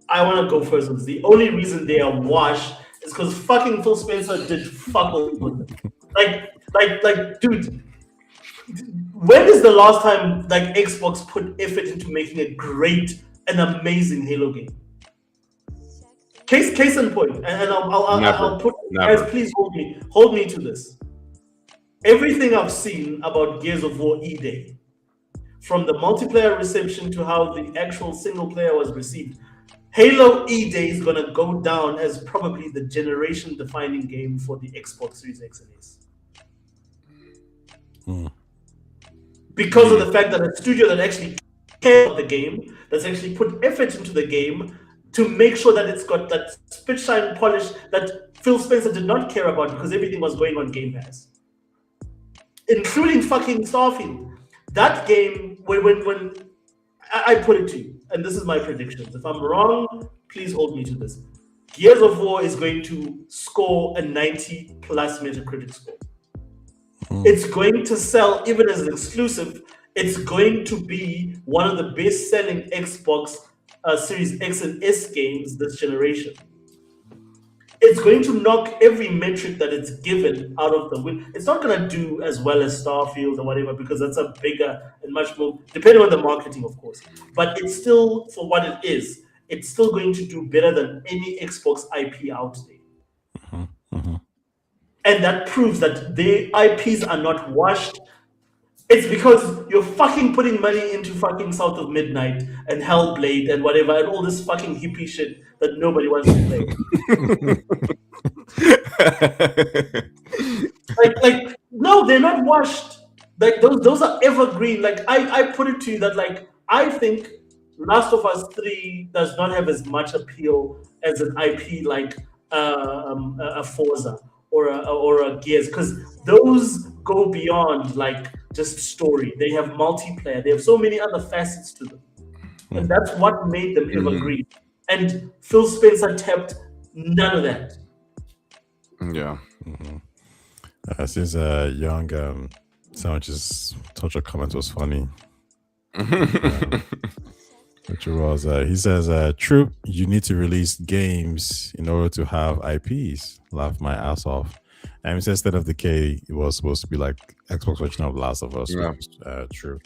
I want to go first. The only reason they are washed It's because fucking Phil Spencer did fuck all with them. Like, dude, when is the last time like Xbox put effort into making a great and amazing Halo game? Case in point, and I'll put Never. guys, please hold me to this. Everything I've seen about Gears of War E-Day, from the multiplayer reception to how the actual single player was received, Halo E-Day is gonna go down as probably the generation-defining game for the Xbox Series X and S. Because of the fact that a studio that actually cares about the game, that's actually put effort into the game to make sure that it's got that spit shine polish that Phil Spencer did not care about because everything was going on Game Pass, including fucking Starfield. That game, when I put it to you, and this is my predictions. If I'm wrong, please hold me to this. Gears of War is going to score a 90 plus Metacritic score. It's going to sell, even as an exclusive, it's going to be one of the best selling Xbox Series X and S games this generation. It's going to knock every metric that it's given out of the win. It's not going to do as well as Starfield or whatever because that's a bigger and much more, depending on the marketing, of course. But it's still, for what it is, it's still going to do better than any Xbox IP out there. And that proves that the IPs are not washed. It's because you're fucking putting money into fucking South of Midnight and Hellblade and whatever and all this fucking hippie shit that nobody wants to play. like no, they're not washed. Like those are evergreen. Like I put it to you that like I think Last of Us 3 does not have as much appeal as an IP like a Forza or a Gears, because those go beyond like just story. They have multiplayer. They have so many other facets to them, and that's what made them evergreen. And Phil Spencer tapped none of that. Yeah. Since young Sandwich's touch of comment was funny. Which was he says, true, you need to release games in order to have IPs. Laugh my ass off. And he says State of Decay was supposed to be like Xbox version of Last of Us. Yeah. Which is, true.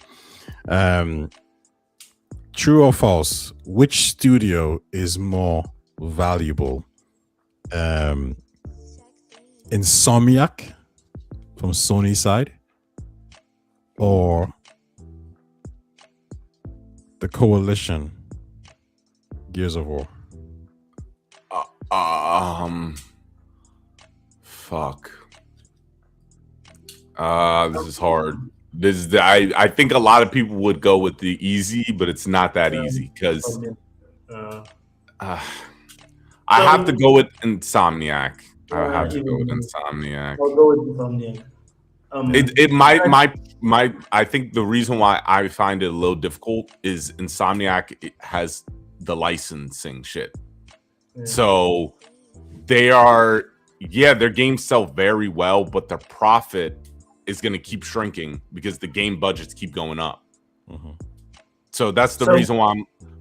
True or false? Which studio is more valuable? Insomniac from Sony side, or the Coalition, Gears of War? Fuck. This is hard. I think a lot of people would go with the easy, but it's not that easy because I have to go with Insomniac. I have to go with Insomniac. I'll go with Insomniac. It might. I think the reason why I find it a little difficult is Insomniac has the licensing shit. Yeah. So they are, their games sell very well, but their profit is going to keep shrinking because the game budgets keep going up. So that's the reason why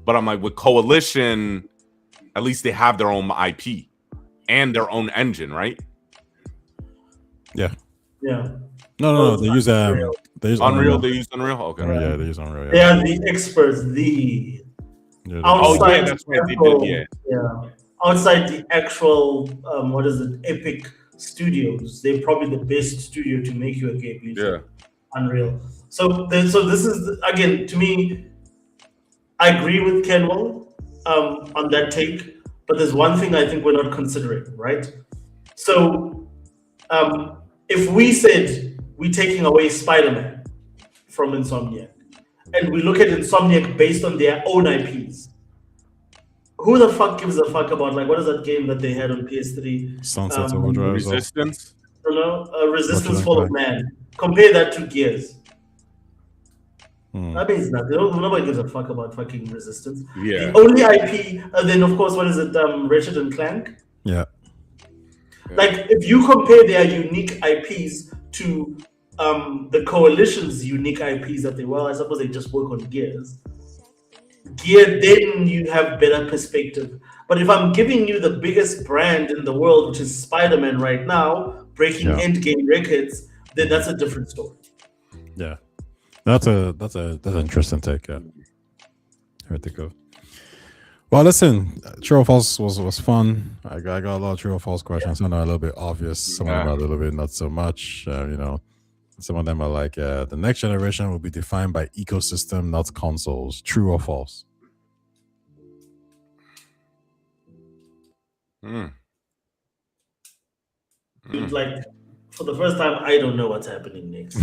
I'm like, with Coalition, at least they have their own IP and their own engine, right? Yeah. No, they use Unreal. They use Unreal. Okay. Yeah, they use Unreal. Yeah. They are the experts. Outside that's right. They did. Outside the actual, Epic Studios, they're probably the best studio to make you a game using Unreal. So this is again, to me, I agree with Kenwell on that take, but there's one thing I think we're not considering, right? So if we said we're taking away Spider-Man from Insomniac, and we look at Insomniac based on their own IPs, who the fuck gives a fuck about, like, what is that game that they had on PS3? Sunset Overdrive. Resistance? Resistance Fall of Man. Compare that to Gears. That means nothing. Nobody gives a fuck about fucking Resistance. Yeah. The only IP, then of course, what is it? Ratchet and Clank? Yeah. Like, if you compare their unique IPs to the Coalition's unique IPs that I suppose they just work on Gears. Then you have better perspective. But if I'm giving you the biggest brand in the world, which is Spider-Man right now, breaking endgame records, then that's a different story. Yeah, that's an interesting take. Yeah, here to go. Well, listen, true or false was fun. I got a lot of true or false questions. Some are a little bit obvious. Some of them are a little bit not so much. Some of them are like the next generation will be defined by ecosystem, not consoles. True or false? Dude, like for the first time, I don't know what's happening next.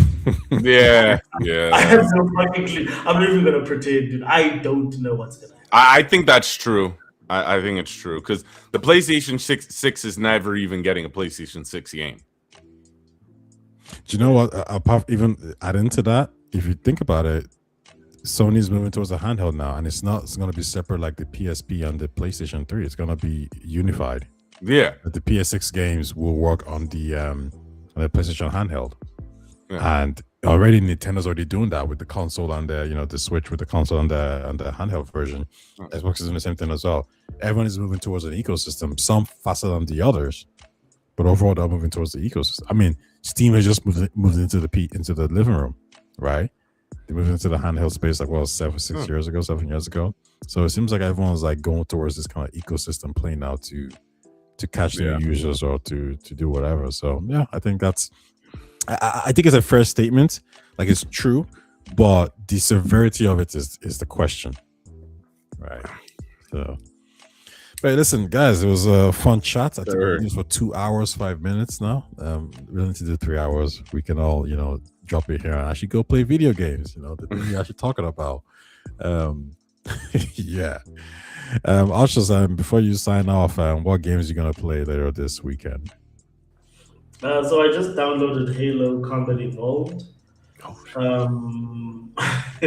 Yeah. I have no fucking clue. I'm not even gonna pretend, dude. I don't know what's gonna happen. I think that's true. I think it's true because the PlayStation 6 is never even getting a PlayStation 6 game. Do you know what? Apart even add into that, if you think about it, Sony's moving towards a handheld now, and it's going to be separate like the PSP and the PlayStation 3. It's going to be unified. Yeah, but the PS6 games will work on the PlayStation handheld, and already Nintendo's already doing that with the console and the Switch with the console and the handheld version. Xbox is doing the same thing as well. Everyone is moving towards an ecosystem, some faster than the others, but overall they're moving towards the ecosystem. I mean, Steam has just moved into the living room, right? They moved into the handheld space like 7 years ago. So it seems like everyone's like going towards this kind of ecosystem play now to catch new users or to do whatever. So yeah, I think I think it's a fair statement. Like it's true, but the severity of it is the question, right? So, but listen, guys, it was a fun chat. I think we're doing this for 2 hours 5 minutes now. We don't need to do 3 hours. We can all drop it here and actually go play video games. The thing you're actually talking about. Yeah. Also, before you sign off, what games are you gonna play later this weekend? So I just downloaded Halo Combat Evolved.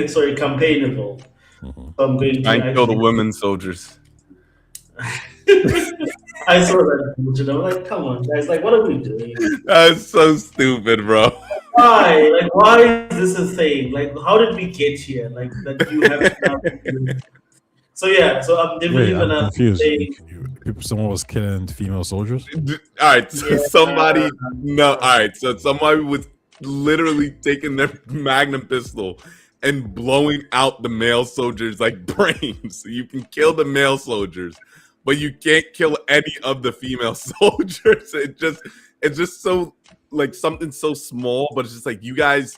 Sorry, Campaign Evolved. So I'm going to kill the women soldiers. I saw that, I'm like, come on, guys, like, what are we doing? That's so stupid, bro. Why? Like, why is this a thing? Like, how did we get here? Like, that you have to So yeah, so I'm definitely gonna play. Someone was killing female soldiers. All right, so somebody so somebody was literally taking their Magnum pistol and blowing out the male soldiers like brains. So you can kill the male soldiers, but you can't kill any of the female soldiers. It's just so like something so small, but it's just like you guys.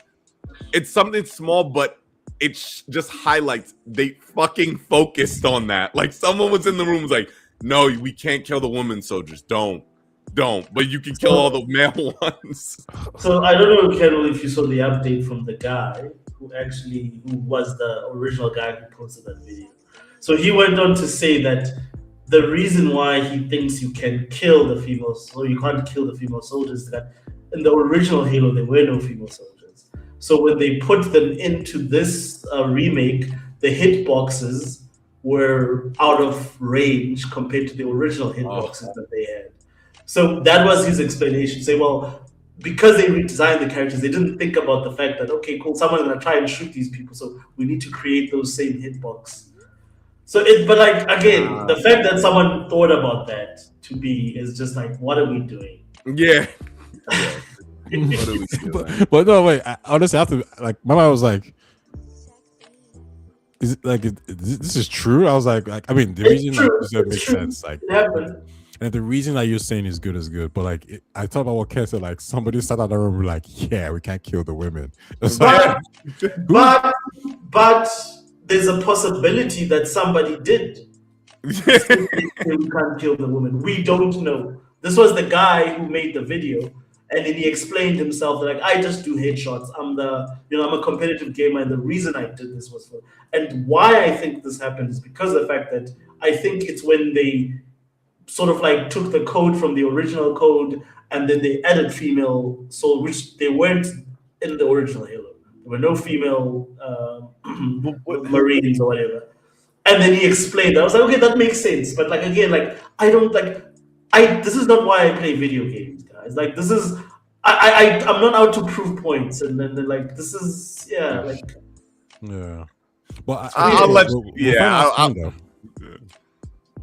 It's something small, but it just highlights they fucking focused on that. Like someone was in the room was like, no, we can't kill the women soldiers. Don't. But you can kill all the male ones. So I don't know, Carol, if you saw the update from the guy who was the original guy who posted that video. So he went on to say that the reason why he thinks you can kill the females, or you can't kill the female soldiers, is that in the original Halo there were no female soldiers. So when they put them into this remake, the hitboxes were out of range compared to the original hitboxes that they had. So that was his explanation. Say, well, because they redesigned the characters, they didn't think about the fact that, okay, cool, someone's gonna try and shoot these people, so we need to create those same hitbox. So but like again, the fact that someone thought about that to be is just like, what are we doing? Yeah. What are we doing? But no, wait. Honestly, after like my mind was like, is it like this is true? I was like I mean, the reason like, it makes sense. Like, and the reason that you're saying is good, but like I thought about what Ken said. Like somebody sat out the room like, yeah, we can't kill the women. But there's a possibility that somebody did. We can't kill the woman. We don't know. This was the guy who made the video, and then he explained himself like, I just do headshots. I'm a competitive gamer, and the reason I did this was and why I think this happened is because of the fact that I think it's when they sort of like took the code from the original code and then they added female soul, which they weren't in the original Halo. There were no female Marines or whatever. And then he explained. I was like, okay, that makes sense. But like again, like this is not why I play video games, guys. Like this is I'm not out to prove points, and then like this is yeah. Well, I'll let you. Yeah.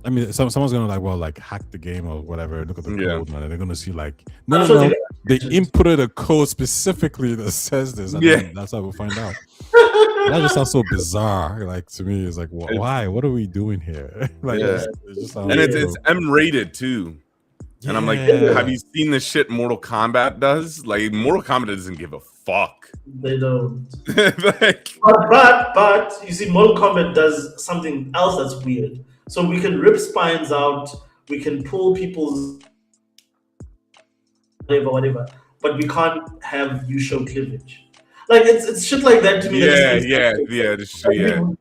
I mean, someone's gonna like hack the game or whatever. Look at the Yeah. code, man, and they're gonna see like I'm no, sure no, they they got inputted a code specifically that says this, and Yeah. then that's how we'll find out. That just sounds so bizarre. Like to me, it's like, why? What are we doing here? Like, Yeah. it just sounds. And so, it's M-rated too. And I'm like, Yeah. have you seen the shit Mortal Kombat does? Like, Mortal Kombat doesn't give a fuck. They don't. Like, But you see, Mortal Kombat does something else that's weird. So we can rip spines out, we can pull people's whatever, but we can't have you show cleavage. Like it's shit like that to me. That just makes sense. Like,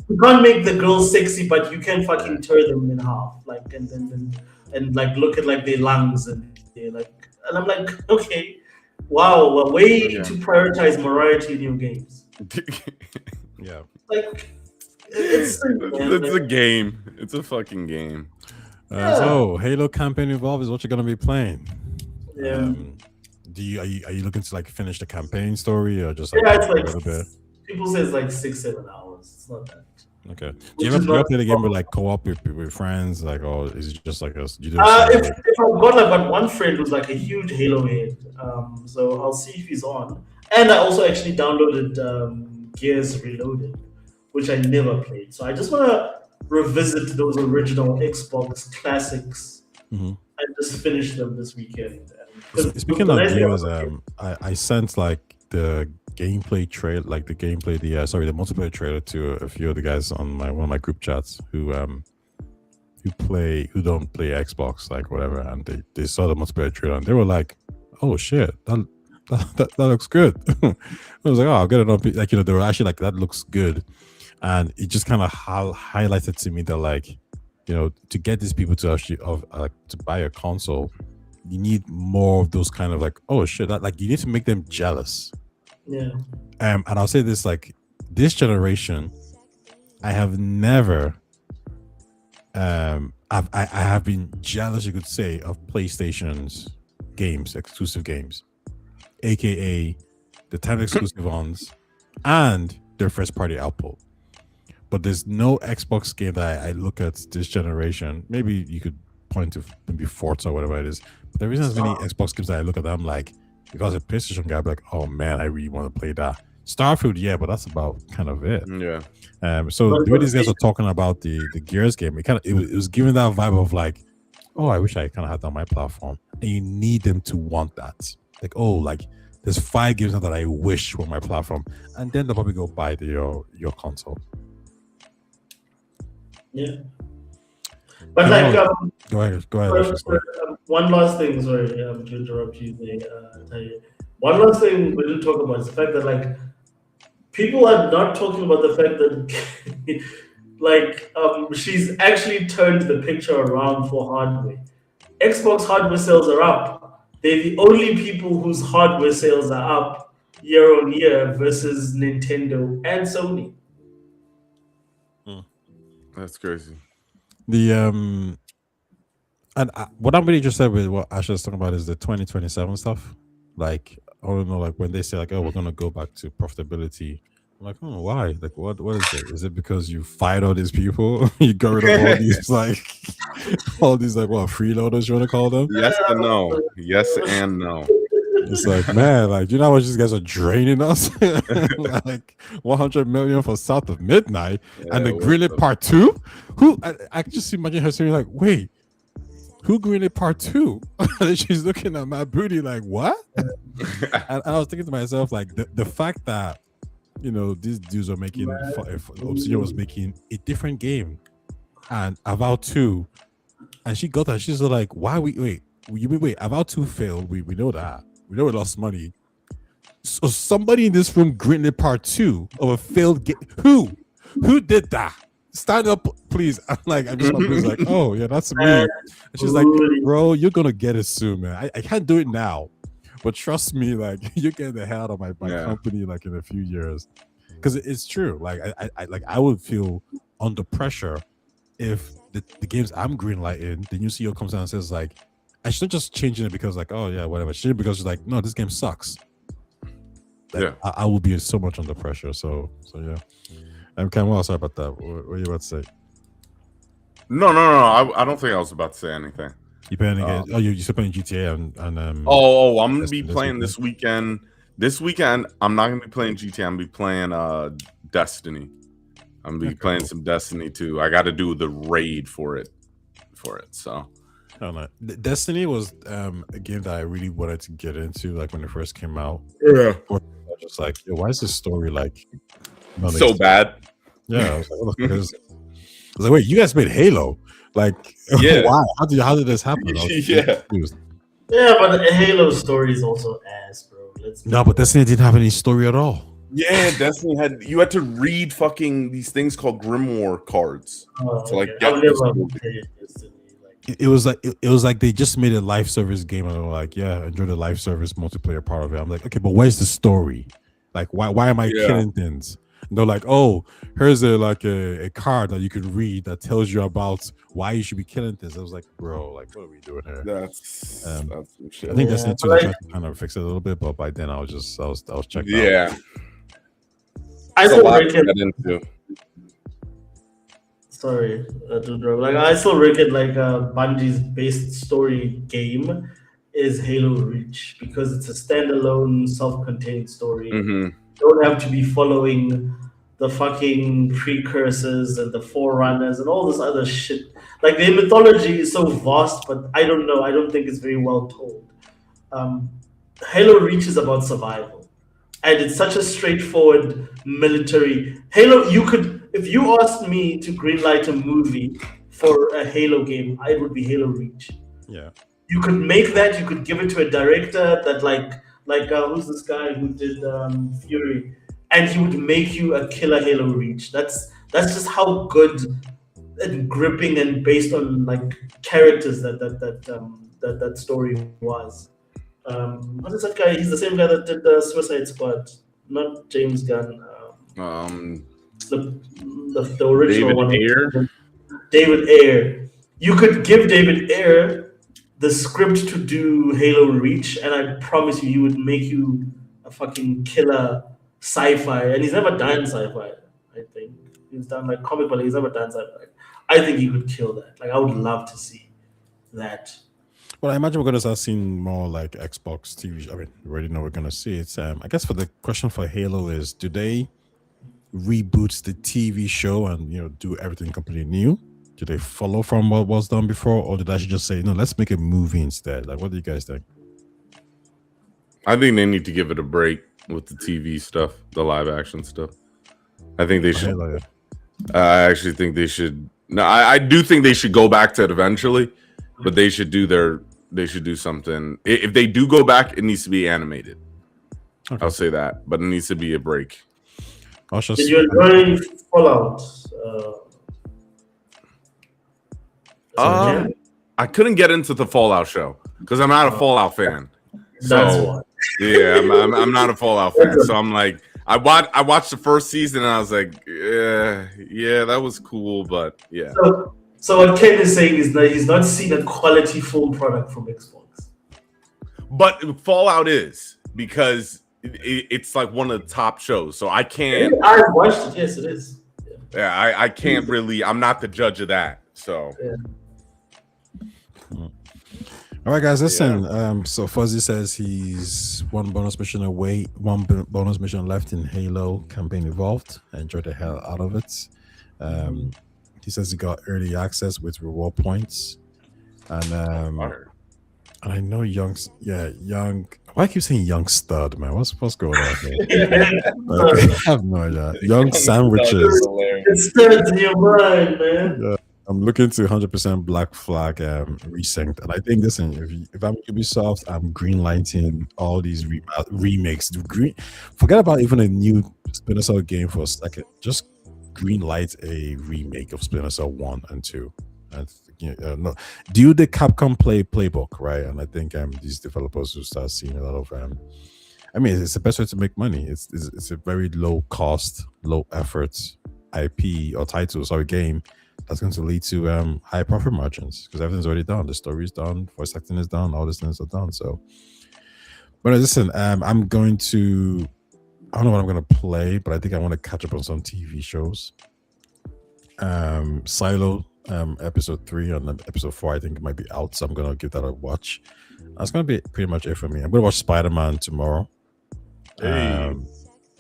you can't make the girls sexy, but you can fucking tear them in half, like and like look at like their lungs and they're like, and I'm like, okay, wow, a way to prioritize morality in your games. Yeah. Like it's a game. It's a fucking game. So Halo campaign involved is what you're gonna be playing. Yeah. Are you looking to like finish the campaign story or just like it's a like little bit? people say it's like 6-7 hours. It's not that. Okay. Do you ever play the game with like co-op with friends, like, or is it just like us? If I've got one friend who's like a huge Halo head, so I'll see if he's on. And I also actually downloaded Gears Reloaded, which I never played. So I just want to revisit those original Xbox classics and just finish them this weekend. Speaking of Gears, I sent like the gameplay trailer, like the multiplayer trailer to a few of the guys on one of my group chats who don't play Xbox, like whatever, and they saw the multiplayer trailer and they were like, "Oh shit, that looks good." I was like, "Oh, I'll get it on." Like, they were actually like, "That looks good," and it just kind of highlighted to me that, like, to get these people to actually to buy a console, you need more of those kind of like, oh shit, that, like, you need to make them jealous. Yeah. And I'll say this, like, this generation, I have never I have been jealous, you could say, of PlayStation's exclusive games, aka the time exclusive ones and their first party output. But there's no Xbox game that I look at this generation. Maybe you could point to maybe Forza or whatever it is. But there isn't as many Xbox games that I look at them like, because a PlayStation guy, I'm like, oh man, I really want to play that. Starfield, yeah, but that's about kind of it. Yeah. So the way these guys are talking about the Gears game, it was giving that vibe of like, oh, I wish I kind of had that on my platform. And you need them to want that. Like, oh, like there's 5 games now that I wish were my platform, and then they'll probably go buy your console. Yeah. But like, go ahead. One last thing, sorry, to interrupt you there. One last thing we didn't talk about is the fact that, like, people are not talking about the fact that like she's actually turned the picture around for hardware. Xbox hardware sales are up. They're the only people whose hardware sales are up year on year versus Nintendo and Sony. That's crazy. And what I'm really interested with what Asha's talking about is the 2027 stuff. Like, I don't know, like when they say like, oh, we're gonna go back to profitability. I'm like, oh, why? Like, what is it? Is it because you fired all these people? You got rid of all these like what, freeloaders you want to call them? Yes and no. Yes and no. It's like, man, like, you know how much these guys are draining us? Like 100 million for South of Midnight and the Greenlit Part 2? Who I just imagine her saying like, wait, who Greenlit Part 2? And she's looking at my booty like, what? And I was thinking to myself, like, the fact that, these dudes are making Obsidian was making a different game and Avowed 2, and she got that. She's like, why wait, Avowed 2 failed. We know that. We know we lost money. So somebody in this room greenlit Part 2 of a failed game. Who did that? Stand up, please. I'm just like, oh yeah, that's me. And she's like, bro, you're gonna get it soon, man. I can't do it now, but trust me, like, you're getting the hell out of my company like in a few years. Because it's true. Like I would feel under pressure if the games I'm greenlighting, the new CEO comes out and says like, I shouldn't just changing it because like, oh yeah, whatever. She because she's like, no, this game sucks. Like, I will be so much under pressure. So yeah. Cam, well, sorry about that. What are you about to say? No. I don't think I was about to say anything. You playing again? You're still playing GTA and I'm gonna be playing this weekend. This weekend, I'm not gonna be playing GTA. I'm gonna be playing Destiny. I'm gonna be playing some Destiny too. I got to do the raid for it. So. I don't know. Destiny was a game that I really wanted to get into, like when it first came out. Yeah. I was just like, yo, why is this story like so bad? Yeah, I was like, what the fuck is this? I was like, wait, you guys made Halo? Like, yeah. Why? How did this happen? Yeah. Yeah, but the Halo story is also ass, bro. No, but Destiny didn't have any story at all. Yeah, Destiny had to read fucking these things called Grimoire cards. It was like they just made a live service game and they were like, yeah, enjoy the live service multiplayer part of it. I'm like, okay, but where's the story? Like, why am I killing things? And they're like, oh, here's a card that you can read that tells you about why you should be killing things. I was like, bro, like, what are we doing here? That's some shit. I think Destiny 2 tried to kind of fix it a little bit, but by then I was checked out. Yeah. I still reckon. Sorry, like I still reckon like Bungie's best story game is Halo Reach because it's a standalone, self-contained story. Mm-hmm. You don't have to be following the fucking precursors and the forerunners and all this other shit. Like the mythology is so vast, but I don't know. I don't think it's very well told. Halo Reach is about survival, and it's such a straightforward military. Halo, if you asked me to greenlight a movie for a Halo game, it would be Halo Reach. Yeah. You could make that. You could give it to a director that like who's this guy who did Fury, and he would make you a killer Halo Reach. That's just how good and gripping and based on like characters that story was. What is that guy? He's the same guy that did the Suicide Squad, not James Gunn. The original one. David Ayer. You could give David Ayer the script to do Halo Reach, and I promise you, he would make you a fucking killer sci-fi. And he's never done sci-fi. I think he's done like comic, but he's never done sci-fi. I think he could kill that. Like I would love to see that. Well, I imagine we're going to start seeing more like Xbox TV. I mean, we already know we're going to see it. I guess for the question for Halo is, do they reboot the TV show and do everything completely new? Do they follow from what was done before, or did I just say no? Let's make a movie instead. Like, what do you guys think? I think they need to give it a break with the TV stuff, the live action stuff. I think they should. I actually think they should. No, I do think they should go back to it eventually, but they should do something. If they do go back, it needs to be animated. Okay. I'll say that, but it needs to be a break. Did you enjoy Fallout? I couldn't get into the Fallout show because I'm not a Fallout fan. That's why. Yeah, I'm not a Fallout fan. So I'm like, I watched the first season and I was like, yeah, that was cool, but yeah. So what Ken is saying is that he's not seen a quality full product from Xbox. But Fallout is because it's like one of the top shows. So I can't. I've watched it. Yes, it is. Yeah, I can't really. I'm not the judge of that. So. Yeah. All right, guys, listen. So Fuzzy says he's one bonus mission away, one bonus mission left in Halo campaign evolved. I enjoyed the hell out of it. He says he got early access with reward points, and I know young. Why I keep saying young stud, man? What's going on here? I have no idea. Young sandwiches. It studs in your mind, man. Yeah. I'm looking to 100% Black Flag resynced, and I think listen, if I'm Ubisoft, I'm greenlighting all these remakes. Forget about even a new Splinter Cell game for a second. Just greenlight a remake of Splinter Cell 1 and 2. And no, do the Capcom playbook, right? And I think these developers will start seeing a lot of. I mean, it's the best way to make money. It's a very low cost, low effort IP or title, game. That's going to lead to high profit margins because everything's already done. The story is done, voice acting is done, all these things are done. So, but listen, I'm going to. I don't know what I'm going to play, but I think I want to catch up on some TV shows. Silo. episode 3 and then episode 4. I think it might be out, so I'm gonna give that a watch. That's gonna be pretty much it for me. I'm gonna watch Spider-Man tomorrow. Hey.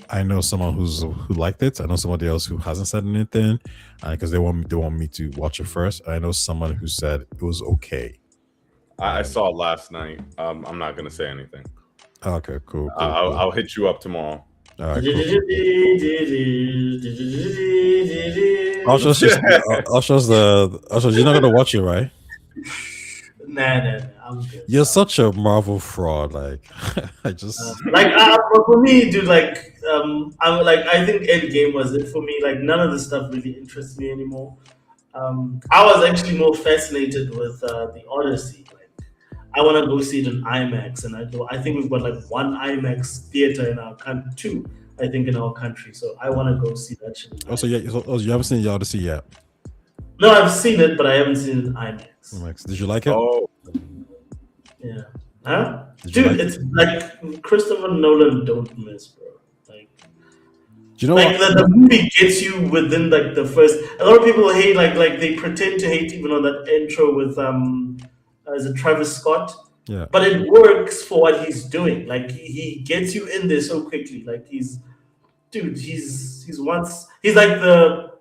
I know someone who liked it. I know somebody else who hasn't said anything because they want me to watch it first. I know someone who said it was okay. I saw it last night. I'm not gonna say anything. Okay, cool. I'll hit you up tomorrow. All right, cool. Also, you're not gonna watch it, right? Nah, I'm good. You're such a Marvel fraud. Like, I just for me, dude. I think Endgame was it for me. Like, none of the stuff really interests me anymore. I was actually more fascinated with the Odyssey. Like, I want to go see it in IMAX, and I think we've got like one IMAX theater in our country, two, I think, in our country. So I want to go see that shit. also, yeah. You haven't seen the Odyssey yet? No, I've seen it, but I haven't seen it in IMAX. Did you like it? Oh, Yeah. Huh? Did you Dude, like it's like Christopher Nolan don't miss, bro. Like, Do you know like what? the movie gets you within like the first. A lot of people hate like they pretend to hate even on that intro with is it Travis Scott? Yeah. But it works for what he's doing. Like he gets you in there so quickly. Like he's like the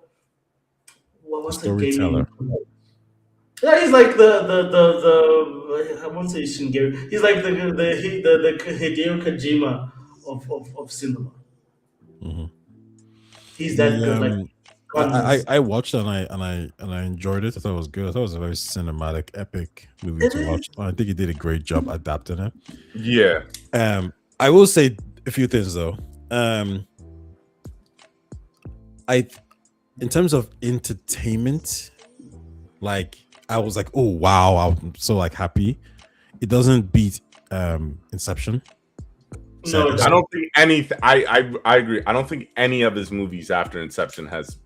what's the Storyteller. gaming? Yeah, he's like the I won't say Shingeru. He's like the Hideo Kojima of cinema. Mm-hmm. He's that good. Like I watched it and I enjoyed it. I thought it was good. I thought it was a very cinematic, epic movie to watch. I think he did a great job adapting it. yeah. I will say a few things though. In terms of entertainment, like I was like, oh wow, I'm so like happy. It doesn't beat Inception. No, I don't think anything. I agree. I don't think any of his movies after Inception has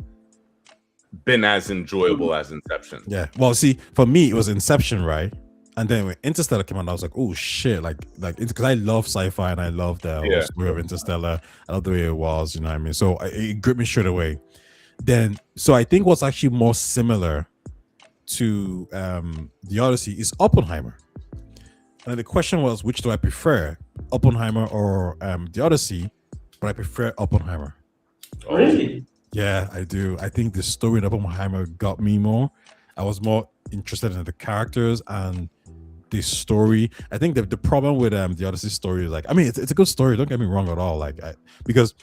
been as enjoyable as Inception. Yeah. Well, see, for me, it was Inception, right? And then when Interstellar came out, I was like, oh shit, like because I love sci-fi and I love the whole story of Interstellar. I love the way it was, you know what I mean? So it gripped me straight away. Then, so I think what's actually more similar to the Odyssey is Oppenheimer. And the question was, which do I prefer, Oppenheimer or the Odyssey? But I prefer Oppenheimer. Really? Yeah, I do. I think the story in Oppenheimer got me more. I was more interested in the characters and the story. I think the problem with the Odyssey story is like, I mean, it's a good story. Don't get me wrong at all. Like, because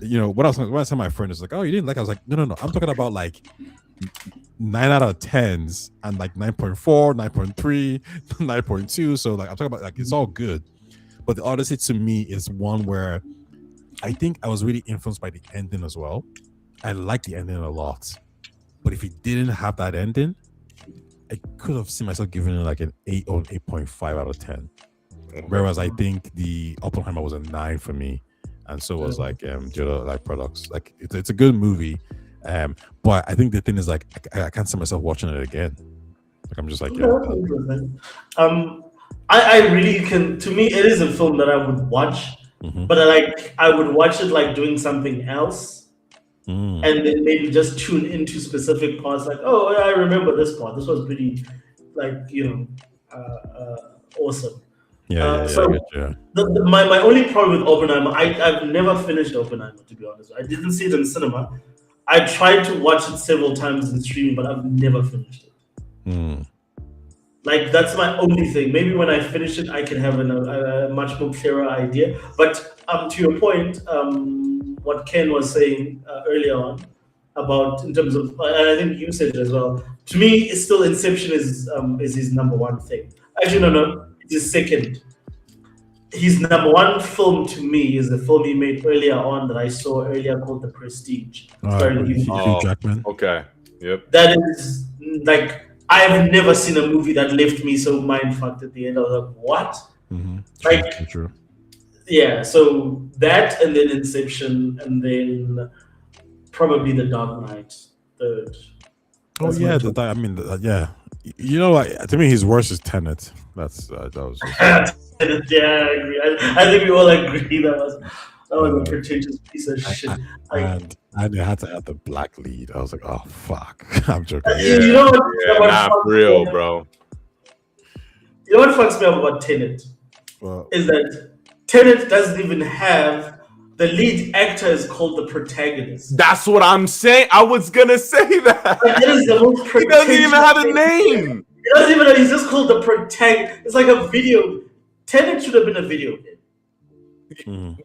you know, when I was telling my friend, it's like, oh, you didn't like it? I was like, no. I'm talking about like 9 out of 10s and like 9.4, 9.3, 9.2. So like I'm talking about like it's all good. But the Odyssey to me is one where I think I was really influenced by the ending as well. I like the ending a lot. But if it didn't have that ending, I could have seen myself giving it like an 8 or 8.5 out of 10. Whereas I think the Oppenheimer was a 9 for me. And so was like the other like products. Like it's a good movie. But I think the thing is like I can't see myself watching it again. Like I'm just like, I really can. To me, it is a film that I would watch, but I would watch it like doing something else, and then maybe just tune into specific parts. Like, oh, I remember this part. This was pretty, like awesome. My only problem with Oppenheimer, I've never finished Oppenheimer, to be honest. I didn't see it in cinema. I tried to watch it several times in streaming, but I've never finished it. Like, that's my only thing. Maybe when I finish it, I can have a much more clearer idea. But to your point, what Ken was saying earlier on about in terms of, and I think you said it as well. To me, it's still Inception is his number one thing. Actually, no, it's his second. His number one film to me is the film he made earlier on that I saw earlier called The Prestige. Hugh Jackman. Okay. Yep. That is like, I've never seen a movie that left me so mind fucked at the end. I was like, what? True. Yeah, so that and then Inception and then probably The Dark Knight third. That's yeah. You know, like, to me, his worst is Tenet. That was. Yeah, I agree. I think we all agree that was. That was a pretentious piece of shit. And they had to add the black lead. I was like, oh fuck. I'm joking. You know what? Nah, for real, bro. You know what fucks me up about Tenet? Well, Is that Tenet doesn't even have the lead actor is called the protagonist. That's what I'm saying. I was gonna say that. Like, that is the most He doesn't even have a name. He doesn't even know. He's just called the protagonist. It's like a video. Tenet should have been a video game.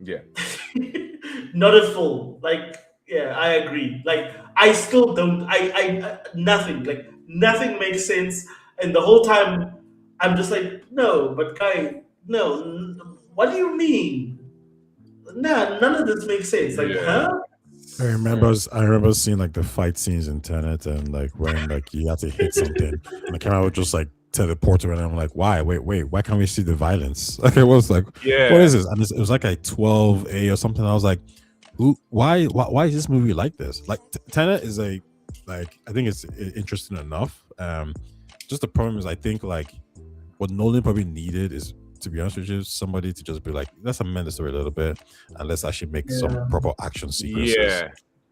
Yeah. Not a full. Like, yeah, I agree. Like, I still don't. Nothing. Like, nothing makes sense. And the whole time, I'm just like, no, but guy, no. What do you mean? Nah, none of this makes sense. Like, huh? I remember seeing like the fight scenes in Tenet and like when like you had to hit something and the camera would just like teleport to it and I'm like, why? Wait, why can't we see the violence? Like it was like, what is this? And it was like a 12A or something. I was like, why is this movie like this? Like Tenet is I think it's interesting enough. Just the problem is I think like what Nolan probably needed is, to be honest with you, somebody to just be like, let's amend the story a little bit and let's actually make some proper action sequences.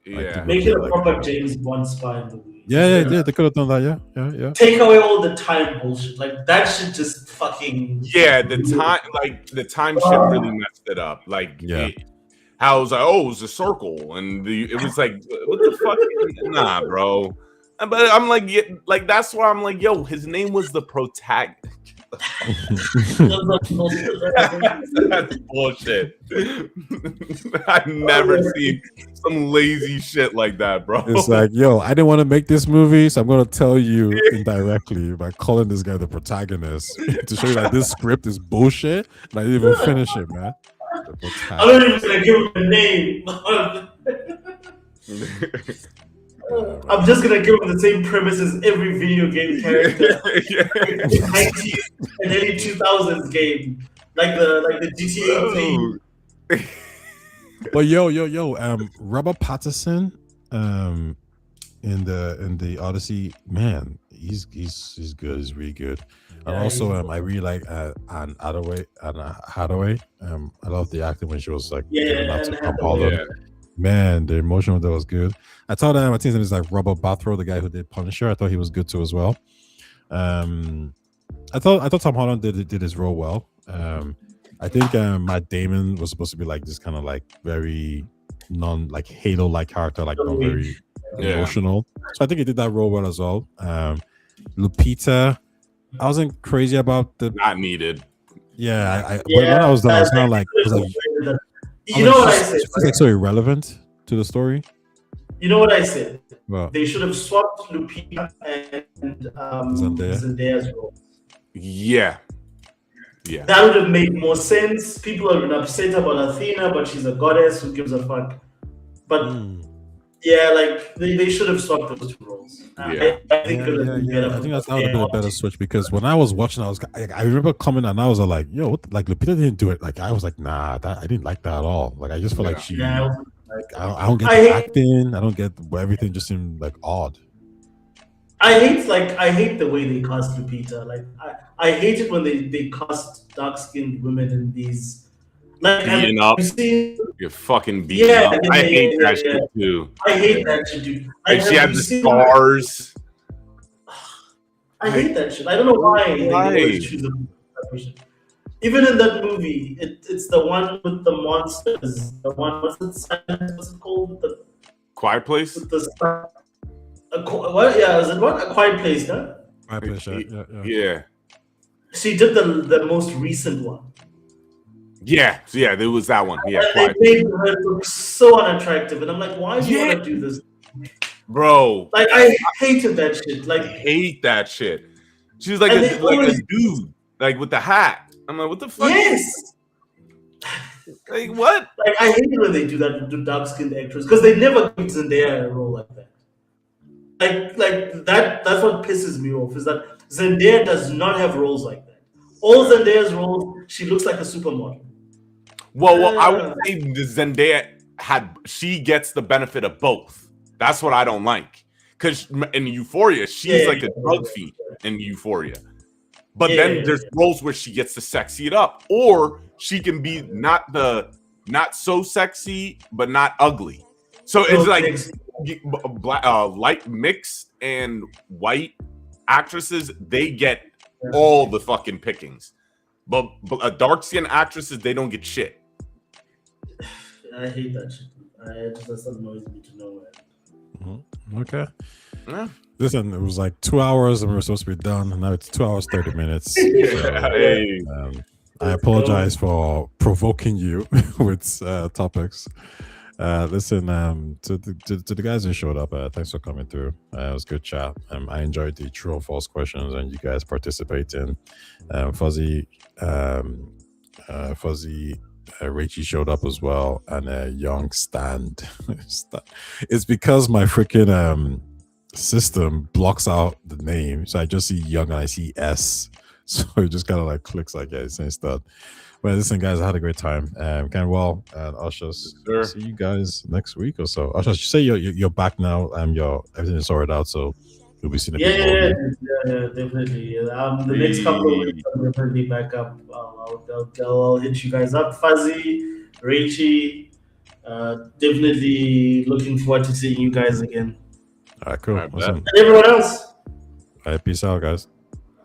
Make it a proper James Bond spy movie. Yeah, they could have done that. Yeah. Take away all the time bullshit. Like that should just fucking. Yeah, the time shit really messed it up. Like, how it was like, oh, it was a circle, and it was like, what the fuck? Nah, bro. But I'm like, that's why I'm like, yo, his name was the protagonist. That's bullshit. I've never seen some lazy shit like that, bro. It's like, yo, I didn't want to make this movie, so I'm gonna tell you indirectly by calling this guy the protagonist to show you that this script is bullshit, and I didn't even finish it, man. I don't even gonna give him a name. I'm just gonna give him the same premise as every video game character. 90s and early 2000s game, like the GTA thing. But yo, Robert Pattinson, in the Odyssey, man, he's good. He's really good. And also, I really like Anne Hathaway. I love the acting when she was like giving out to Tom Holland. Man, the emotion of that was good. I thought I think it was like Robert Bathrow, the guy who did Punisher. I thought he was good too as well. I thought Tom Holland did his role well. I think Matt Damon was supposed to be like this kind of like very like Halo-like character, like not very emotional. So I think he did that role well as well. Lupita, I wasn't crazy about the not needed. But when I was done, I was kind of like, you know what I said? It's like so irrelevant to the story. You know what I said? Well, they should have swapped Lupita and Zendaya's role. Yeah. That would have made more sense. People have been upset about Athena, but she's a goddess. Who gives a fuck? But like they should have swapped those two roles. I think I think that would have been a better switch because when I was watching, I remember coming and I was like, yo, like Lupita didn't do it. Like I was like, nah, I didn't like that at all. Like I just felt like she. I don't get the acting. I don't get everything. Just seemed like odd. I hate the way they cast Lupita. Like I hate it when they cast dark-skinned women in these. Like beating up. You're fucking beating up. I hate that shit too. I hate that shit, dude. Like she had the scars. I hate that shit. I don't know why they always choose that person. Even in that movie, it's the one with the monsters. The one what's it called? The Quiet Place. With the what? Yeah, is it what? A Quiet Place, huh? Quiet Place. Yeah. She did the most recent one. Yeah, there was that one. Yeah, they made her look so unattractive, and I'm like, why do you want to do this, bro? Like, I hated that shit. Like, I hate that shit. She was like a dude, like with the hat. I'm like, what the fuck? Yes. Like what? Like I hate it when they do that to dark-skinned actors because they never give Zendaya a role like that. Like that's what pisses me off is that Zendaya does not have roles like that. All Zendaya's roles, she looks like a supermodel. Well, I would say the Zendaya she gets the benefit of both. That's what I don't like. Because in Euphoria, she's like a drug fiend in Euphoria. But then there's roles where she gets to sexy it up. Or she can be not the not so sexy, but not ugly. So it's like light mixed and white actresses, they get all the fucking pickings. But dark skinned actresses, they don't get shit. I hate that shit. That annoys me to no end. Okay. Yeah. Listen, it was like 2 hours and we were supposed to be done, and now it's 2 hours 30 minutes. So, Hey. I apologize for provoking you with topics. Listen, to the guys who showed up, thanks for coming through. It was a good chat. I enjoyed the true or false questions and you guys participating. Fuzzy, Rachie showed up as well, and Young Stand. It's because my freaking system blocks out the name, so I just see Young and I see S, so it just kind of like clicks like it's saying stud. But listen, guys, I had a great time. Kenwell and Ushers, see you guys next week or so. Ushers, you say you're back now. Everything is sorted out, so you'll be seeing a bit more of you. Definitely. The next couple of weeks, I'll definitely back up. I'll hit you guys up. Fuzzy, Rachie, definitely looking forward to seeing you guys again. All right, cool. Awesome. And everyone else. All right, peace out, guys.